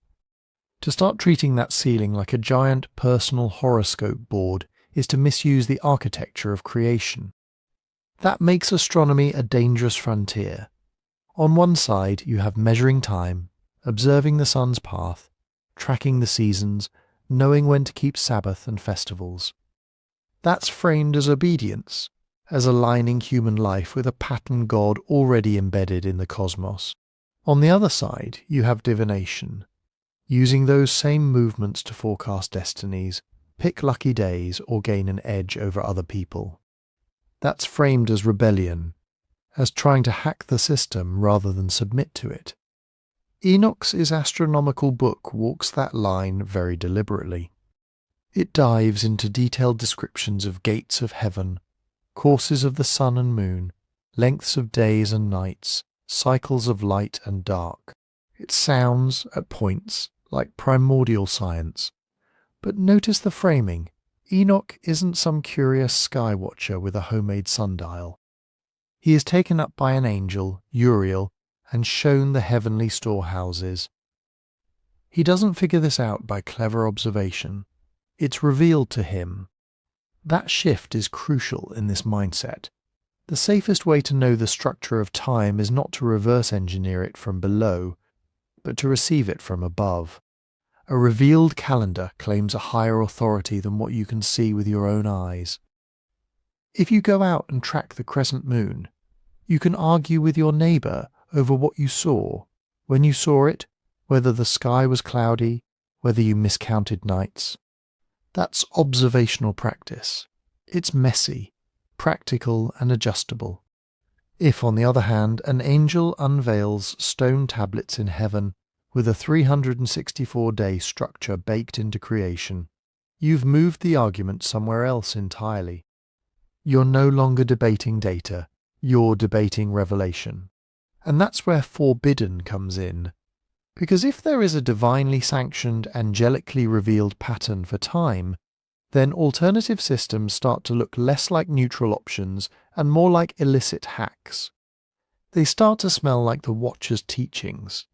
To start treating that ceiling like a giant personal horoscope board is to misuse the architecture of creation. That makes astronomy a dangerous frontier. On one side you have measuring time, observing the sun's path, tracking the seasons, knowing when to keep Sabbath and festivals. That's framed as obedience, as aligning human life with a pattern God already embedded in the cosmos. On the other side you have divination, using those same movements to forecast destinies, pick lucky days or gain an edge over other people. That's framed as rebellion, as trying to hack the system rather than submit to it. Enoch's Astronomical Book walks that line very deliberately. It dives into detailed descriptions of gates of heaven, courses of the sun and moon, lengths of days and nights, cycles of light and dark. It sounds, at points, like primordial science. But notice the framing. Enoch isn't some curious sky watcher with a homemade sundial. He is taken up by an angel, Uriel, and shown the heavenly storehouses. He doesn't figure this out by clever observation. It's revealed to him. That shift is crucial in this mindset. The safest way to know the structure of time is not to reverse engineer it from below, but to receive it from above. A revealed calendar claims a higher authority than what you can see with your own eyes. If you go out and track the crescent moon, you can argue with your neighbour over what you saw, when you saw it, whether the sky was cloudy, whether you miscounted nights. That's observational practice. It's messy, practical and adjustable. If, on the other hand, an angel unveils stone tablets in heaven with a 364-day structure baked into creation, you've moved the argument somewhere else entirely. You're no longer debating data, you're debating revelation. And that's where forbidden comes in. Because if there is a divinely sanctioned, angelically revealed pattern for time, then alternative systems start to look less like neutral options and more like illicit hacks. They start to smell like the Watcher's teachings.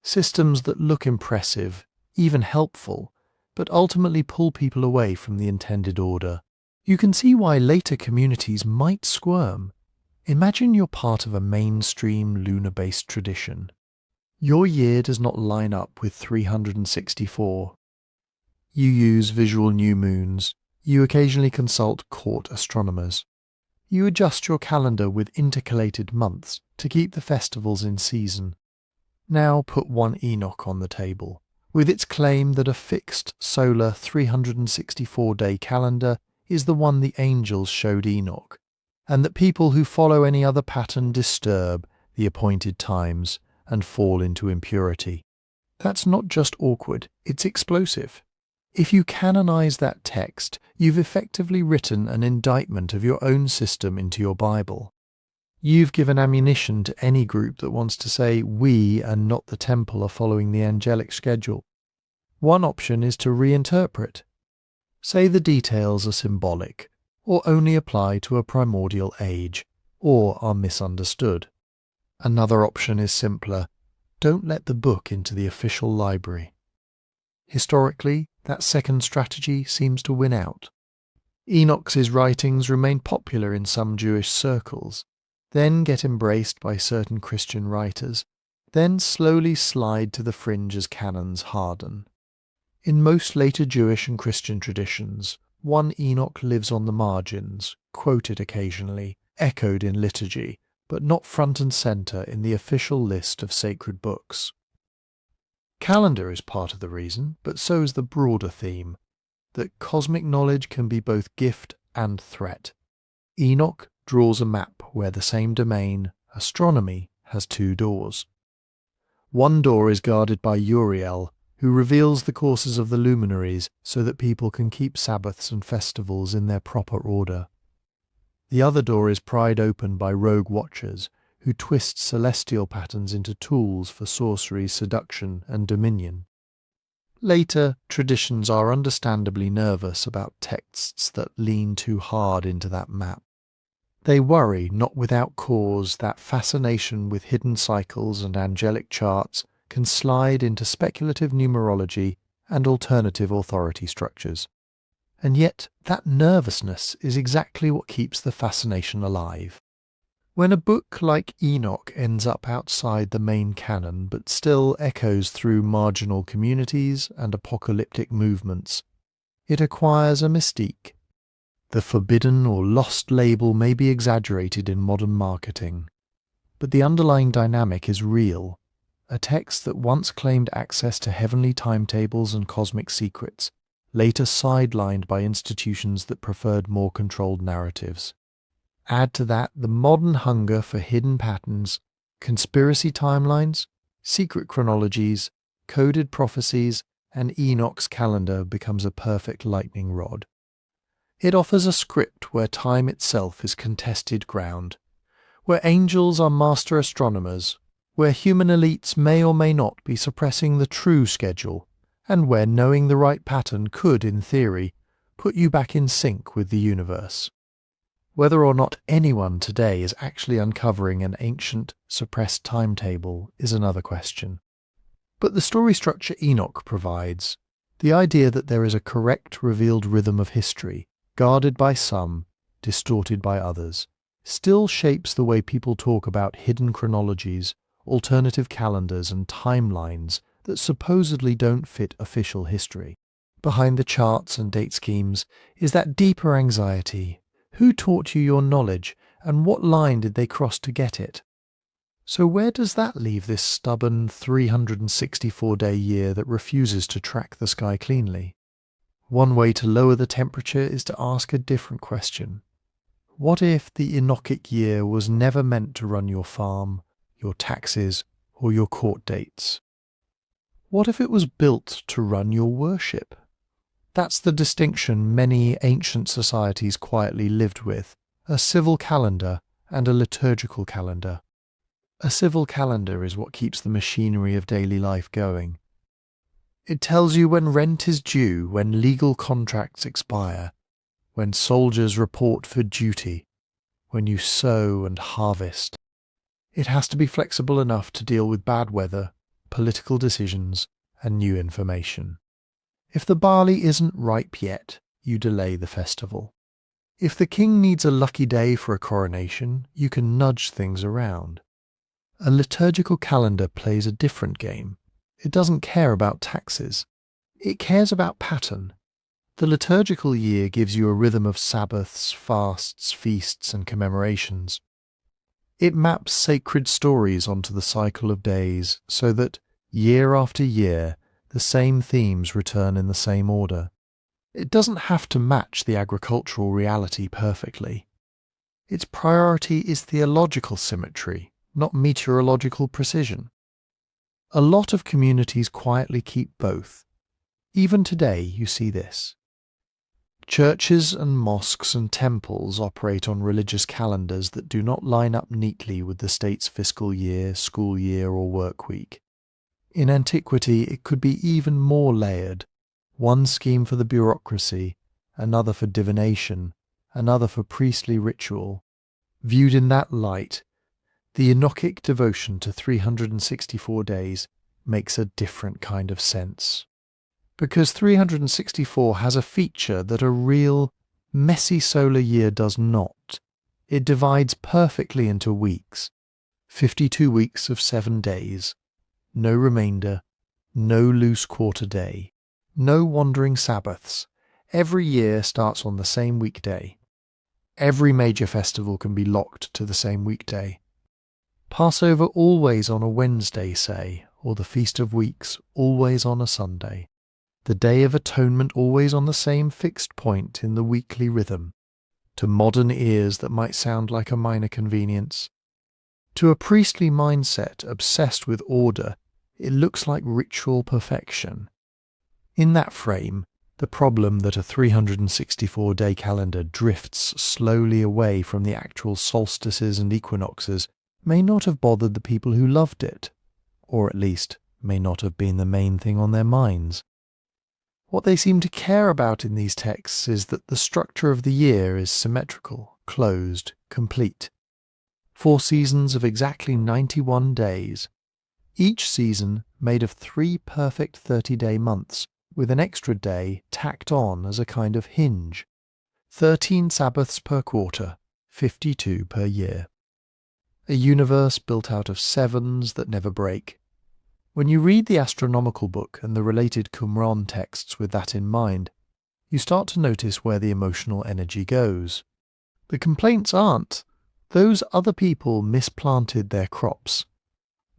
Systems that look impressive, even helpful, but ultimately pull people away from the intended order. You can see why later communities might squirm. Imagine you're part of a mainstream lunar-based tradition. Your year does not line up with 364. You use visual new moons. You occasionally consult court astronomers. You adjust your calendar with intercalated months to keep the festivals in season. Now put one Enoch on the table, with its claim that a fixed solar 364-day calendar is the one the angels showed Enoch, and that people who follow any other pattern disturb the appointed times and fall into impurity. That's not just awkward, it's explosive. If you canonize that text, you've effectively written an indictment of your own system into your Bible. You've given ammunition to any group that wants to say we and not the temple are following the angelic schedule. One option is to reinterpret. Say the details are symbolic, or only apply to a primordial age, or are misunderstood. Another option is simpler. Don't let the book into the official library. Historically, that second strategy seems to win out. Enoch's writings remain popular in some Jewish circles, then get embraced by certain Christian writers, then slowly slide to the fringe as canons harden. In most later Jewish and Christian traditions, one Enoch lives on the margins, quoted occasionally, echoed in liturgy, but not front and centre in the official list of sacred books. Calendar is part of the reason, but so is the broader theme, that cosmic knowledge can be both gift and threat. Enoch draws a map where the same domain, astronomy, has two doors. One door is guarded by Uriel, who reveals the courses of the luminaries so that people can keep Sabbaths and festivals in their proper order. The other door is pried open by rogue watchers, who twist celestial patterns into tools for sorcery, seduction, and dominion. Later, traditions are understandably nervous about texts that lean too hard into that map. They worry, not without cause, that fascination with hidden cycles and angelic charts can slide into speculative numerology and alternative authority structures. And yet, that nervousness is exactly what keeps the fascination alive. When a book like Enoch ends up outside the main canon but still echoes through marginal communities and apocalyptic movements, it acquires a mystique. The forbidden or lost label may be exaggerated in modern marketing, but the underlying dynamic is real. A text that once claimed access to heavenly timetables and cosmic secrets, later sidelined by institutions that preferred more controlled narratives. Add to that the modern hunger for hidden patterns, conspiracy timelines, secret chronologies, coded prophecies, and Enoch's calendar becomes a perfect lightning rod. It offers a script where time itself is contested ground, where angels are master astronomers, where human elites may or may not be suppressing the true schedule, and where knowing the right pattern could, in theory, put you back in sync with the universe. Whether or not anyone today is actually uncovering an ancient, suppressed timetable is another question. But the story structure Enoch provides, the idea that there is a correct revealed rhythm of history, guarded by some, distorted by others, still shapes the way people talk about hidden chronologies, alternative calendars and timelines that supposedly don't fit official history. Behind the charts and date schemes is that deeper anxiety. Who taught you your knowledge, and what line did they cross to get it? So where does that leave this stubborn 364-day year that refuses to track the sky cleanly? One way to lower the temperature is to ask a different question. What if the Enochic year was never meant to run your farm, your taxes, or your court dates? What if it was built to run your worship? That's the distinction many ancient societies quietly lived with, a civil calendar and a liturgical calendar. A civil calendar is what keeps the machinery of daily life going. It tells you when rent is due, when legal contracts expire, when soldiers report for duty, when you sow and harvest. It has to be flexible enough to deal with bad weather, political decisions, and new information. If the barley isn't ripe yet, you delay the festival. If the king needs a lucky day for a coronation, you can nudge things around. A liturgical calendar plays a different game. It doesn't care about taxes. It cares about pattern. The liturgical year gives you a rhythm of Sabbaths, fasts, feasts, and commemorations. It maps sacred stories onto the cycle of days so that, year after year, the same themes return in the same order. It doesn't have to match the agricultural reality perfectly. Its priority is theological symmetry, not meteorological precision. A lot of communities quietly keep both. Even today you see this. Churches and mosques and temples operate on religious calendars that do not line up neatly with the state's fiscal year, school year, or work week. In antiquity, it could be even more layered. One scheme for the bureaucracy, another for divination, another for priestly ritual. Viewed in that light, the Enochic devotion to 364 days makes a different kind of sense. Because 364 has a feature that a real, messy solar year does not. It divides perfectly into weeks. 52 weeks of 7 days. No remainder, no loose quarter day, no wandering Sabbaths. Every year starts on the same weekday. Every major festival can be locked to the same weekday. Passover always on a Wednesday, say, or the Feast of Weeks always on a Sunday. The Day of Atonement always on the same fixed point in the weekly rhythm. To modern ears that might sound like a minor convenience. To a priestly mindset obsessed with order, It looks like ritual perfection. In that frame, the problem that a 364-day calendar drifts slowly away from the actual solstices and equinoxes may not have bothered the people who loved it, or at least may not have been the main thing on their minds. What they seem to care about in these texts is that the structure of the year is symmetrical, closed, complete. 4 seasons of exactly 91 days, each season made of 3 perfect 30-day months, with an extra day tacked on as a kind of hinge. 13 Sabbaths per quarter, 52 per year. A universe built out of sevens that never break. When you read the Astronomical Book and the related Qumran texts with that in mind, you start to notice where the emotional energy goes. The complaints aren't, those other people misplanted their crops.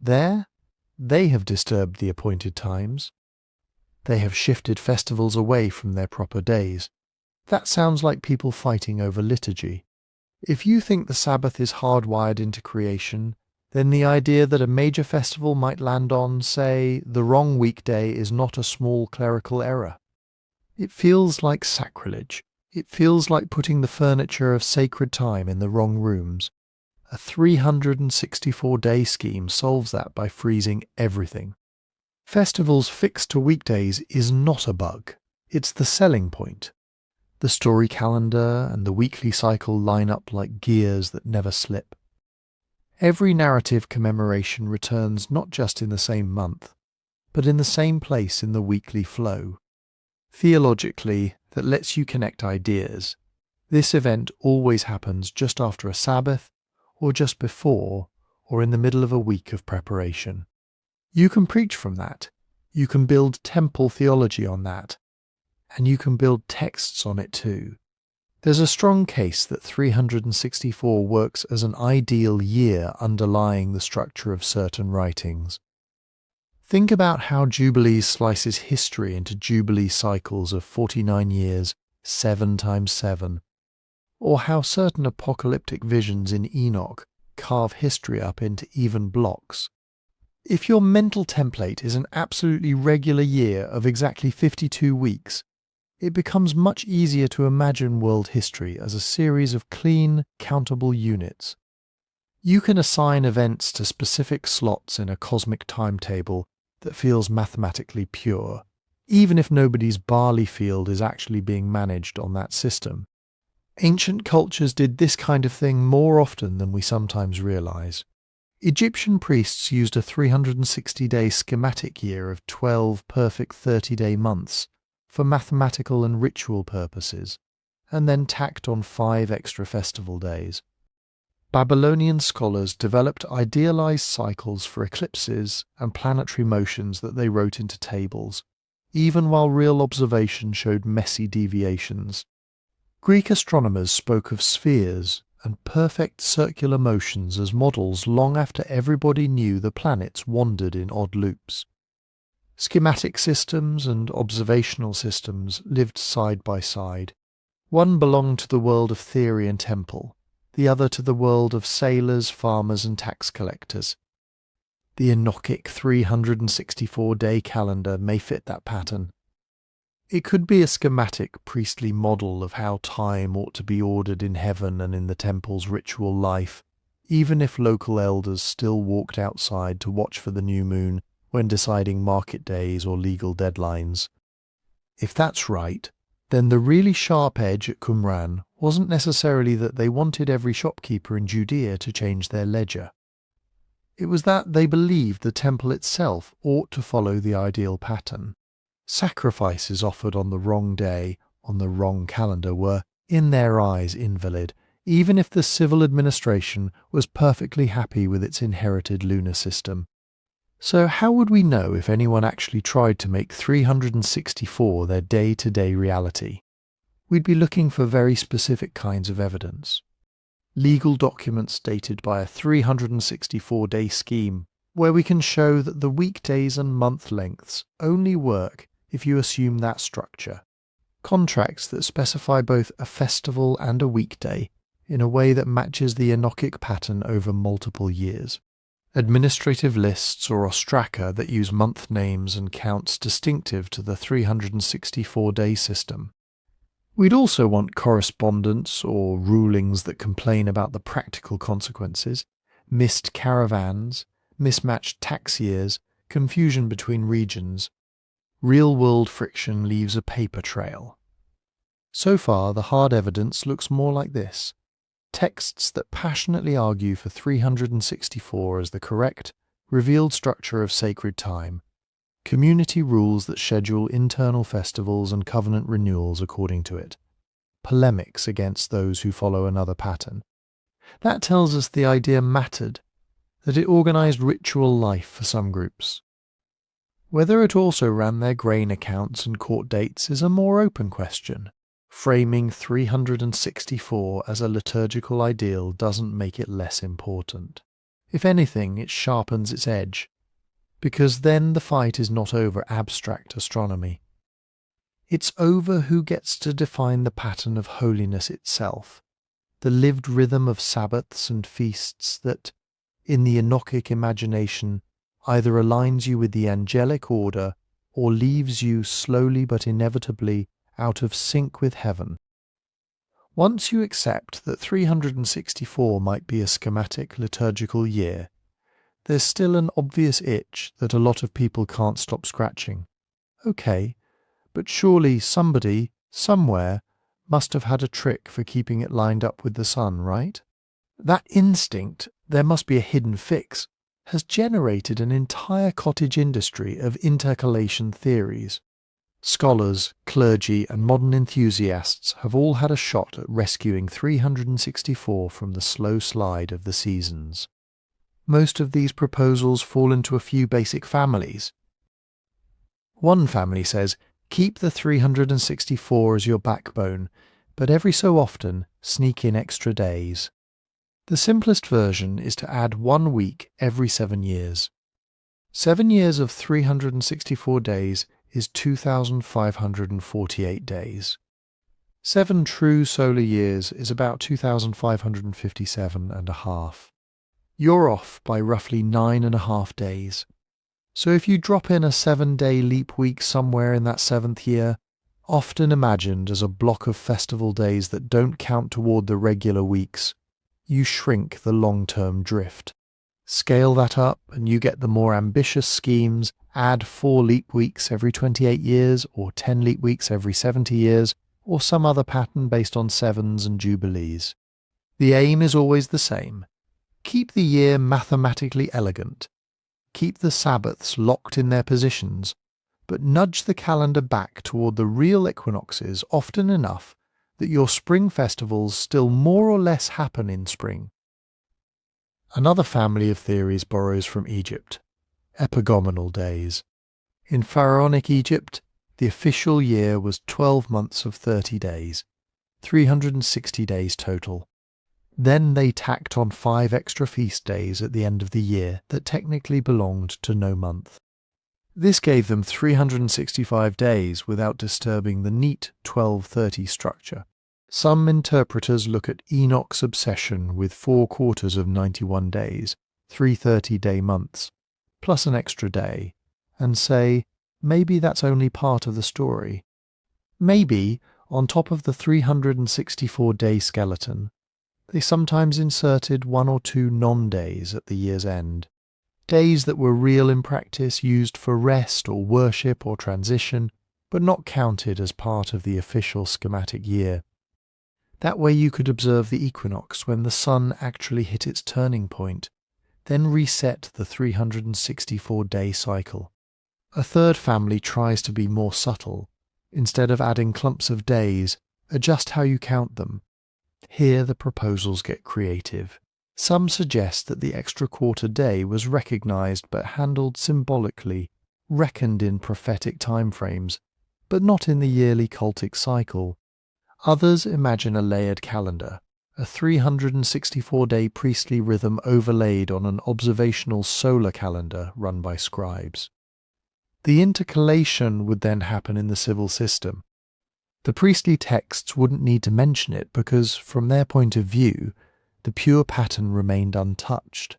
They have disturbed the appointed times. They have shifted festivals away from their proper days. That sounds like people fighting over liturgy. If you think the Sabbath is hardwired into creation, then the idea that a major festival might land on, say, the wrong weekday is not a small clerical error. It feels like sacrilege. It feels like putting the furniture of sacred time in the wrong rooms. A 364-day scheme solves that by freezing everything. Festivals fixed to weekdays is not a bug. It's the selling point. The story calendar and the weekly cycle line up like gears that never slip. Every narrative commemoration returns not just in the same month, but in the same place in the weekly flow. Theologically, that lets you connect ideas. This event always happens just after a Sabbath, or just before, or in the middle of a week of preparation. You can preach from that. You can build temple theology on that. And you can build texts on it too. There's a strong case that 364 works as an ideal year underlying the structure of certain writings. Think about how Jubilees slices history into Jubilee cycles of 49 years, 7 times 7, or how certain apocalyptic visions in Enoch carve history up into even blocks. If your mental template is an absolutely regular year of exactly 52 weeks, it becomes much easier to imagine world history as a series of clean, countable units. You can assign events to specific slots in a cosmic timetable that feels mathematically pure, even if nobody's barley field is actually being managed on that system. Ancient cultures did this kind of thing more often than we sometimes realize. Egyptian priests used a 360-day schematic year of 12 perfect 30-day months for mathematical and ritual purposes, and then tacked on 5 extra festival days. Babylonian scholars developed idealized cycles for eclipses and planetary motions that they wrote into tables, even while real observation showed messy deviations. Greek astronomers spoke of spheres and perfect circular motions as models long after everybody knew the planets wandered in odd loops. Schematic systems and observational systems lived side by side. One belonged to the world of theory and temple, the other to the world of sailors, farmers and tax collectors. The Enochic 364-day calendar may fit that pattern. It could be a schematic priestly model of how time ought to be ordered in heaven and in the temple's ritual life, even if local elders still walked outside to watch for the new moon when deciding market days or legal deadlines. If that's right, then the really sharp edge at Qumran wasn't necessarily that they wanted every shopkeeper in Judea to change their ledger. It was that they believed the temple itself ought to follow the ideal pattern. Sacrifices offered on the wrong day, on the wrong calendar, were, in their eyes, invalid, even if the civil administration was perfectly happy with its inherited lunar system. So how would we know if anyone actually tried to make 364 their day-to-day reality? We'd be looking for very specific kinds of evidence. Legal documents dated by a 364-day scheme, where we can show that the weekdays and month lengths only work if you assume that structure. Contracts that specify both a festival and a weekday in a way that matches the Enochic pattern over multiple years. administrative lists or ostraka that use month names and counts distinctive to the 364-day system. We'd also want correspondence or rulings that complain about the practical consequences, missed caravans, mismatched tax years, confusion between regions. Real-world friction leaves a paper trail. So far, the hard evidence looks more like this. Texts that passionately argue for 364 as the correct, revealed structure of sacred time. Community rules that schedule internal festivals and covenant renewals according to it. Polemics against those who follow another pattern. That tells us the idea mattered, that it organized ritual life for some groups. Whether it also ran their grain accounts and court dates is a more open question. Framing 364 as a liturgical ideal doesn't make it less important. If anything, it sharpens its edge, because then the fight is not over abstract astronomy. It's over who gets to define the pattern of holiness itself, the lived rhythm of Sabbaths and feasts that, in the Enochic imagination, either aligns you with the angelic order or leaves you slowly but inevitably out of sync with heaven. Once you accept that 364 might be a schematic liturgical year, there's still an obvious itch that a lot of people can't stop scratching. Okay, but surely somebody, somewhere, must have had a trick for keeping it lined up with the sun, right? That instinct, there must be a hidden fix, has generated an entire cottage industry of intercalation theories. Scholars, clergy, and modern enthusiasts have all had a shot at rescuing 364 from the slow slide of the seasons. Most of these proposals fall into a few basic families. One family says, keep the 364 as your backbone, but every so often sneak in extra days. The simplest version is to add 1 week every 7 years. 7 years of 364 days is 2,548 days. 7 true solar years is about 2,557 and a half. You're off by roughly 9.5 days. So if you drop in a 7-day leap week somewhere in that 7th year, often imagined as a block of festival days that don't count toward the regular weeks, you shrink the long-term drift. Scale that up and you get the more ambitious schemes, add 4 leap weeks every 28 years or 10 leap weeks every 70 years or some other pattern based on sevens and jubilees. The aim is always the same. Keep the year mathematically elegant. Keep the Sabbaths locked in their positions, but nudge the calendar back toward the real equinoxes often enough that your spring festivals still more or less happen in spring. Another family of theories borrows from Egypt, epagomenal days. In pharaonic Egypt, the official year was 12 months of 30 days, 360 days total. Then they tacked on 5 extra feast days at the end of the year that technically belonged to no month. This gave them 365 days without disturbing the neat 12/30 structure. Some interpreters look at Enoch's obsession with 4 quarters of 91 days, 3 30-day months, plus an extra day, and say, maybe that's only part of the story. Maybe, on top of the 364-day skeleton, they sometimes inserted 1 or 2 non-days at the year's end. Days that were real in practice, used for rest or worship or transition, but not counted as part of the official schematic year. That way you could observe the equinox when the sun actually hit its turning point, then reset the 364-day cycle. A third family tries to be more subtle. Instead of adding clumps of days, adjust how you count them. Here the proposals get creative. Some suggest that the extra quarter day was recognized but handled symbolically, reckoned in prophetic timeframes, but not in the yearly cultic cycle. Others imagine a layered calendar, a 364-day priestly rhythm overlaid on an observational solar calendar run by scribes. The intercalation would then happen in the civil system. The priestly texts wouldn't need to mention it because, from their point of view, the pure pattern remained untouched.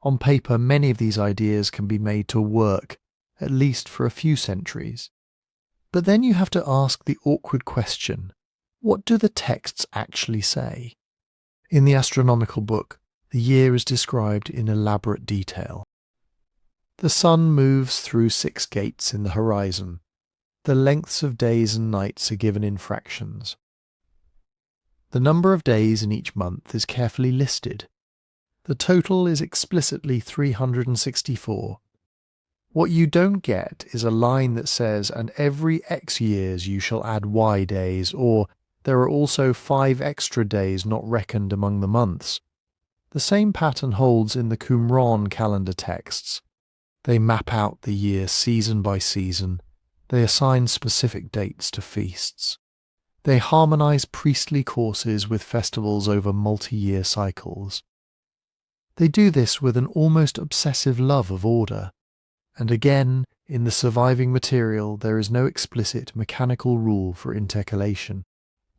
On paper, many of these ideas can be made to work, at least for a few centuries. But then you have to ask the awkward question, what do the texts actually say? In the Astronomical Book, the year is described in elaborate detail. The sun moves through 6 gates in the horizon. The lengths of days and nights are given in fractions. The number of days in each month is carefully listed. The total is explicitly 364. What you don't get is a line that says, and every X years you shall add Y days, or there are also 5 extra days not reckoned among the months. The same pattern holds in the Qumran calendar texts. They map out the year season by season. They assign specific dates to feasts. They harmonize priestly courses with festivals over multi-year cycles. They do this with an almost obsessive love of order. And again, in the surviving material, there is no explicit mechanical rule for intercalation,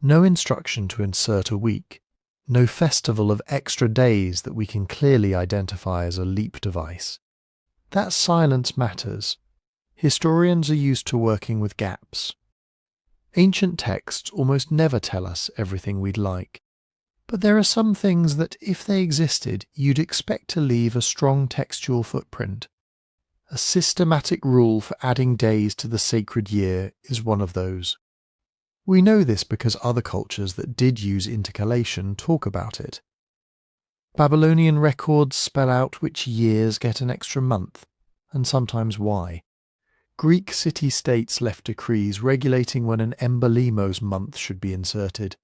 no instruction to insert a week, no festival of extra days that we can clearly identify as a leap device. That silence matters. Historians are used to working with gaps. Ancient texts almost never tell us everything we'd like. But there are some things that, if they existed, you'd expect to leave a strong textual footprint. A systematic rule for adding days to the sacred year is one of those. We know this because other cultures that did use intercalation talk about it. Babylonian records spell out which years get an extra month, and sometimes why. Greek city-states left decrees regulating when an embolemos month should be inserted.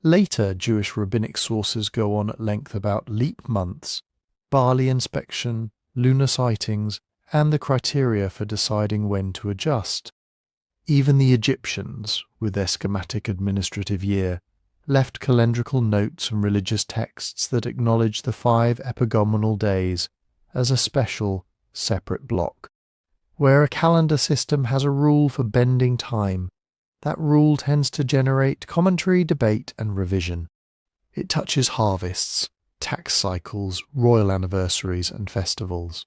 Later, Jewish rabbinic sources go on at length about leap months, barley inspection, lunar sightings, and the criteria for deciding when to adjust. Even the Egyptians, with their schematic administrative year, left calendrical notes and religious texts that acknowledge the 5 epagomenal days as a special, separate block. Where a calendar system has a rule for bending time, that rule tends to generate commentary, debate, and revision. It touches harvests, tax cycles, royal anniversaries, and festivals.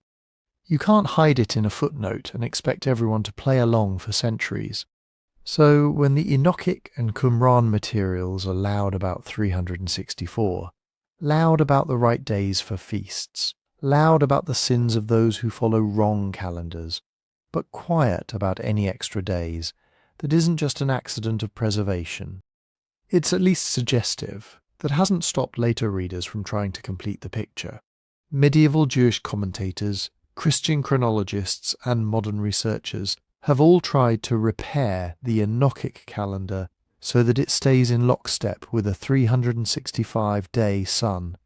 You can't hide it in a footnote and expect everyone to play along for centuries. So when the Enochic and Qumran materials are loud about 364, loud about the right days for feasts, loud about the sins of those who follow wrong calendars, but quiet about any extra days, that isn't just an accident of preservation. It's at least suggestive, that hasn't stopped later readers from trying to complete the picture. Medieval Jewish commentators, Christian chronologists, and modern researchers have all tried to repair the Enochic calendar so that it stays in lockstep with a 365-day sun.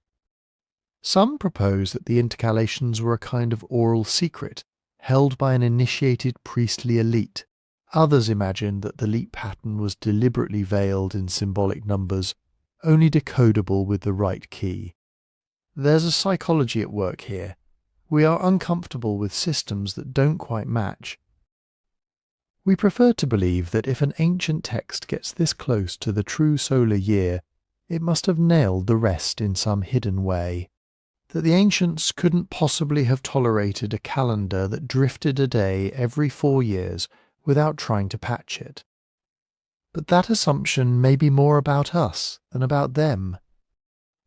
Some propose that the intercalations were a kind of oral secret, held by an initiated priestly elite. Others imagine that the leap pattern was deliberately veiled in symbolic numbers, only decodable with the right key. There's a psychology at work here. We are uncomfortable with systems that don't quite match. We prefer to believe that if an ancient text gets this close to the true solar year, it must have nailed the rest in some hidden way. That the ancients couldn't possibly have tolerated a calendar that drifted a day every 4 years without trying to patch it. But that assumption may be more about us than about them.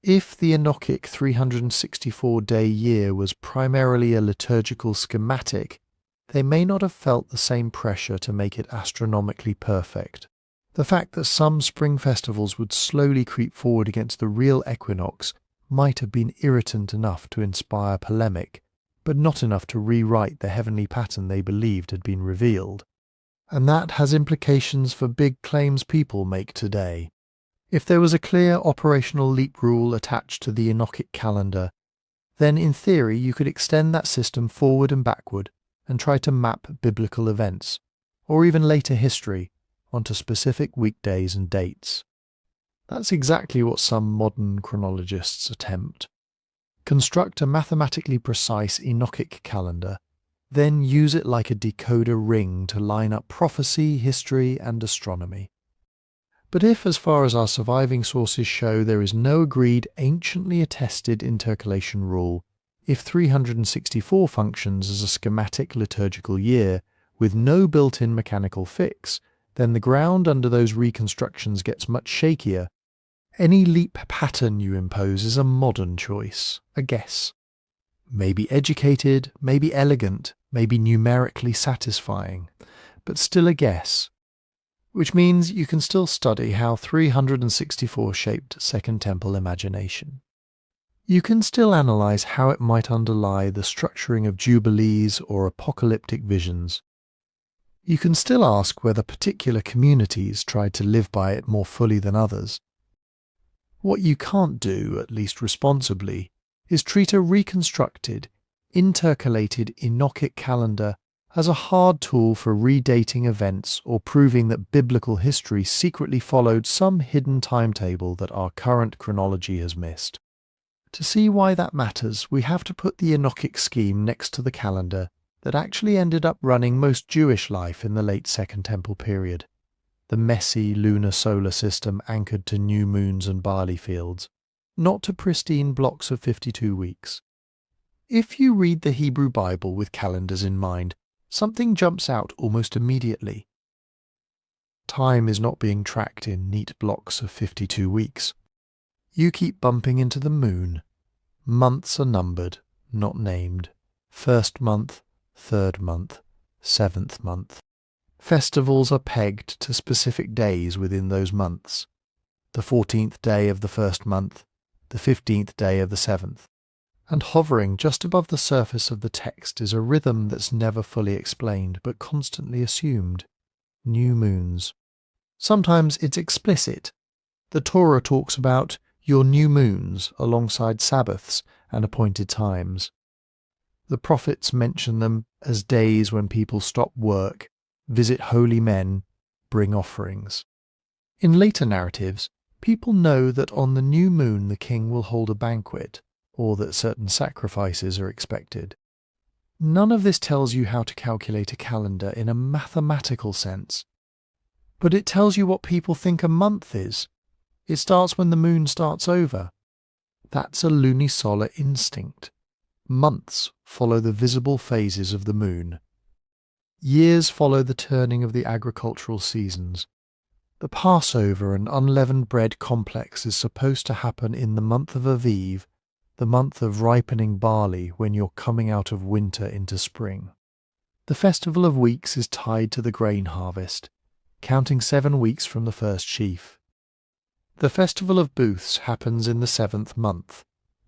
If the Enochic 364-day year was primarily a liturgical schematic, they may not have felt the same pressure to make it astronomically perfect. The fact that some spring festivals would slowly creep forward against the real equinox might have been irritant enough to inspire polemic, but not enough to rewrite the heavenly pattern they believed had been revealed. And that has implications for big claims people make today. If there was a clear operational leap rule attached to the Enochic calendar, then in theory you could extend that system forward and backward and try to map biblical events, or even later history, onto specific weekdays and dates. That's exactly what some modern chronologists attempt. Construct a mathematically precise Enochic calendar, then use it like a decoder ring to line up prophecy, history, and astronomy. But if, as far as our surviving sources show, there is no agreed, anciently attested intercalation rule, If 364 functions as a schematic liturgical year with no built-in mechanical fix, then the ground under those reconstructions gets much shakier. Any leap pattern you impose is a modern choice, a guess. Maybe educated, maybe elegant, maybe numerically satisfying, but still a guess. Which means you can still study how 364 shaped Second Temple imagination. You can still analyze how it might underlie the structuring of Jubilees or apocalyptic visions. You can still ask whether particular communities tried to live by it more fully than others. What you can't do, at least responsibly, is treat a reconstructed, intercalated Enochic calendar as a hard tool for redating events or proving that biblical history secretly followed some hidden timetable that our current chronology has missed. To see why that matters, we have to put the Enochic scheme next to the calendar that actually ended up running most Jewish life in the late Second Temple period, the messy lunar solar system anchored to new moons and barley fields, not to pristine blocks of 52 weeks. If you read the Hebrew Bible with calendars in mind, something jumps out almost immediately. Time is not being tracked in neat blocks of 52 weeks. You keep bumping into the moon. Months are numbered, not named. First month, third month, seventh month. Festivals are pegged to specific days within those months. The 14th day of the first month, the 15th day of the seventh. And hovering just above the surface of the text is a rhythm that's never fully explained but constantly assumed. New moons. Sometimes it's explicit. The Torah talks about your new moons alongside Sabbaths and appointed times. The prophets mention them as days when people stop work, visit holy men, bring offerings. In later narratives, people know that on the new moon the king will hold a banquet, or that certain sacrifices are expected. None of this tells you how to calculate a calendar in a mathematical sense, but it tells you what people think a month is. It starts when the moon starts over. That's a lunisolar instinct. Months follow the visible phases of the moon. Years follow the turning of the agricultural seasons. The Passover and unleavened bread complex is supposed to happen in the month of Aviv, the month of ripening barley when you're coming out of winter into spring. The Festival of Weeks is tied to the grain harvest, counting 7 weeks from the first sheaf. The Festival of Booths happens in the 7th month,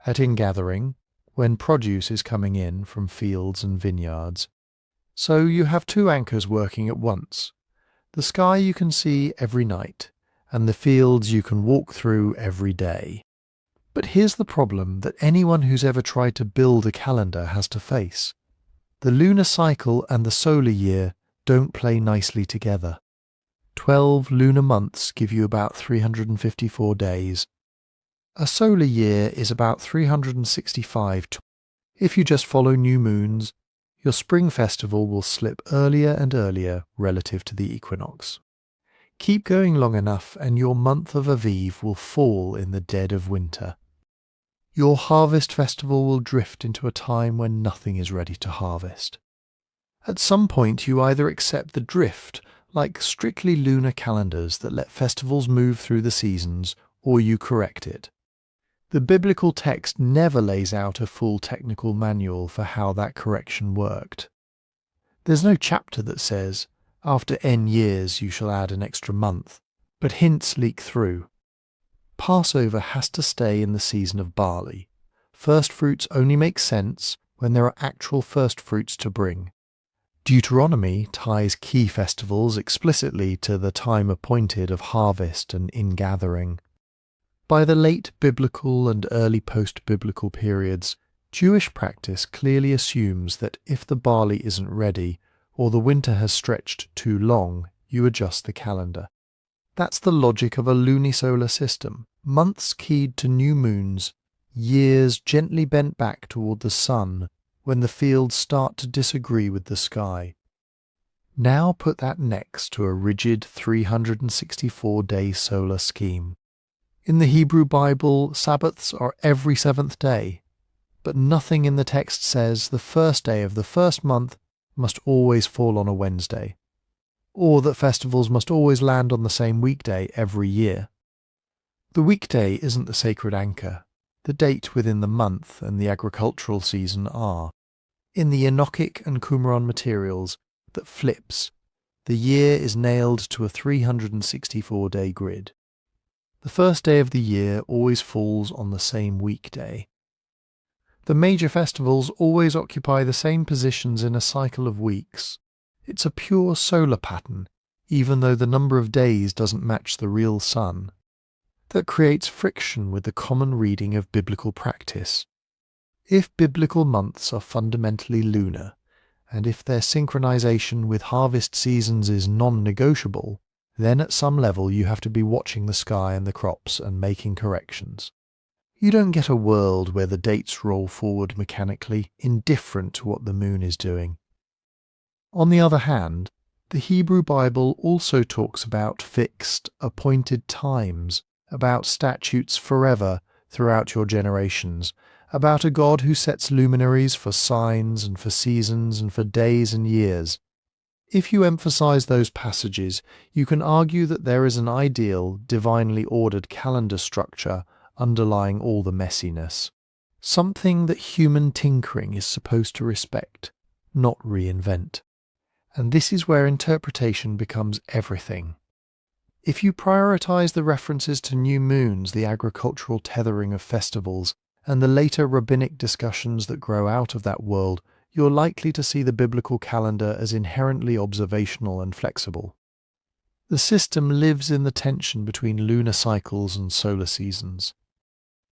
at ingathering, when produce is coming in from fields and vineyards. So you have 2 anchors working at once. The sky you can see every night, and the fields you can walk through every day. But here's the problem that anyone who's ever tried to build a calendar has to face. The lunar cycle and the solar year don't play nicely together. 12 lunar months give you about 354 days. A solar year is about 365. If you just follow new moons, your spring festival will slip earlier and earlier relative to the equinox. Keep going long enough and your month of Aviv will fall in the dead of winter. Your harvest festival will drift into a time when nothing is ready to harvest. At some point you either accept the drift, like strictly lunar calendars that let festivals move through the seasons, or you correct it. The biblical text never lays out a full technical manual for how that correction worked. There's no chapter that says, after n years you shall add an extra month, but hints leak through. Passover has to stay in the season of barley. First fruits only make sense when there are actual first fruits to bring. Deuteronomy ties key festivals explicitly to the time appointed of harvest and ingathering. By the late biblical and early post-biblical periods, Jewish practice clearly assumes that if the barley isn't ready, or the winter has stretched too long, you adjust the calendar. That's the logic of a lunisolar system. Months keyed to new moons, years gently bent back toward the sun, when the fields start to disagree with the sky. Now put that next to a rigid 364-day solar scheme. In the Hebrew Bible, Sabbaths are every 7th day. but nothing in the text says the first day of the first month must always fall on a Wednesday, or that festivals must always land on the same weekday every year. The weekday isn't the sacred anchor. The date within the month and the agricultural season are. In the Enochic and Qumran materials that flips, the year is nailed to a 364-day grid. The first day of the year always falls on the same weekday. The major festivals always occupy the same positions in a cycle of weeks. It's a pure solar pattern, even though the number of days doesn't match the real sun. That creates friction with the common reading of biblical practice. If biblical months are fundamentally lunar, and if their synchronization with harvest seasons is non-negotiable, then at some level you have to be watching the sky and the crops and making corrections. You don't get a world where the dates roll forward mechanically, indifferent to what the moon is doing. On the other hand, the Hebrew Bible also talks about fixed, appointed times, about statutes forever throughout your generations, about a God who sets luminaries for signs and for seasons and for days and years. If you emphasize those passages, you can argue that there is an ideal, divinely ordered calendar structure underlying all the messiness, something that human tinkering is supposed to respect, not reinvent. And this is where interpretation becomes everything. If you prioritize the references to new moons, the agricultural tethering of festivals, and the later rabbinic discussions that grow out of that world, you're likely to see the biblical calendar as inherently observational and flexible. The system lives in the tension between lunar cycles and solar seasons.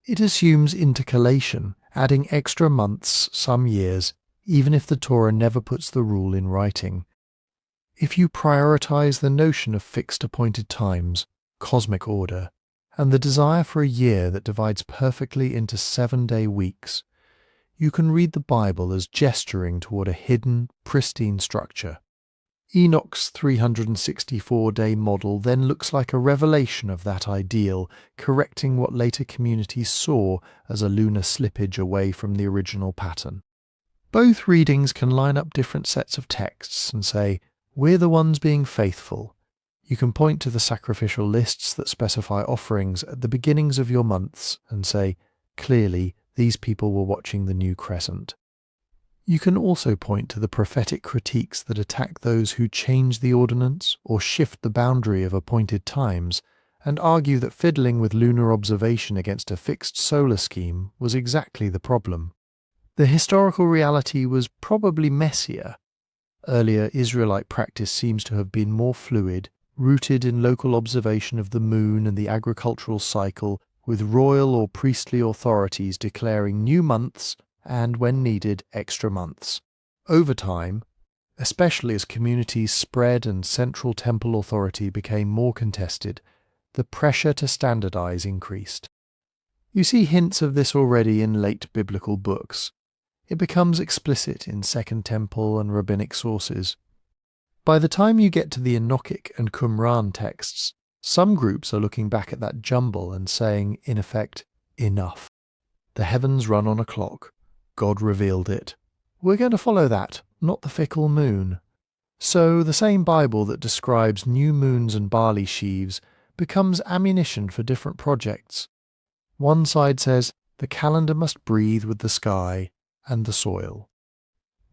It assumes intercalation, adding extra months some years, even if the Torah never puts the rule in writing. If you prioritize the notion of fixed appointed times, cosmic order, and the desire for a year that divides perfectly into 7-day weeks, you can read the Bible as gesturing toward a hidden, pristine structure. Enoch's 364-day model then looks like a revelation of that ideal, correcting what later communities saw as a lunar slippage away from the original pattern. Both readings can line up different sets of texts and say, "We're the ones being faithful." You can point to the sacrificial lists that specify offerings at the beginnings of your months and say, "Clearly, these people were watching the new crescent." You can also point to the prophetic critiques that attack those who change the ordinance or shift the boundary of appointed times, and argue that fiddling with lunar observation against a fixed solar scheme was exactly the problem. The historical reality was probably messier. Earlier Israelite practice seems to have been more fluid, rooted in local observation of the moon and the agricultural cycle, with royal or priestly authorities declaring new months and, when needed, extra months. Over time, especially as communities spread and central temple authority became more contested, the pressure to standardize increased. You see hints of this already in late biblical books. It becomes explicit in Second Temple and Rabbinic sources. By the time you get to the Enochic and Qumran texts, some groups are looking back at that jumble and saying, in effect, enough. The heavens run on a clock. God revealed it. We're going to follow that, not the fickle moon. So the same Bible that describes new moons and barley sheaves becomes ammunition for different projects. One side says the calendar must breathe with the sky and the soil.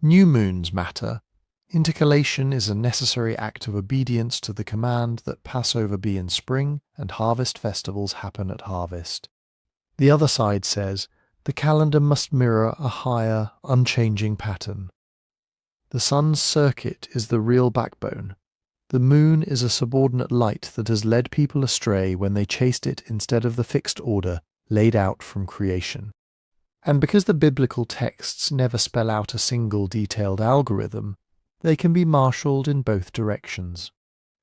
New moons matter. Intercalation is a necessary act of obedience to the command that Passover be in spring and harvest festivals happen at harvest. The other side says the calendar must mirror a higher, unchanging pattern. The sun's circuit is the real backbone. The moon is a subordinate light that has led people astray when they chased it instead of the fixed order laid out from creation. And because the biblical texts never spell out a single detailed algorithm, they can be marshalled in both directions.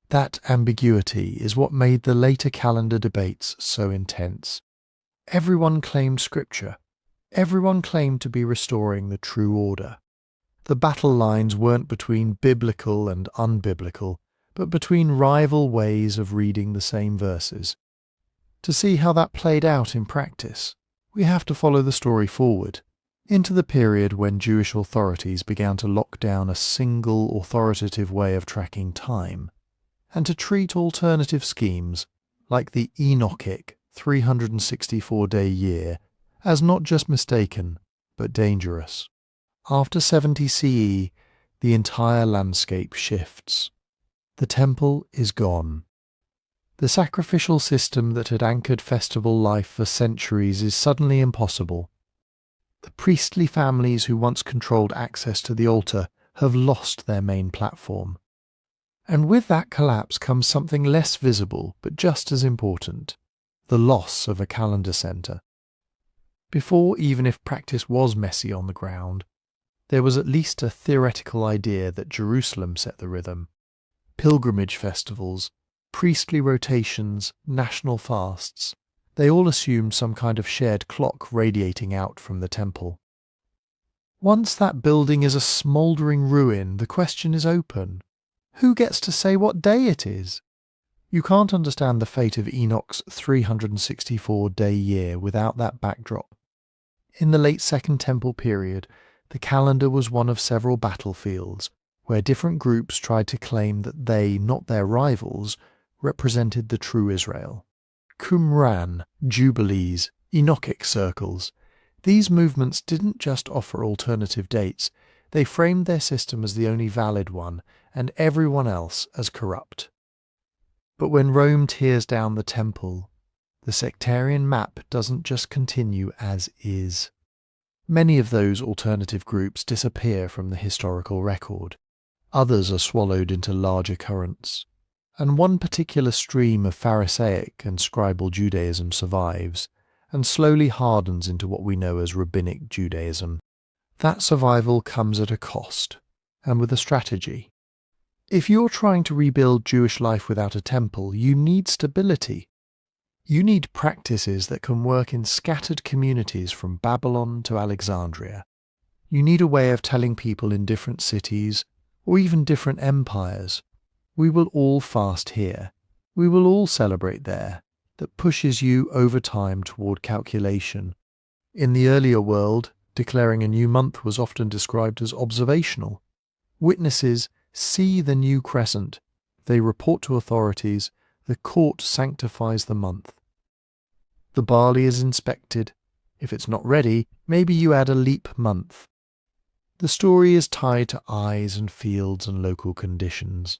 That ambiguity is what made the later calendar debates so intense. Everyone claimed scripture. Everyone claimed to be restoring the true order. The battle lines weren't between biblical and unbiblical, but between rival ways of reading the same verses. To see how that played out in practice, we have to follow the story forward. into the period when Jewish authorities began to lock down a single authoritative way of tracking time, and to treat alternative schemes, like the Enochic 364-day year, as not just mistaken, but dangerous. After 70 CE, the entire landscape shifts. The temple is gone. The sacrificial system that had anchored festival life for centuries is suddenly impossible. The priestly families who once controlled access to the altar have lost their main platform. And with that collapse comes something less visible but just as important: the loss of a calendar centre. Before, even if practice was messy on the ground, there was at least a theoretical idea that Jerusalem set the rhythm. Pilgrimage festivals, priestly rotations, national fasts, they all assumed some kind of shared clock radiating out from the temple. Once that building is a smouldering ruin, the question is open. Who gets to say what day it is? You can't understand the fate of Enoch's 364-day year without that backdrop. In the late Second Temple period, the calendar was one of several battlefields where different groups tried to claim that they, not their rivals, represented the true Israel. Qumran, Jubilees, Enochic circles. These movements didn't just offer alternative dates, they framed their system as the only valid one, and everyone else as corrupt. But when Rome tears down the temple, the sectarian map doesn't just continue as is. Many of those alternative groups disappear from the historical record. Others are swallowed into larger currents. And one particular stream of Pharisaic and scribal Judaism survives, and slowly hardens into what we know as Rabbinic Judaism. That survival comes at a cost, and with a strategy. If you're trying to rebuild Jewish life without a temple, you need stability. You need practices that can work in scattered communities from Babylon to Alexandria. You need a way of telling people in different cities, or even different empires, we will all fast here, we will all celebrate there, that pushes you over time toward calculation. In the earlier world, declaring a new month was often described as observational. Witnesses see the new crescent, they report to authorities, the court sanctifies the month. The barley is inspected. If it's not ready, maybe you add a leap month. The story is tied to eyes and fields and local conditions.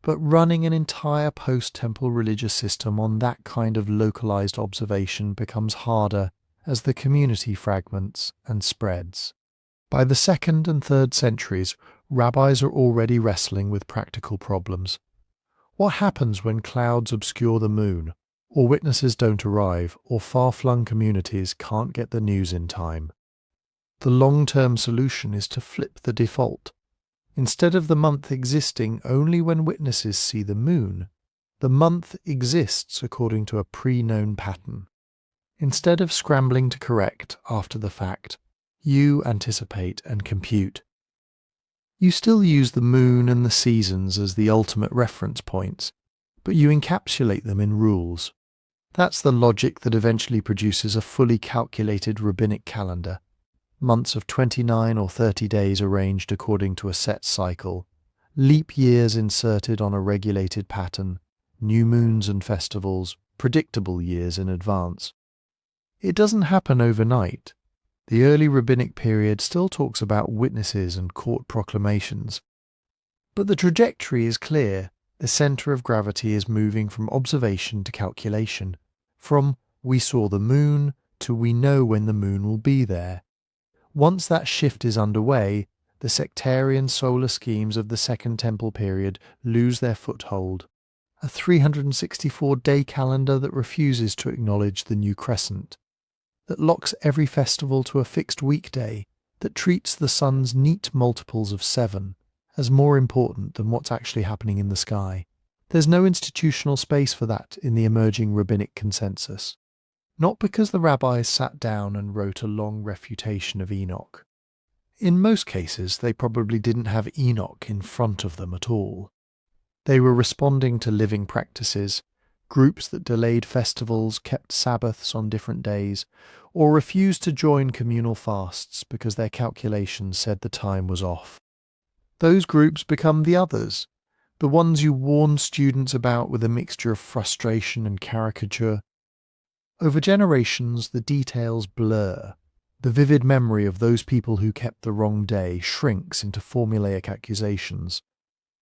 But running an entire post-temple religious system on that kind of localized observation becomes harder as the community fragments and spreads. By the 2nd and 3rd centuries, rabbis are already wrestling with practical problems. What happens when clouds obscure the moon, or witnesses don't arrive, or far-flung communities can't get the news in time? The long-term solution is to flip the default. Instead of the month existing only when witnesses see the moon, the month exists according to a pre-known pattern. Instead of scrambling to correct after the fact, you anticipate and compute. You still use the moon and the seasons as the ultimate reference points, but you encapsulate them in rules. That's the logic that eventually produces a fully calculated rabbinic calendar. Months of 29 or 30 days arranged according to a set cycle, leap years inserted on a regulated pattern, new moons and festivals, predictable years in advance. It doesn't happen overnight. The early rabbinic period still talks about witnesses and court proclamations. But the trajectory is clear. The centre of gravity is moving from observation to calculation, from we saw the moon to we know when the moon will be there. Once that shift is underway, the sectarian solar schemes of the Second Temple period lose their foothold. A 364-day calendar that refuses to acknowledge the new crescent, that locks every festival to a fixed weekday, that treats the sun's neat multiples of 7 as more important than what's actually happening in the sky. There's no institutional space for that in the emerging rabbinic consensus. Not because the rabbis sat down and wrote a long refutation of Enoch. In most cases, they probably didn't have Enoch in front of them at all. They were responding to living practices, groups that delayed festivals, kept Sabbaths on different days, or refused to join communal fasts because their calculations said the time was off. Those groups become the others, the ones you warn students about with a mixture of frustration and caricature. Over generations, the details blur. The vivid memory of those people who kept the wrong day shrinks into formulaic accusations.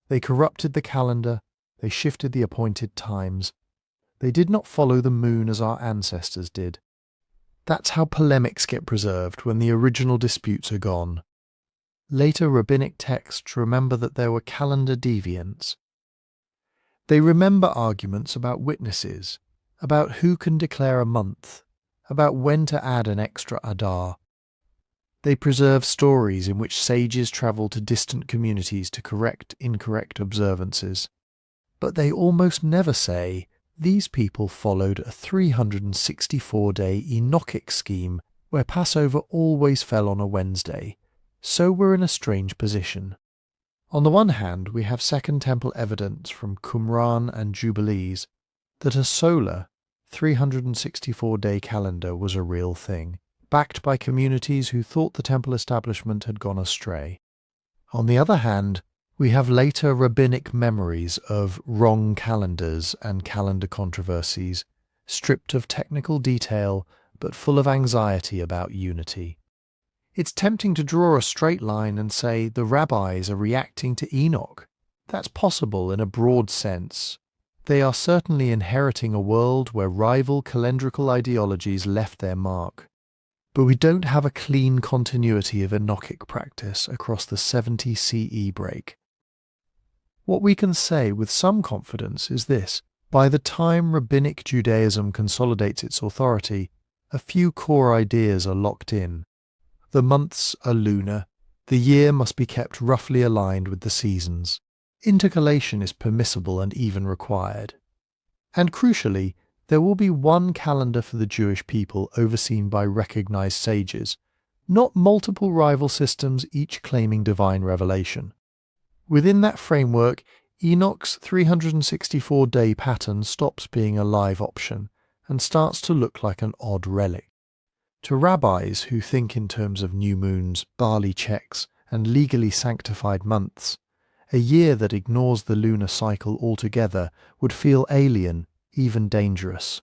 They corrupted the calendar, they shifted the appointed times. They did not follow the moon as our ancestors did. That's how polemics get preserved when the original disputes are gone. Later rabbinic texts remember that there were calendar deviants. They remember arguments about witnesses, about who can declare a month, about when to add an extra Adar. They preserve stories in which sages travel to distant communities to correct incorrect observances. But they almost never say, these people followed a 364-day Enochic scheme where Passover always fell on a Wednesday, so we're in a strange position. On the one hand, we have Second Temple evidence from Qumran and Jubilees that a solar 364-day calendar was a real thing, backed by communities who thought the temple establishment had gone astray. On the other hand, we have later rabbinic memories of wrong calendars and calendar controversies, stripped of technical detail but full of anxiety about unity. It's tempting to draw a straight line and say the rabbis are reacting to Enoch. That's possible in a broad sense. They are certainly inheriting a world where rival calendrical ideologies left their mark. But we don't have a clean continuity of Enochic practice across the 70 CE break. What we can say with some confidence is this: by the time Rabbinic Judaism consolidates its authority, a few core ideas are locked in. The months are lunar. The year must be kept roughly aligned with the seasons. Intercalation is permissible and even required. And crucially, there will be one calendar for the Jewish people overseen by recognized sages, not multiple rival systems each claiming divine revelation. Within that framework, Enoch's 364-day pattern stops being a live option and starts to look like an odd relic. To rabbis who think in terms of new moons, barley checks, and legally sanctified months, a year that ignores the lunar cycle altogether would feel alien, even dangerous.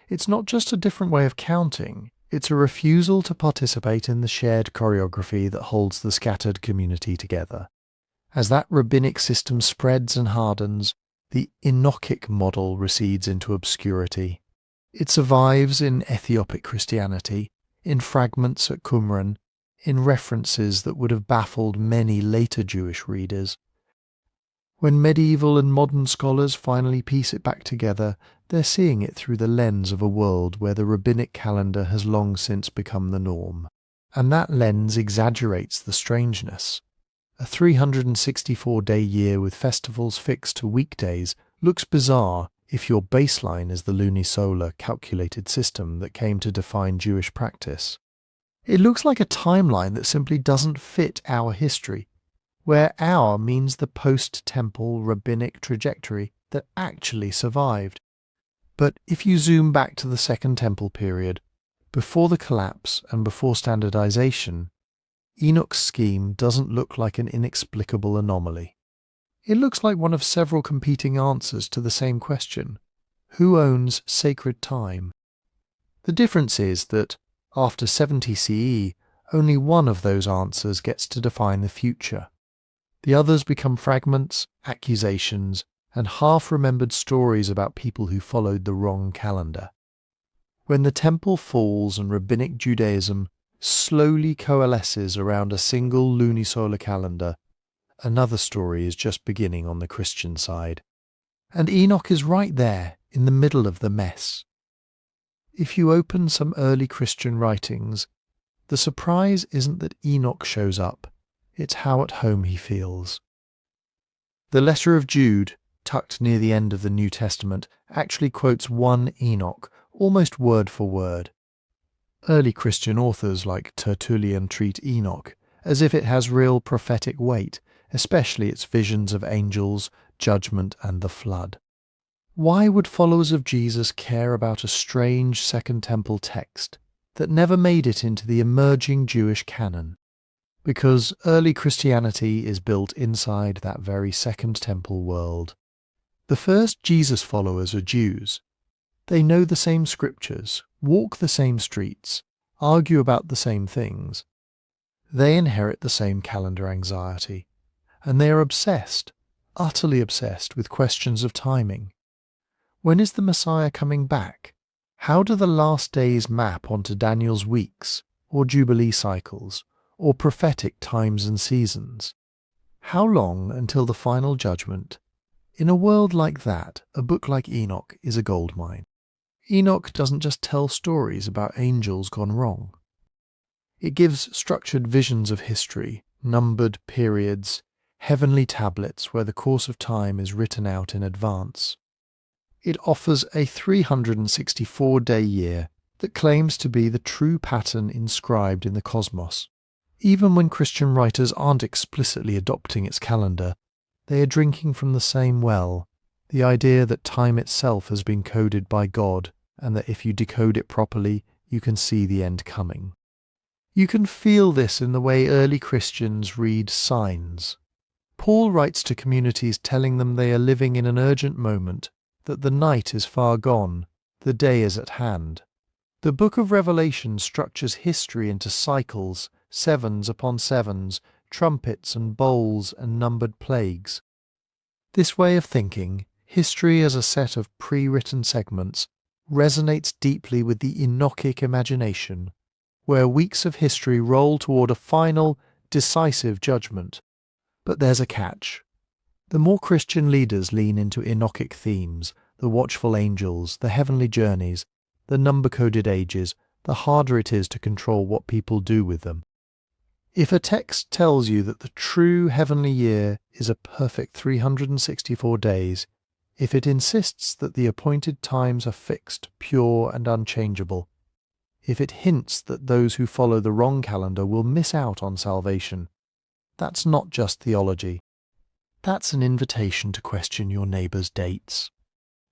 It's not just a different way of counting, it's a refusal to participate in the shared choreography that holds the scattered community together. As that rabbinic system spreads and hardens, the Enochic model recedes into obscurity. It survives in Ethiopic Christianity, in fragments at Qumran, in references that would have baffled many later Jewish readers. When medieval and modern scholars finally piece it back together, they're seeing it through the lens of a world where the rabbinic calendar has long since become the norm. And that lens exaggerates the strangeness. A 364-day year with festivals fixed to weekdays looks bizarre if your baseline is the lunisolar calculated system that came to define Jewish practice. It looks like a timeline that simply doesn't fit our history, where our means the post-temple rabbinic trajectory that actually survived. But if you zoom back to the Second Temple period, before the collapse and before standardization, Enoch's scheme doesn't look like an inexplicable anomaly. It looks like one of several competing answers to the same question: who owns sacred time? The difference is that, after 70 CE, only one of those answers gets to define the future. The others become fragments, accusations, and half-remembered stories about people who followed the wrong calendar. When the temple falls and Rabbinic Judaism slowly coalesces around a single lunisolar calendar, another story is just beginning on the Christian side. And Enoch is right there, in the middle of the mess. If you open some early Christian writings, the surprise isn't that Enoch shows up, it's how at home he feels. The letter of Jude, tucked near the end of the New Testament, actually quotes one Enoch, almost word for word. Early Christian authors like Tertullian treat Enoch as if it has real prophetic weight, especially its visions of angels, judgment, and the flood. Why would followers of Jesus care about a strange Second Temple text that never made it into the emerging Jewish canon? Because early Christianity is built inside that very Second Temple world. The first Jesus followers are Jews. They know the same scriptures, walk the same streets, argue about the same things. They inherit the same calendar anxiety, and they are obsessed, utterly obsessed with questions of timing. When is the Messiah coming back? How do the last days map onto Daniel's weeks, or Jubilee cycles, or prophetic times and seasons? How long until the final judgment? In a world like that, a book like Enoch is a goldmine. Enoch doesn't just tell stories about angels gone wrong. It gives structured visions of history, numbered periods, heavenly tablets where the course of time is written out in advance. It offers a 364-day year that claims to be the true pattern inscribed in the cosmos. Even when Christian writers aren't explicitly adopting its calendar, they are drinking from the same well, the idea that time itself has been coded by God, and that if you decode it properly, you can see the end coming. You can feel this in the way early Christians read signs. Paul writes to communities telling them they are living in an urgent moment, that the night is far gone, the day is at hand. The Book of Revelation structures history into cycles, sevens upon sevens, trumpets and bowls and numbered plagues. This way of thinking, history as a set of pre-written segments, resonates deeply with the Enochic imagination, where weeks of history roll toward a final, decisive judgment. But there's a catch. The more Christian leaders lean into Enochic themes, the watchful angels, the heavenly journeys, the number-coded ages, the harder it is to control what people do with them. If a text tells you that the true heavenly year is a perfect 364 days, if it insists that the appointed times are fixed, pure and unchangeable, if it hints that those who follow the wrong calendar will miss out on salvation, that's not just theology. That's an invitation to question your neighbour's dates.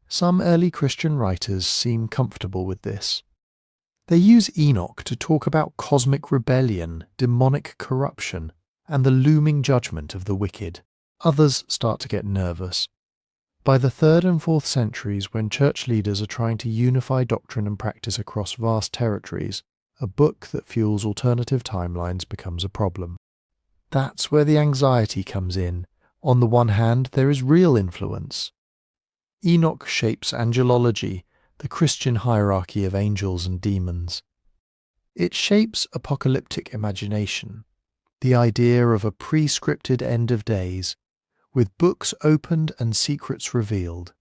Some early Christian writers seem comfortable with this. They use Enoch to talk about cosmic rebellion, demonic corruption, and the looming judgment of the wicked. Others start to get nervous. By the 3rd and 4th centuries, when church leaders are trying to unify doctrine and practice across vast territories, a book that fuels alternative timelines becomes a problem. That's where the anxiety comes in. On the one hand, there is real influence. Enoch shapes angelology, the Christian hierarchy of angels and demons. It shapes apocalyptic imagination, the idea of a pre-scripted end of days, with books opened and secrets revealed.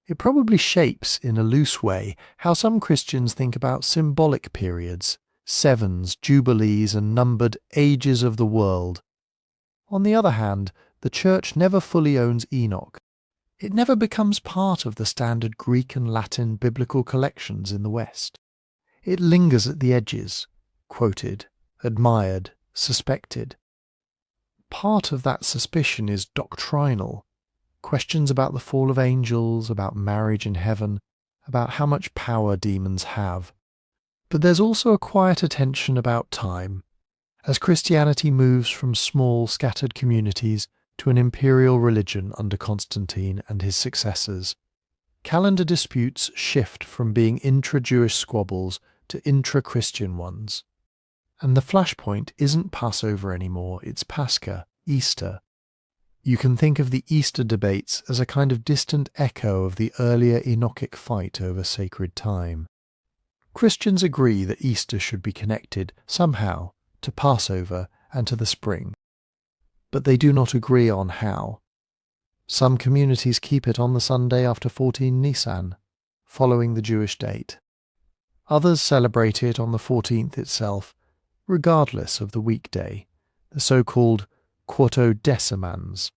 It probably shapes, in a loose way, how some Christians think about symbolic periods, sevens, jubilees, and numbered ages of the world. On the other hand, the Church never fully owns Enoch. It never becomes part of the standard Greek and Latin biblical collections in the West. It lingers at the edges, quoted, admired, suspected. Part of that suspicion is doctrinal. Questions about the fall of angels, about marriage in heaven, about how much power demons have. But there's also a quiet attention about time. As Christianity moves from small, scattered communities to an imperial religion under Constantine and his successors, calendar disputes shift from being intra-Jewish squabbles to intra-Christian ones. And the flashpoint isn't Passover anymore, it's Pascha, Easter. You can think of the Easter debates as a kind of distant echo of the earlier Enochic fight over sacred time. Christians agree that Easter should be connected, somehow, to Passover and to the spring. But they do not agree on how. Some communities keep it on the Sunday after 14 Nisan, following the Jewish date. Others celebrate it on the 14th itself, regardless of the weekday, the so-called quartodecimans.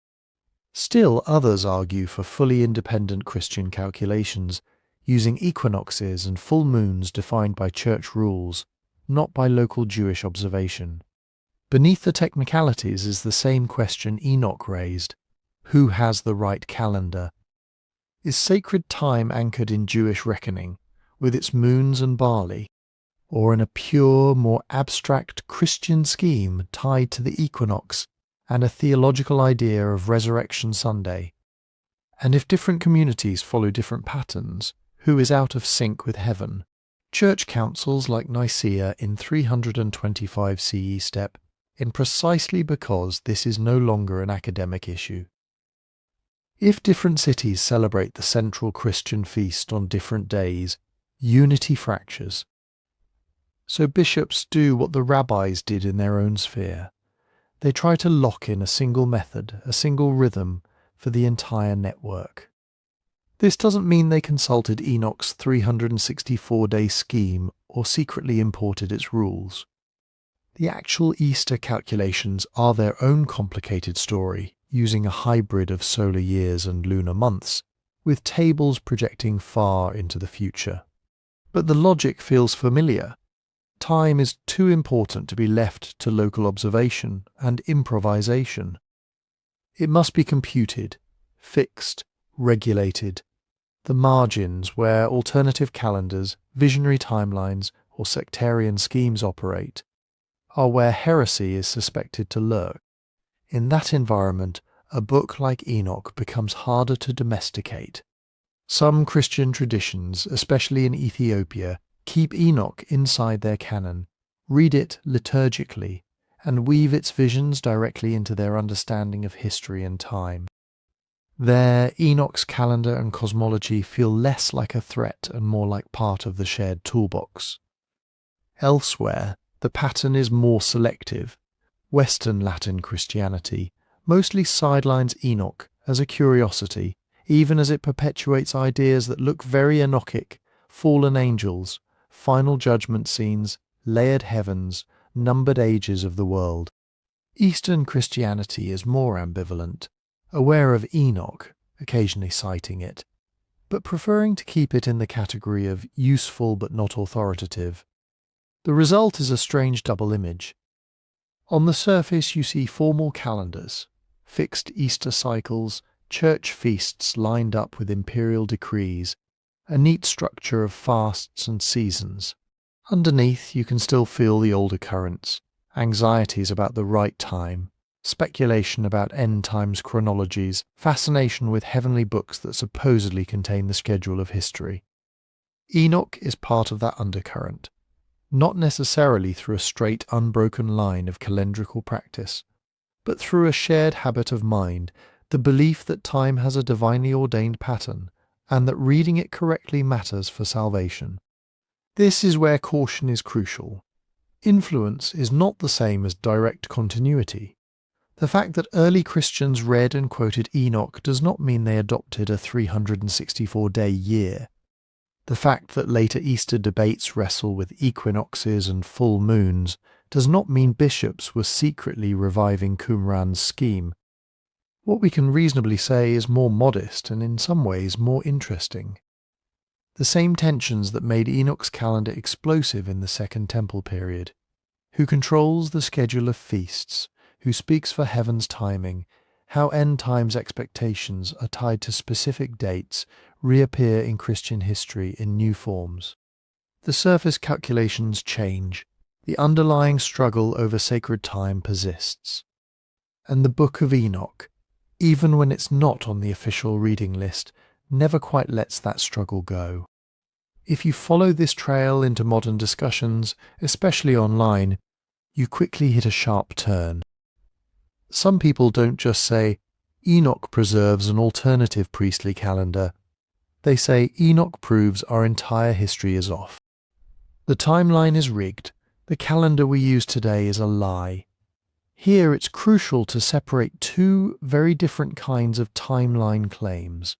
Still others argue for fully independent Christian calculations, using equinoxes and full moons defined by church rules, not by local Jewish observation. Beneath the technicalities is the same question Enoch raised: who has the right calendar? Is sacred time anchored in Jewish reckoning, with its moons and barley, or in a pure, more abstract Christian scheme tied to the equinox and a theological idea of Resurrection Sunday? And if different communities follow different patterns, who is out of sync with heaven? Church councils like Nicaea in 325 CE step in precisely because this is no longer an academic issue. If different cities celebrate the central Christian feast on different days, unity fractures. So bishops do what the rabbis did in their own sphere. They try to lock in a single method, a single rhythm for the entire network. This doesn't mean they consulted Enoch's 364-day scheme or secretly imported its rules. The actual Easter calculations are their own complicated story, using a hybrid of solar years and lunar months, with tables projecting far into the future. But the logic feels familiar. Time is too important to be left to local observation and improvisation. It must be computed, fixed, regulated. The margins where alternative calendars, visionary timelines, or sectarian schemes operate are where heresy is suspected to lurk. In that environment, a book like Enoch becomes harder to domesticate. Some Christian traditions, especially in Ethiopia, keep Enoch inside their canon, read it liturgically, and weave its visions directly into their understanding of history and time. There, Enoch's calendar and cosmology feel less like a threat and more like part of the shared toolbox. Elsewhere, the pattern is more selective. Western Latin Christianity mostly sidelines Enoch as a curiosity, even as it perpetuates ideas that look very Enochic: fallen angels, final judgment scenes, layered heavens, numbered ages of the world. Eastern Christianity is more ambivalent, aware of Enoch, occasionally citing it, but preferring to keep it in the category of useful but not authoritative. The result is a strange double image. On the surface you see formal calendars, fixed Easter cycles, church feasts lined up with imperial decrees, a neat structure of fasts and seasons. Underneath you can still feel the older currents, anxieties about the right time, speculation about end times chronologies, fascination with heavenly books that supposedly contain the schedule of history. Enoch is part of that undercurrent, not necessarily through a straight, unbroken line of calendrical practice, but through a shared habit of mind, the belief that time has a divinely ordained pattern, and that reading it correctly matters for salvation. This is where caution is crucial. Influence is not the same as direct continuity. The fact that early Christians read and quoted Enoch does not mean they adopted a 364-day year. The fact that later Easter debates wrestle with equinoxes and full moons does not mean bishops were secretly reviving Qumran's scheme. What we can reasonably say is more modest and in some ways more interesting. The same tensions that made Enoch's calendar explosive in the Second Temple period. Who controls the schedule of feasts? Who speaks for heaven's timing? How end times expectations are tied to specific dates reappear in Christian history in new forms. The surface calculations change. The underlying struggle over sacred time persists. And the Book of Enoch, even when it's not on the official reading list, never quite lets that struggle go. If you follow this trail into modern discussions, especially online, you quickly hit a sharp turn. Some people don't just say, Enoch preserves an alternative priestly calendar. They say Enoch proves our entire history is off. The timeline is rigged. The calendar we use today is a lie. Here it's crucial to separate two very different kinds of timeline claims.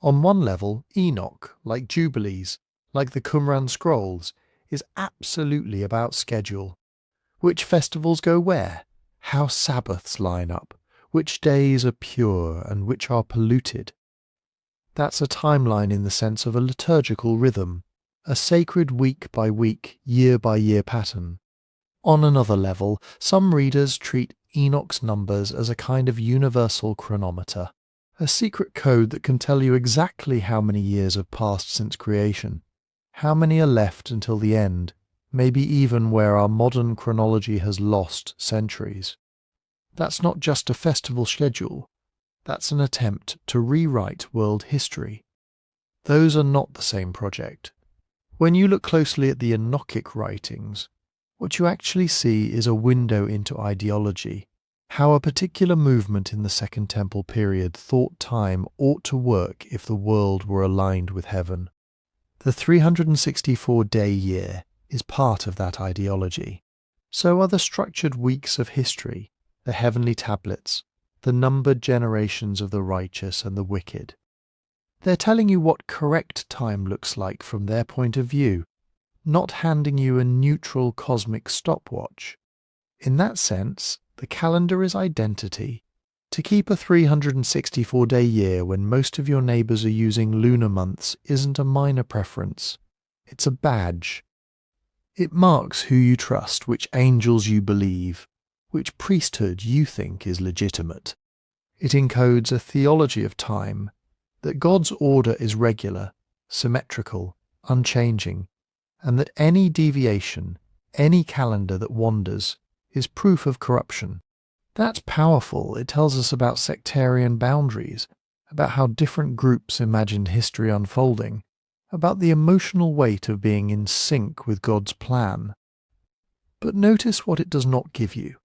On one level, Enoch, like Jubilees, like the Qumran scrolls, is absolutely about schedule. Which festivals go where? How Sabbaths line up? Which days are pure and which are polluted? That's a timeline in the sense of a liturgical rhythm, a sacred week-by-week, year-by-year pattern. On another level, some readers treat Enoch's numbers as a kind of universal chronometer, a secret code that can tell you exactly how many years have passed since creation, how many are left until the end, maybe even where our modern chronology has lost centuries. That's not just a festival schedule, that's an attempt to rewrite world history. Those are not the same project. When you look closely at the Enochic writings, what you actually see is a window into ideology, how a particular movement in the Second Temple period thought time ought to work if the world were aligned with heaven. The 364-day year is part of that ideology. So are the structured weeks of history, the heavenly tablets, the numbered generations of the righteous and the wicked. They're telling you what correct time looks like from their point of view, not handing you a neutral cosmic stopwatch. In that sense, the calendar is identity. To keep a 364-day year when most of your neighbours are using lunar months isn't a minor preference. It's a badge. It marks who you trust, which angels you believe, which priesthood you think is legitimate. It encodes a theology of time, that God's order is regular, symmetrical, unchanging, and that any deviation, any calendar that wanders, is proof of corruption. That's powerful. It tells us about sectarian boundaries, about how different groups imagined history unfolding, about the emotional weight of being in sync with God's plan. But notice what it does not give you.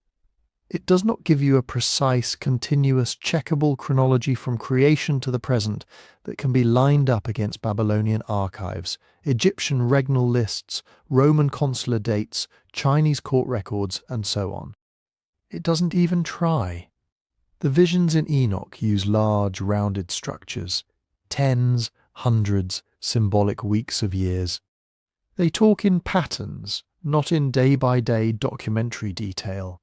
It does not give you a precise, continuous, checkable chronology from creation to the present that can be lined up against Babylonian archives, Egyptian regnal lists, Roman consular dates, Chinese court records, and so on. It doesn't even try. The visions in Enoch use large, rounded structures, tens, hundreds, symbolic weeks of years. They talk in patterns, not in day-by-day documentary detail.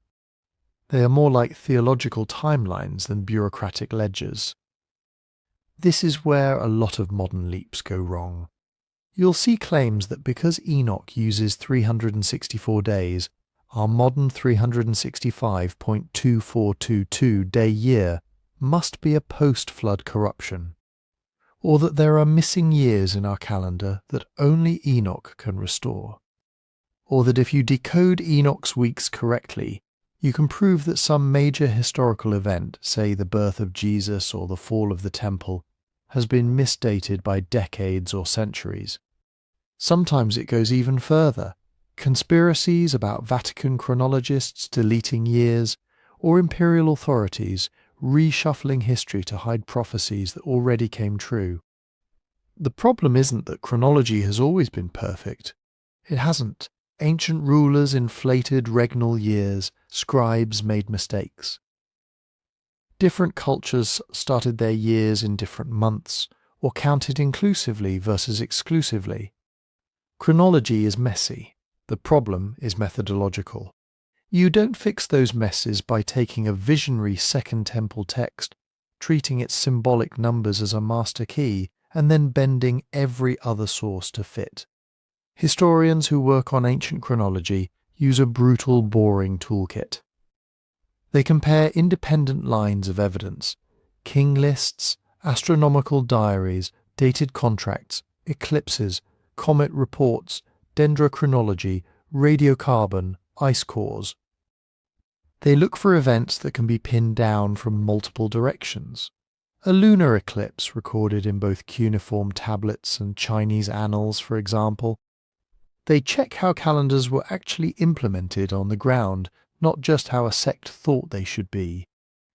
They are more like theological timelines than bureaucratic ledgers. This is where a lot of modern leaps go wrong. You'll see claims that because Enoch uses 364 days, our modern 365.2422 day year must be a post-flood corruption, or that there are missing years in our calendar that only Enoch can restore, or that if you decode Enoch's weeks correctly, you can prove that some major historical event, say the birth of Jesus or the fall of the Temple, has been misdated by decades or centuries. Sometimes it goes even further. Conspiracies about Vatican chronologists deleting years, or imperial authorities reshuffling history to hide prophecies that already came true. The problem isn't that chronology has always been perfect. It hasn't. Ancient rulers inflated regnal years, scribes made mistakes. Different cultures started their years in different months, or counted inclusively versus exclusively. Chronology is messy. The problem is methodological. You don't fix those messes by taking a visionary Second Temple text, treating its symbolic numbers as a master key, and then bending every other source to fit. Historians who work on ancient chronology use a brutal, boring toolkit. They compare independent lines of evidence, king lists, astronomical diaries, dated contracts, eclipses, comet reports, dendrochronology, radiocarbon, ice cores. They look for events that can be pinned down from multiple directions. A lunar eclipse recorded in both cuneiform tablets and Chinese annals, for example. They check how calendars were actually implemented on the ground, not just how a sect thought they should be.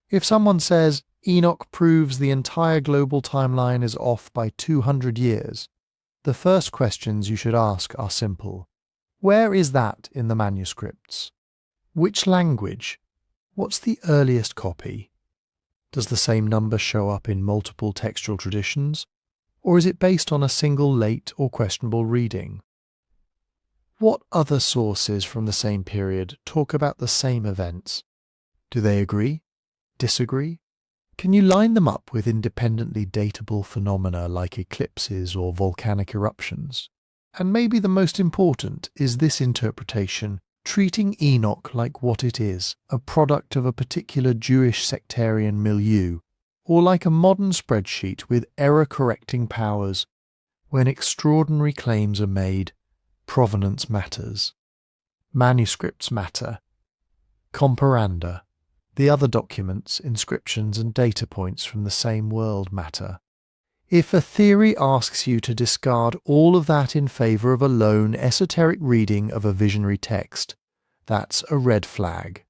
If someone says Enoch proves the entire global timeline is off by 200 years, the first questions you should ask are simple. Where is that in the manuscripts? Which language? What's the earliest copy? Does the same number show up in multiple textual traditions? Or is it based on a single late or questionable reading? What other sources from the same period talk about the same events? Do they agree? Disagree? Can you line them up with independently datable phenomena like eclipses or volcanic eruptions? And maybe the most important is this interpretation, treating Enoch like what it is, a product of a particular Jewish sectarian milieu, or like a modern spreadsheet with error-correcting powers. When extraordinary claims are made, provenance matters. Manuscripts matter. Comparanda. The other documents, inscriptions and data points from the same world matter. If a theory asks you to discard all of that in favour of a lone, esoteric reading of a visionary text, that's a red flag.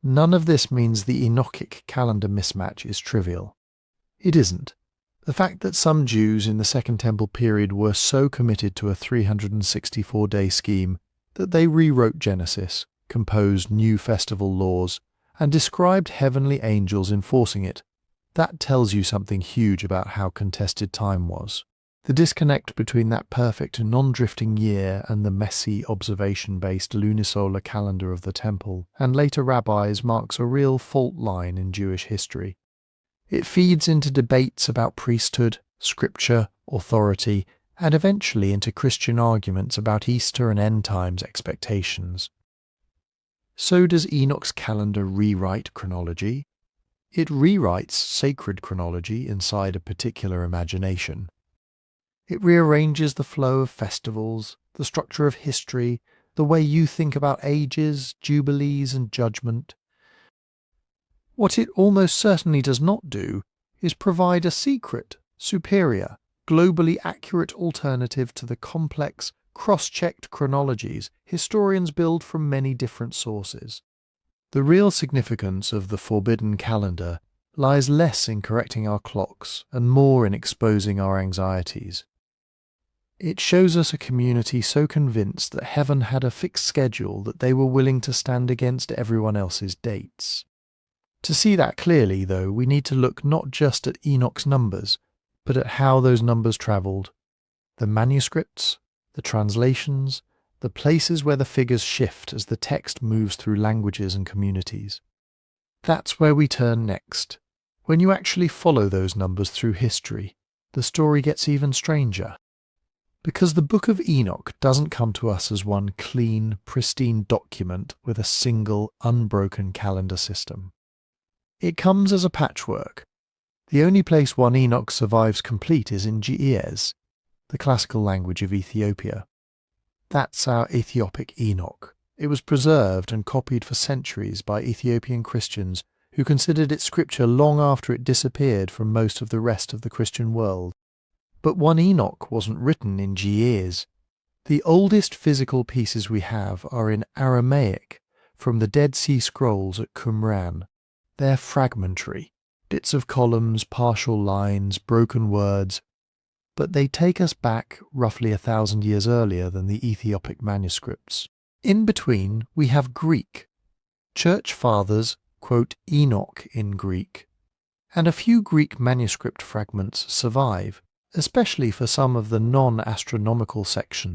None of this means the Enochic calendar mismatch is trivial. It isn't. The fact that some Jews in the Second Temple period were so committed to a 364-day scheme that they rewrote Genesis, composed new festival laws, and described heavenly angels enforcing it, that tells you something huge about how contested time was. The disconnect between that perfect non-drifting year and the messy observation-based lunisolar calendar of the Temple and later rabbis marks a real fault line in Jewish history. It feeds into debates about priesthood, scripture, authority, and eventually into Christian arguments about Easter and end times expectations. So does Enoch's calendar rewrite chronology? It rewrites sacred chronology inside a particular imagination. It rearranges the flow of festivals, the structure of history, the way you think about ages, jubilees, and judgment. What it almost certainly does not do is provide a secret, superior, globally accurate alternative to the complex, cross-checked chronologies historians build from many different sources. The real significance of the forbidden calendar lies less in correcting our clocks and more in exposing our anxieties. It shows us a community so convinced that heaven had a fixed schedule that they were willing to stand against everyone else's dates. To see that clearly, though, we need to look not just at Enoch's numbers, but at how those numbers travelled. The manuscripts, the translations, the places where the figures shift as the text moves through languages and communities. That's where we turn next. When you actually follow those numbers through history, the story gets even stranger. Because the Book of Enoch doesn't come to us as one clean, pristine document with a single, unbroken calendar system. It comes as a patchwork. The only place one Enoch survives complete is in Ge'ez, the classical language of Ethiopia. That's our Ethiopic Enoch. It was preserved and copied for centuries by Ethiopian Christians who considered it scripture long after it disappeared from most of the rest of the Christian world. But one Enoch wasn't written in Ge'ez. The oldest physical pieces we have are in Aramaic from the Dead Sea Scrolls at Qumran. They're fragmentary, bits of columns, partial lines, broken words, but they take us back roughly 1,000 years earlier than the Ethiopic manuscripts. In between, we have Greek. Church fathers quote Enoch in Greek, and a few Greek manuscript fragments survive, especially for some of the non-astronomical section.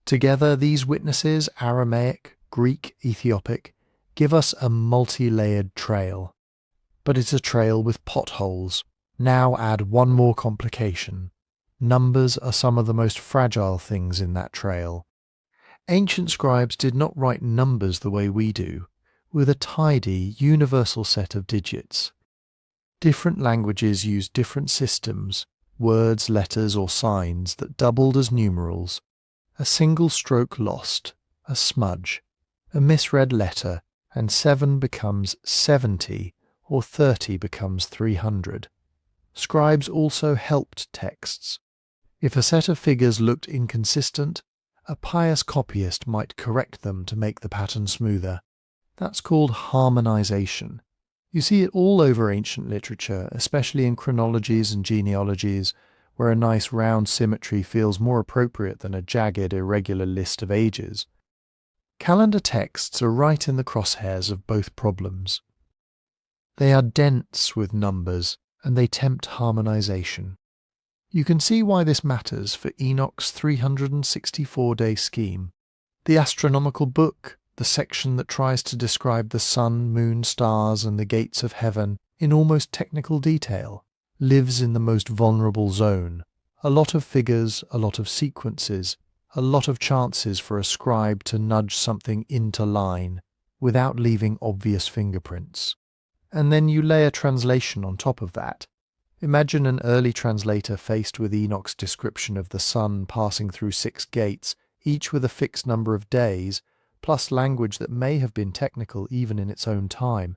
Together, these witnesses, Aramaic, Greek, Ethiopic, give us a multi-layered trail. But it's a trail with potholes. Now add one more complication. Numbers are some of the most fragile things in that trail. Ancient scribes did not write numbers the way we do, with a tidy, universal set of digits. Different languages use different systems, words, letters, or signs that doubled as numerals. A single stroke lost, a smudge, a misread letter, and 7 becomes 70, or 30 becomes 300. Scribes also helped texts. If a set of figures looked inconsistent, a pious copyist might correct them to make the pattern smoother. That's called harmonization. You see it all over ancient literature, especially in chronologies and genealogies, where a nice round symmetry feels more appropriate than a jagged, irregular list of ages. Calendar texts are right in the crosshairs of both problems. They are dense with numbers, and they tempt harmonization. You can see why this matters for Enoch's 364-day scheme. The Astronomical Book, the section that tries to describe the sun, moon, stars, and the gates of heaven in almost technical detail, lives in the most vulnerable zone. A lot of figures, a lot of sequences, a lot of chances for a scribe to nudge something into line without leaving obvious fingerprints. And then you lay a translation on top of that, Imagine an early translator faced with Enoch's description of the sun passing through 6 gates, each with a fixed number of days, plus language that may have been technical even in its own time.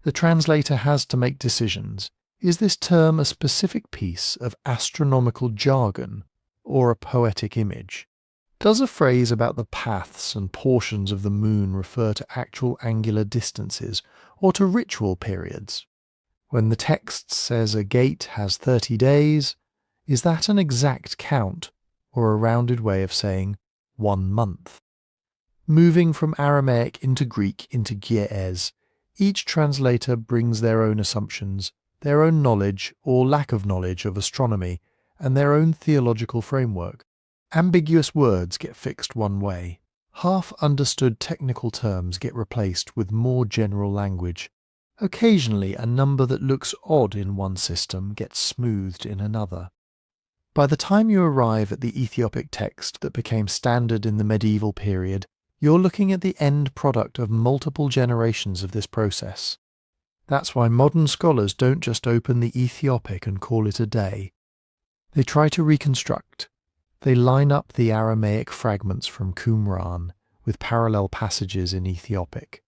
The translator has to make decisions. Is this term a specific piece of astronomical jargon or a poetic image? Does a phrase about the paths and portions of the moon refer to actual angular distances or to ritual periods? When the text says a gate has 30 days, is that an exact count or a rounded way of saying 1 month? Moving from Aramaic into Greek into Ge'ez, each translator brings their own assumptions, their own knowledge or lack of knowledge of astronomy, and their own theological framework. Ambiguous words get fixed one way. Half-understood technical terms get replaced with more general language. Occasionally, a number that looks odd in one system gets smoothed in another. By the time you arrive at the Ethiopic text that became standard in the medieval period, you're looking at the end product of multiple generations of this process. That's why modern scholars don't just open the Ethiopic and call it a day. They try to reconstruct. They line up the Aramaic fragments from Qumran with parallel passages in Ethiopic.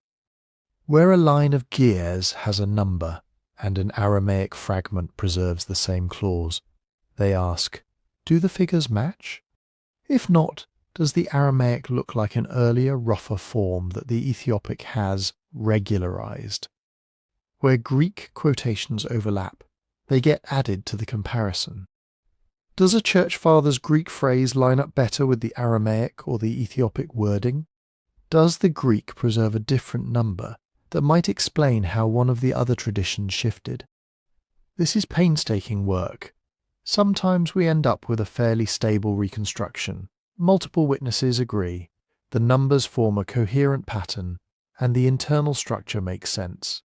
Where a line of Ge'ez has a number and an Aramaic fragment preserves the same clause, they ask, do the figures match? If not, does the Aramaic look like an earlier, rougher form that the Ethiopic has regularized? Where Greek quotations overlap, they get added to the comparison. Does a church father's Greek phrase line up better with the Aramaic or the Ethiopic wording? Does the Greek preserve a different number that might explain how one of the other traditions shifted? This is painstaking work. Sometimes we end up with a fairly stable reconstruction. Multiple witnesses agree, the numbers form a coherent pattern, and the internal structure makes sense.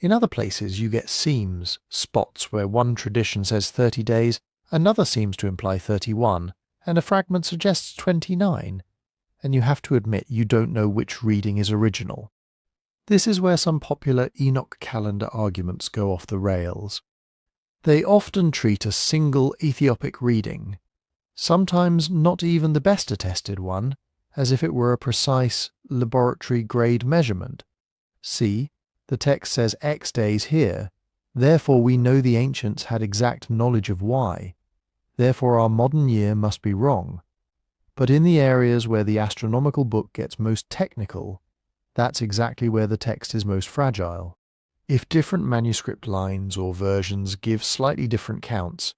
In other places you get seams, spots where one tradition says 30 days, another seems to imply 31, and a fragment suggests 29, and you have to admit you don't know which reading is original. This is where some popular Enoch calendar arguments go off the rails. They often treat a single Ethiopic reading, sometimes not even the best attested one, as if it were a precise laboratory-grade measurement. See, the text says X days here, therefore we know the ancients had exact knowledge of Y, therefore our modern year must be wrong. But in the areas where the astronomical book gets most technical, that's exactly where the text is most fragile. If different manuscript lines or versions give slightly different counts,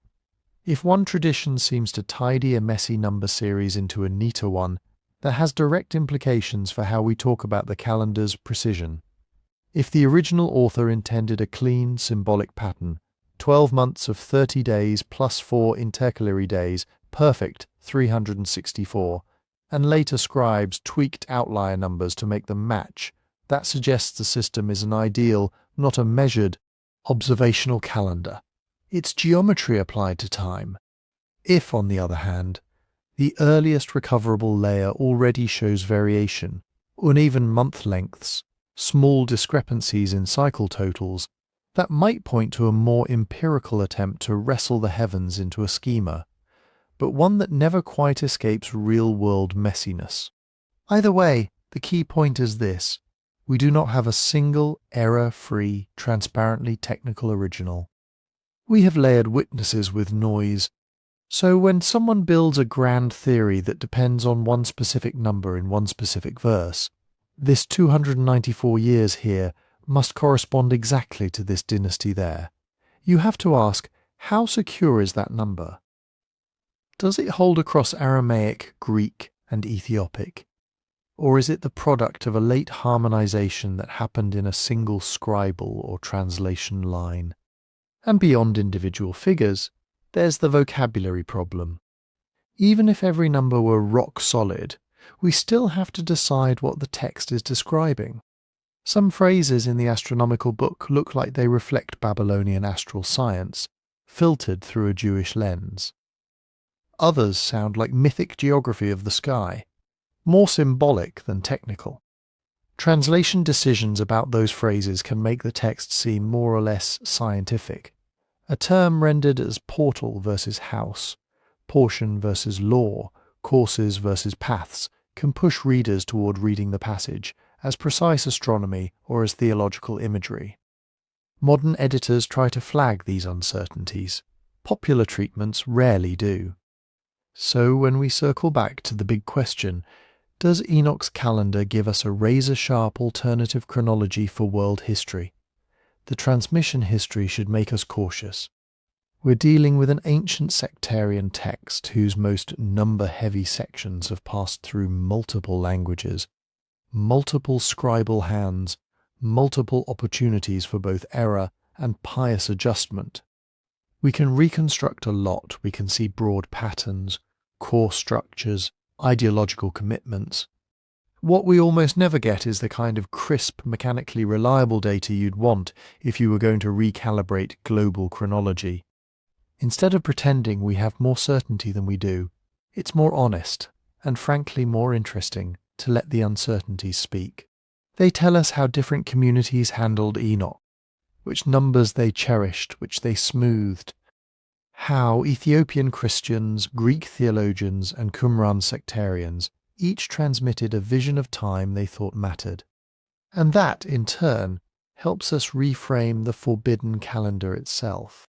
if one tradition seems to tidy a messy number series into a neater one, that has direct implications for how we talk about the calendar's precision. If the original author intended a clean, symbolic pattern, 12 months of 30 days plus 4 intercalary days, perfect 364, and later scribes tweaked outlier numbers to make them match, that suggests the system is an ideal, not a measured, observational calendar. It's geometry applied to time. If, on the other hand, the earliest recoverable layer already shows variation, uneven month lengths, small discrepancies in cycle totals, that might point to a more empirical attempt to wrestle the heavens into a schema, but one that never quite escapes real-world messiness. Either way, the key point is this: we do not have a single error-free, transparently technical original. We have layered witnesses with noise, so when someone builds a grand theory that depends on one specific number in one specific verse, this 294 years here must correspond exactly to this dynasty there. You have to ask, how secure is that number? Does it hold across Aramaic, Greek, and Ethiopic? Or is it the product of a late harmonization that happened in a single scribal or translation line? And beyond individual figures, there's the vocabulary problem. Even if every number were rock solid, we still have to decide what the text is describing. Some phrases in the Astronomical Book look like they reflect Babylonian astral science, filtered through a Jewish lens. Others sound like mythic geography of the sky, more symbolic than technical. Translation decisions about those phrases can make the text seem more or less scientific, A term rendered as portal versus house, portion versus law, courses versus paths can push readers toward reading the passage as precise astronomy or as theological imagery. Modern editors try to flag these uncertainties. Popular treatments rarely do. So when we circle back to the big question, does Enoch's calendar give us a razor-sharp alternative chronology for world history? The transmission history should make us cautious. We're dealing with an ancient sectarian text whose most number-heavy sections have passed through multiple languages, multiple scribal hands, multiple opportunities for both error and pious adjustment. We can reconstruct a lot. We can see broad patterns, core structures, ideological commitments. What we almost never get is the kind of crisp, mechanically reliable data you'd want if you were going to recalibrate global chronology. Instead of pretending we have more certainty than we do, it's more honest, and frankly more interesting, to let the uncertainties speak. They tell us how different communities handled Enoch, which numbers they cherished, which they smoothed, how Ethiopian Christians, Greek theologians, and Qumran sectarians each transmitted a vision of time they thought mattered. And that, in turn, helps us reframe the forbidden calendar itself,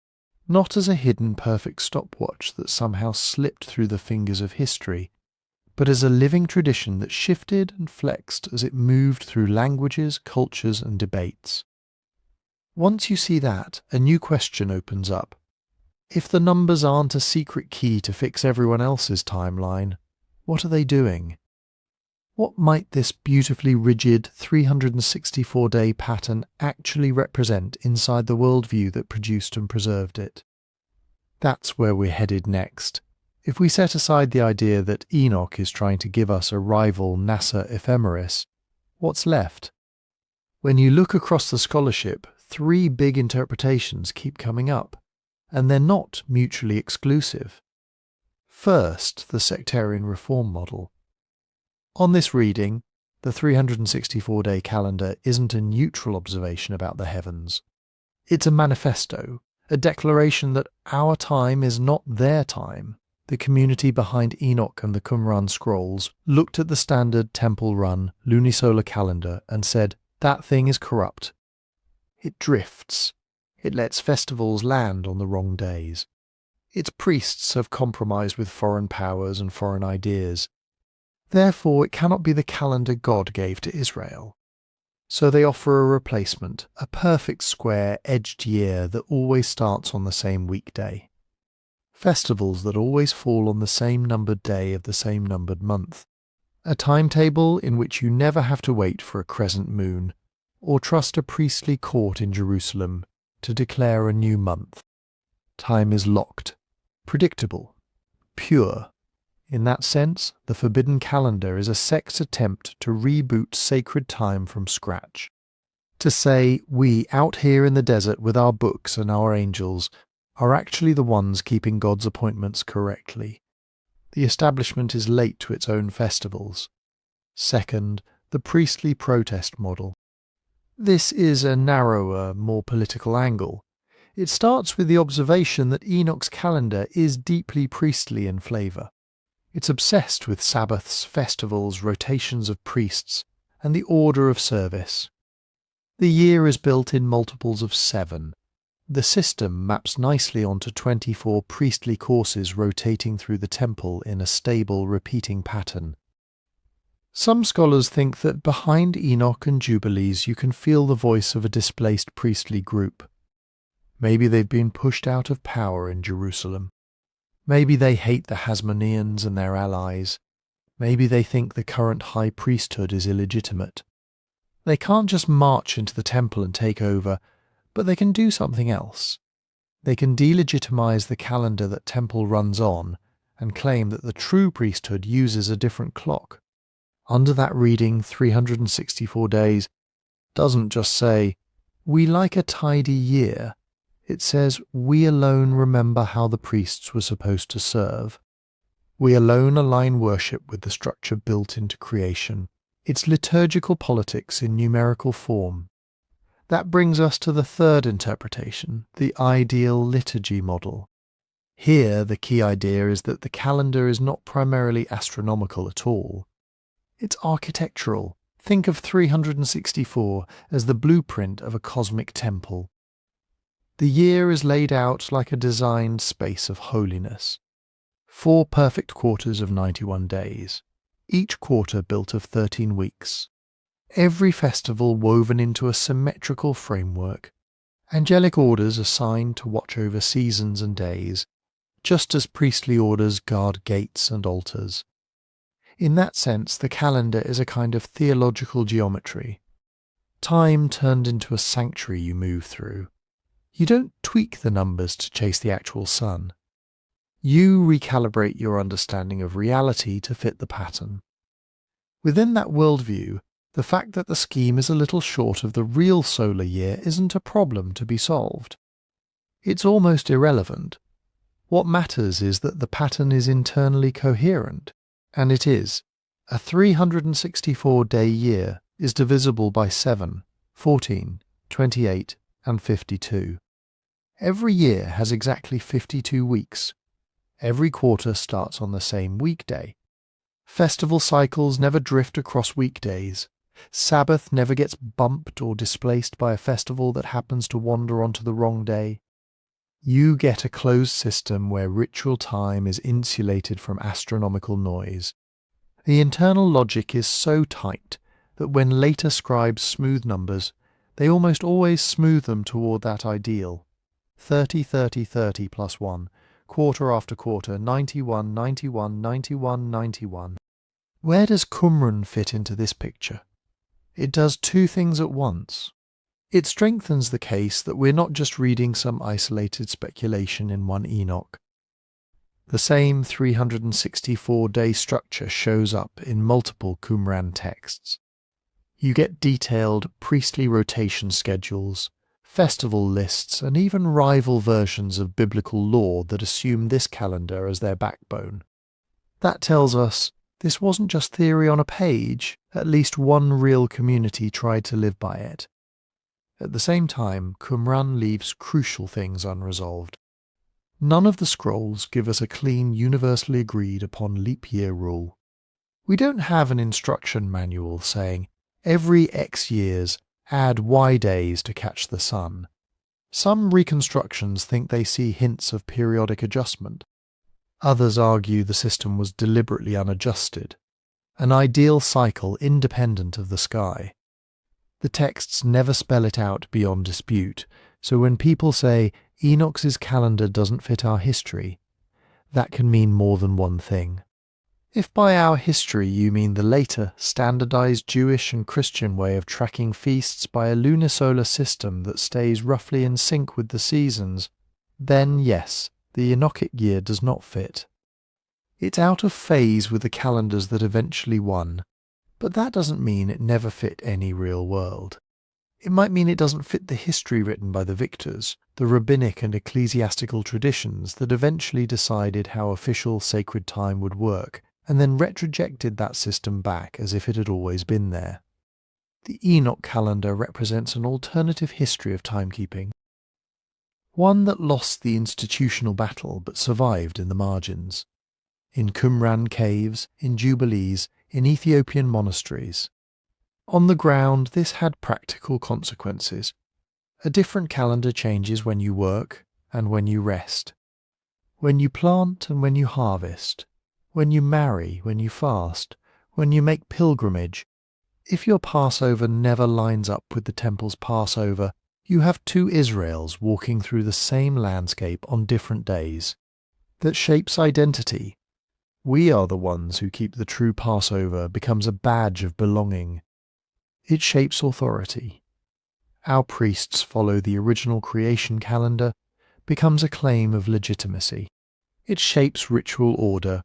not as a hidden perfect stopwatch that somehow slipped through the fingers of history, but as a living tradition that shifted and flexed as it moved through languages, cultures, and debates. Once you see that, a new question opens up. If the numbers aren't a secret key to fix everyone else's timeline, what are they doing? What might this beautifully rigid 364-day pattern actually represent inside the worldview that produced and preserved it? That's where we're headed next. If we set aside the idea that Enoch is trying to give us a rival NASA ephemeris, what's left? When you look across the scholarship, three big interpretations keep coming up, and they're not mutually exclusive. First, the sectarian reform model. On this reading, the 364-day calendar isn't a neutral observation about the heavens. It's a manifesto, a declaration that our time is not their time. The community behind Enoch and the Qumran scrolls looked at the standard temple-run lunisolar calendar and said, that thing is corrupt. It drifts. It lets festivals land on the wrong days. Its priests have compromised with foreign powers and foreign ideas. Therefore, it cannot be the calendar God gave to Israel. So they offer a replacement, a perfect square, edged year that always starts on the same weekday. Festivals that always fall on the same numbered day of the same numbered month. A timetable in which you never have to wait for a crescent moon, or trust a priestly court in Jerusalem to declare a new month. Time is locked, predictable, pure. In that sense, the forbidden calendar is a sect's attempt to reboot sacred time from scratch. To say, we out here in the desert with our books and our angels are actually the ones keeping God's appointments correctly. The establishment is late to its own festivals. Second, the priestly protest model. This is a narrower, more political angle. It starts with the observation that Enoch's calendar is deeply priestly in flavour. It's obsessed with Sabbaths, festivals, rotations of priests, and the order of service. The year is built in multiples of 7. The system maps nicely onto 24 priestly courses rotating through the temple in a stable, repeating pattern. Some scholars think that behind Enoch and Jubilees you can feel the voice of a displaced priestly group. Maybe they've been pushed out of power in Jerusalem. Maybe they hate the Hasmoneans and their allies. Maybe they think the current high priesthood is illegitimate. They can't just march into the temple and take over, but they can do something else. They can delegitimize the calendar that temple runs on and claim that the true priesthood uses a different clock. Under that reading, 364 days doesn't just say, we like a tidy year. It says, we alone remember how the priests were supposed to serve. We alone align worship with the structure built into creation. It's liturgical politics in numerical form. That brings us to the third interpretation, the ideal liturgy model. Here, the key idea is that the calendar is not primarily astronomical at all. It's architectural. Think of 364 as the blueprint of a cosmic temple. The year is laid out like a designed space of holiness. 4 perfect quarters of 91 days, each quarter built of 13 weeks. Every festival woven into a symmetrical framework. Angelic orders assigned to watch over seasons and days, just as priestly orders guard gates and altars. In that sense, the calendar is a kind of theological geometry. Time turned into a sanctuary you move through. You don't tweak the numbers to chase the actual sun. You recalibrate your understanding of reality to fit the pattern. Within that worldview, the fact that the scheme is a little short of the real solar year isn't a problem to be solved. It's almost irrelevant. What matters is that the pattern is internally coherent, and it is. A 364-day year is divisible by 7, 14, 28, and 52. Every year has exactly 52 weeks. Every quarter starts on the same weekday. Festival cycles never drift across weekdays. Sabbath never gets bumped or displaced by a festival that happens to wander onto the wrong day. You get a closed system where ritual time is insulated from astronomical noise. The internal logic is so tight that when later scribes smooth numbers, they almost always smooth them toward that ideal. 30, 30, 30 plus 1, quarter after quarter, 91, 91, 91, 91. Where does Qumran fit into this picture? It does 2 things at once. It strengthens the case that we're not just reading some isolated speculation in one Enoch. The same 364-day structure shows up in multiple Qumran texts. You get detailed priestly rotation schedules, festival lists, and even rival versions of biblical law that assume this calendar as their backbone. That tells us this wasn't just theory on a page, at least one real community tried to live by it. At the same time, Qumran leaves crucial things unresolved. None of the scrolls give us a clean, universally agreed upon leap year rule. We don't have an instruction manual saying, every X years, add Y days to catch the sun. Some reconstructions think they see hints of periodic adjustment. Others argue the system was deliberately unadjusted, an ideal cycle independent of the sky. The texts never spell it out beyond dispute, so when people say Enoch's calendar doesn't fit our history, that can mean more than one thing. If by our history you mean the later, standardized Jewish and Christian way of tracking feasts by a lunisolar system that stays roughly in sync with the seasons, then yes, the Enochic year does not fit. It's out of phase with the calendars that eventually won, but that doesn't mean it never fit any real world. It might mean it doesn't fit the history written by the victors, the rabbinic and ecclesiastical traditions that eventually decided how official sacred time would work, and then retrojected that system back as if it had always been there. The Enoch calendar represents an alternative history of timekeeping, one that lost the institutional battle but survived in the margins. In Qumran caves, in Jubilees, in Ethiopian monasteries. On the ground, this had practical consequences. A different calendar changes when you work and when you rest, when you plant and when you harvest, when you marry, when you fast, when you make pilgrimage. If your Passover never lines up with the temple's Passover, you have 2 Israels walking through the same landscape on different days. That shapes identity. We are the ones who keep the true Passover becomes a badge of belonging. It shapes authority. Our priests follow the original creation calendar, becomes a claim of legitimacy. It shapes ritual order.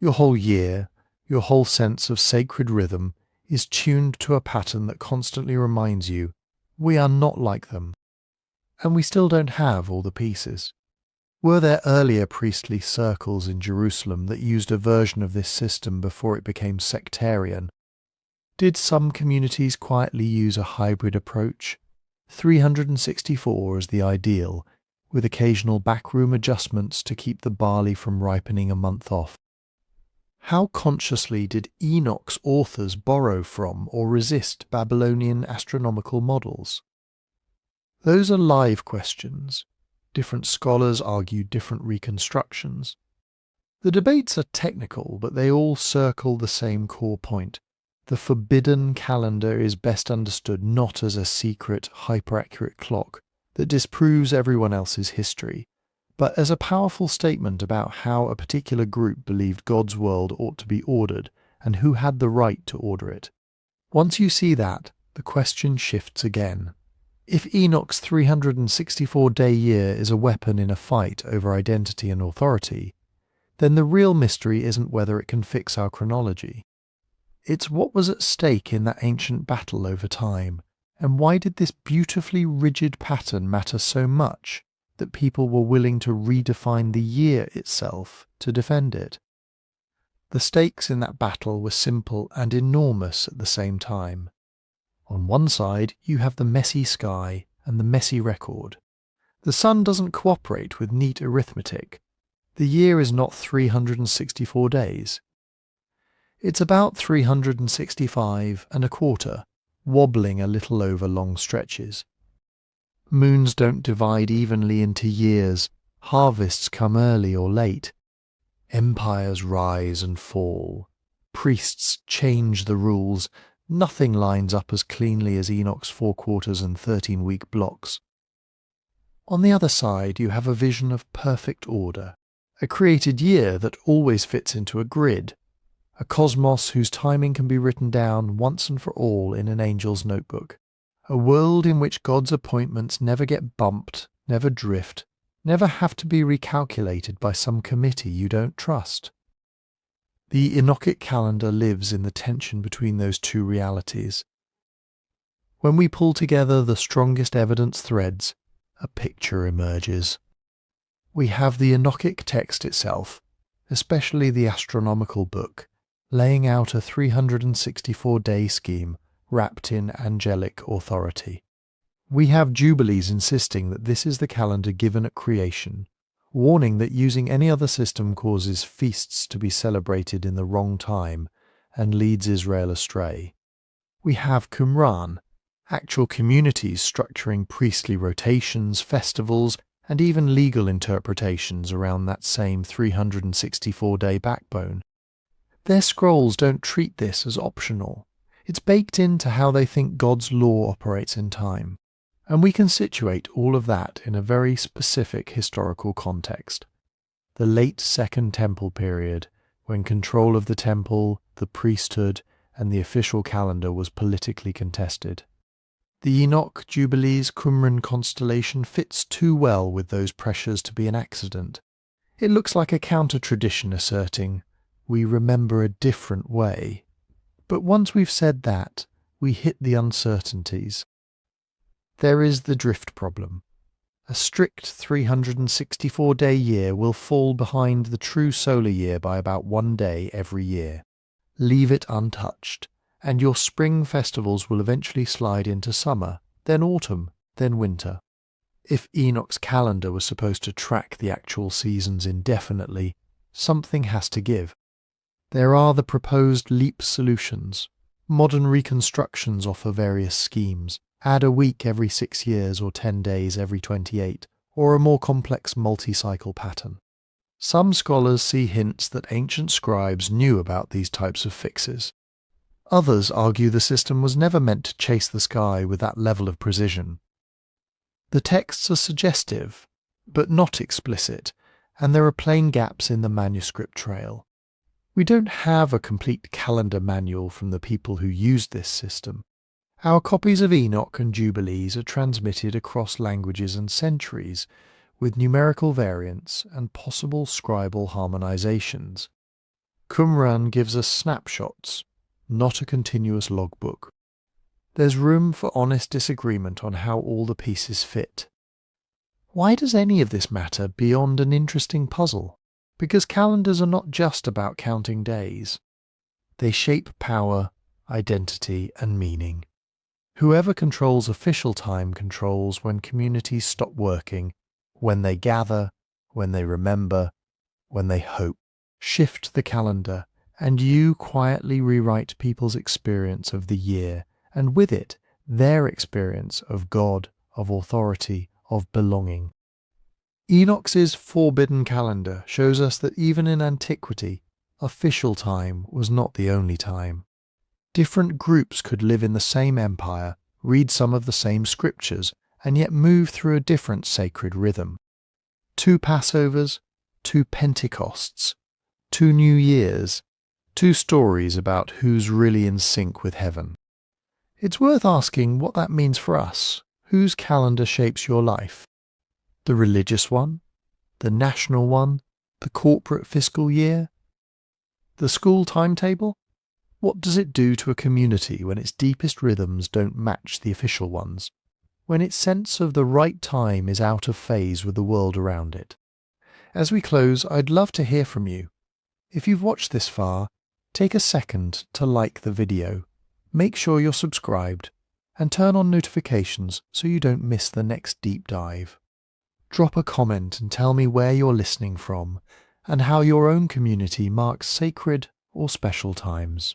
Your whole year, your whole sense of sacred rhythm is tuned to a pattern that constantly reminds you, we are not like them. And we still don't have all the pieces. Were there earlier priestly circles in Jerusalem that used a version of this system before it became sectarian? Did some communities quietly use a hybrid approach? 364 is the ideal, with occasional backroom adjustments to keep the barley from ripening a month off. How consciously did Enoch's authors borrow from or resist Babylonian astronomical models? Those are live questions. Different scholars argue different reconstructions. The debates are technical, but they all circle the same core point. The forbidden calendar is best understood not as a secret, hyper-accurate clock that disproves everyone else's history, but as a powerful statement about how a particular group believed God's world ought to be ordered and who had the right to order it. Once you see that, the question shifts again. If Enoch's 364-day year is a weapon in a fight over identity and authority, then the real mystery isn't whether it can fix our chronology. It's what was at stake in that ancient battle over time, and why did this beautifully rigid pattern matter so much that people were willing to redefine the year itself to defend it? The stakes in that battle were simple and enormous at the same time. On one side, you have the messy sky and the messy record. The sun doesn't cooperate with neat arithmetic. The year is not 364 days. It's about 365 and a quarter, wobbling a little over long stretches. Moons don't divide evenly into years. Harvests come early or late. Empires rise and fall. Priests change the rules. Nothing lines up as cleanly as Enoch's 4 quarters and 13-week blocks. On the other side, you have a vision of perfect order, a created year that always fits into a grid, a cosmos whose timing can be written down once and for all in an angel's notebook, a world in which God's appointments never get bumped, never drift, never have to be recalculated by some committee you don't trust. The Enochic calendar lives in the tension between those two realities. When we pull together the strongest evidence threads, a picture emerges. We have the Enochic text itself, especially the Astronomical Book, laying out a 364-day scheme wrapped in angelic authority. We have Jubilees insisting that this is the calendar given at creation, warning that using any other system causes feasts to be celebrated in the wrong time and leads Israel astray. We have Qumran, actual communities structuring priestly rotations, festivals, and even legal interpretations around that same 364-day backbone. Their scrolls don't treat this as optional. It's baked into how they think God's law operates in time. And we can situate all of that in a very specific historical context. The late Second Temple period, when control of the temple, the priesthood, and the official calendar was politically contested. The Enoch, Jubilees, Qumran constellation fits too well with those pressures to be an accident. It looks like a counter-tradition asserting, we remember a different way. But once we've said that, we hit the uncertainties. There is the drift problem. A strict 364-day year will fall behind the true solar year by about 1 day every year. Leave it untouched, and your spring festivals will eventually slide into summer, then autumn, then winter. If Enoch's calendar was supposed to track the actual seasons indefinitely, something has to give. There are the proposed leap solutions. Modern reconstructions offer various schemes. Add a week every 6 years or 10 days every 28, or a more complex multi-cycle pattern. Some scholars see hints that ancient scribes knew about these types of fixes. Others argue the system was never meant to chase the sky with that level of precision. The texts are suggestive, but not explicit, and there are plain gaps in the manuscript trail. We don't have a complete calendar manual from the people who used this system. Our copies of Enoch and Jubilees are transmitted across languages and centuries, with numerical variants and possible scribal harmonizations. Qumran gives us snapshots, not a continuous logbook. There's room for honest disagreement on how all the pieces fit. Why does any of this matter beyond an interesting puzzle? Because calendars are not just about counting days. They shape power, identity, and meaning. Whoever controls official time controls when communities stop working, when they gather, when they remember, when they hope. Shift the calendar, and you quietly rewrite people's experience of the year, and with it, their experience of God, of authority, of belonging. Enoch's forbidden calendar shows us that even in antiquity, official time was not the only time. Different groups could live in the same empire, read some of the same scriptures, and yet move through a different sacred rhythm. 2 Passovers, 2 Pentecosts, 2 New Years, 2 stories about who's really in sync with heaven. It's worth asking what that means for us. Whose calendar shapes your life? The religious one? The national one? The corporate fiscal year? The school timetable? What does it do to a community when its deepest rhythms don't match the official ones? When its sense of the right time is out of phase with the world around it? As we close, I'd love to hear from you. If you've watched this far, take a second to like the video, make sure you're subscribed, and turn on notifications so you don't miss the next deep dive. Drop a comment and tell me where you're listening from and how your own community marks sacred or special times.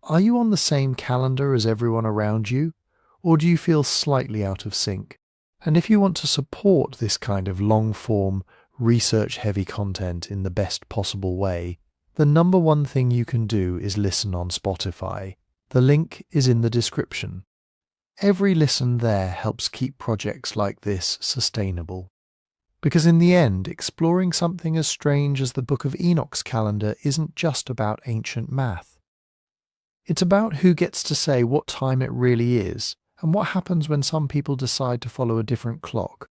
Are you on the same calendar as everyone around you, or do you feel slightly out of sync? And if you want to support this kind of long-form, research-heavy content in the best possible way, the number one thing you can do is listen on Spotify. The link is in the description. Every listen there helps keep projects like this sustainable. Because in the end, exploring something as strange as the Book of Enoch's calendar isn't just about ancient math. It's about who gets to say what time it really is, and what happens when some people decide to follow a different clock.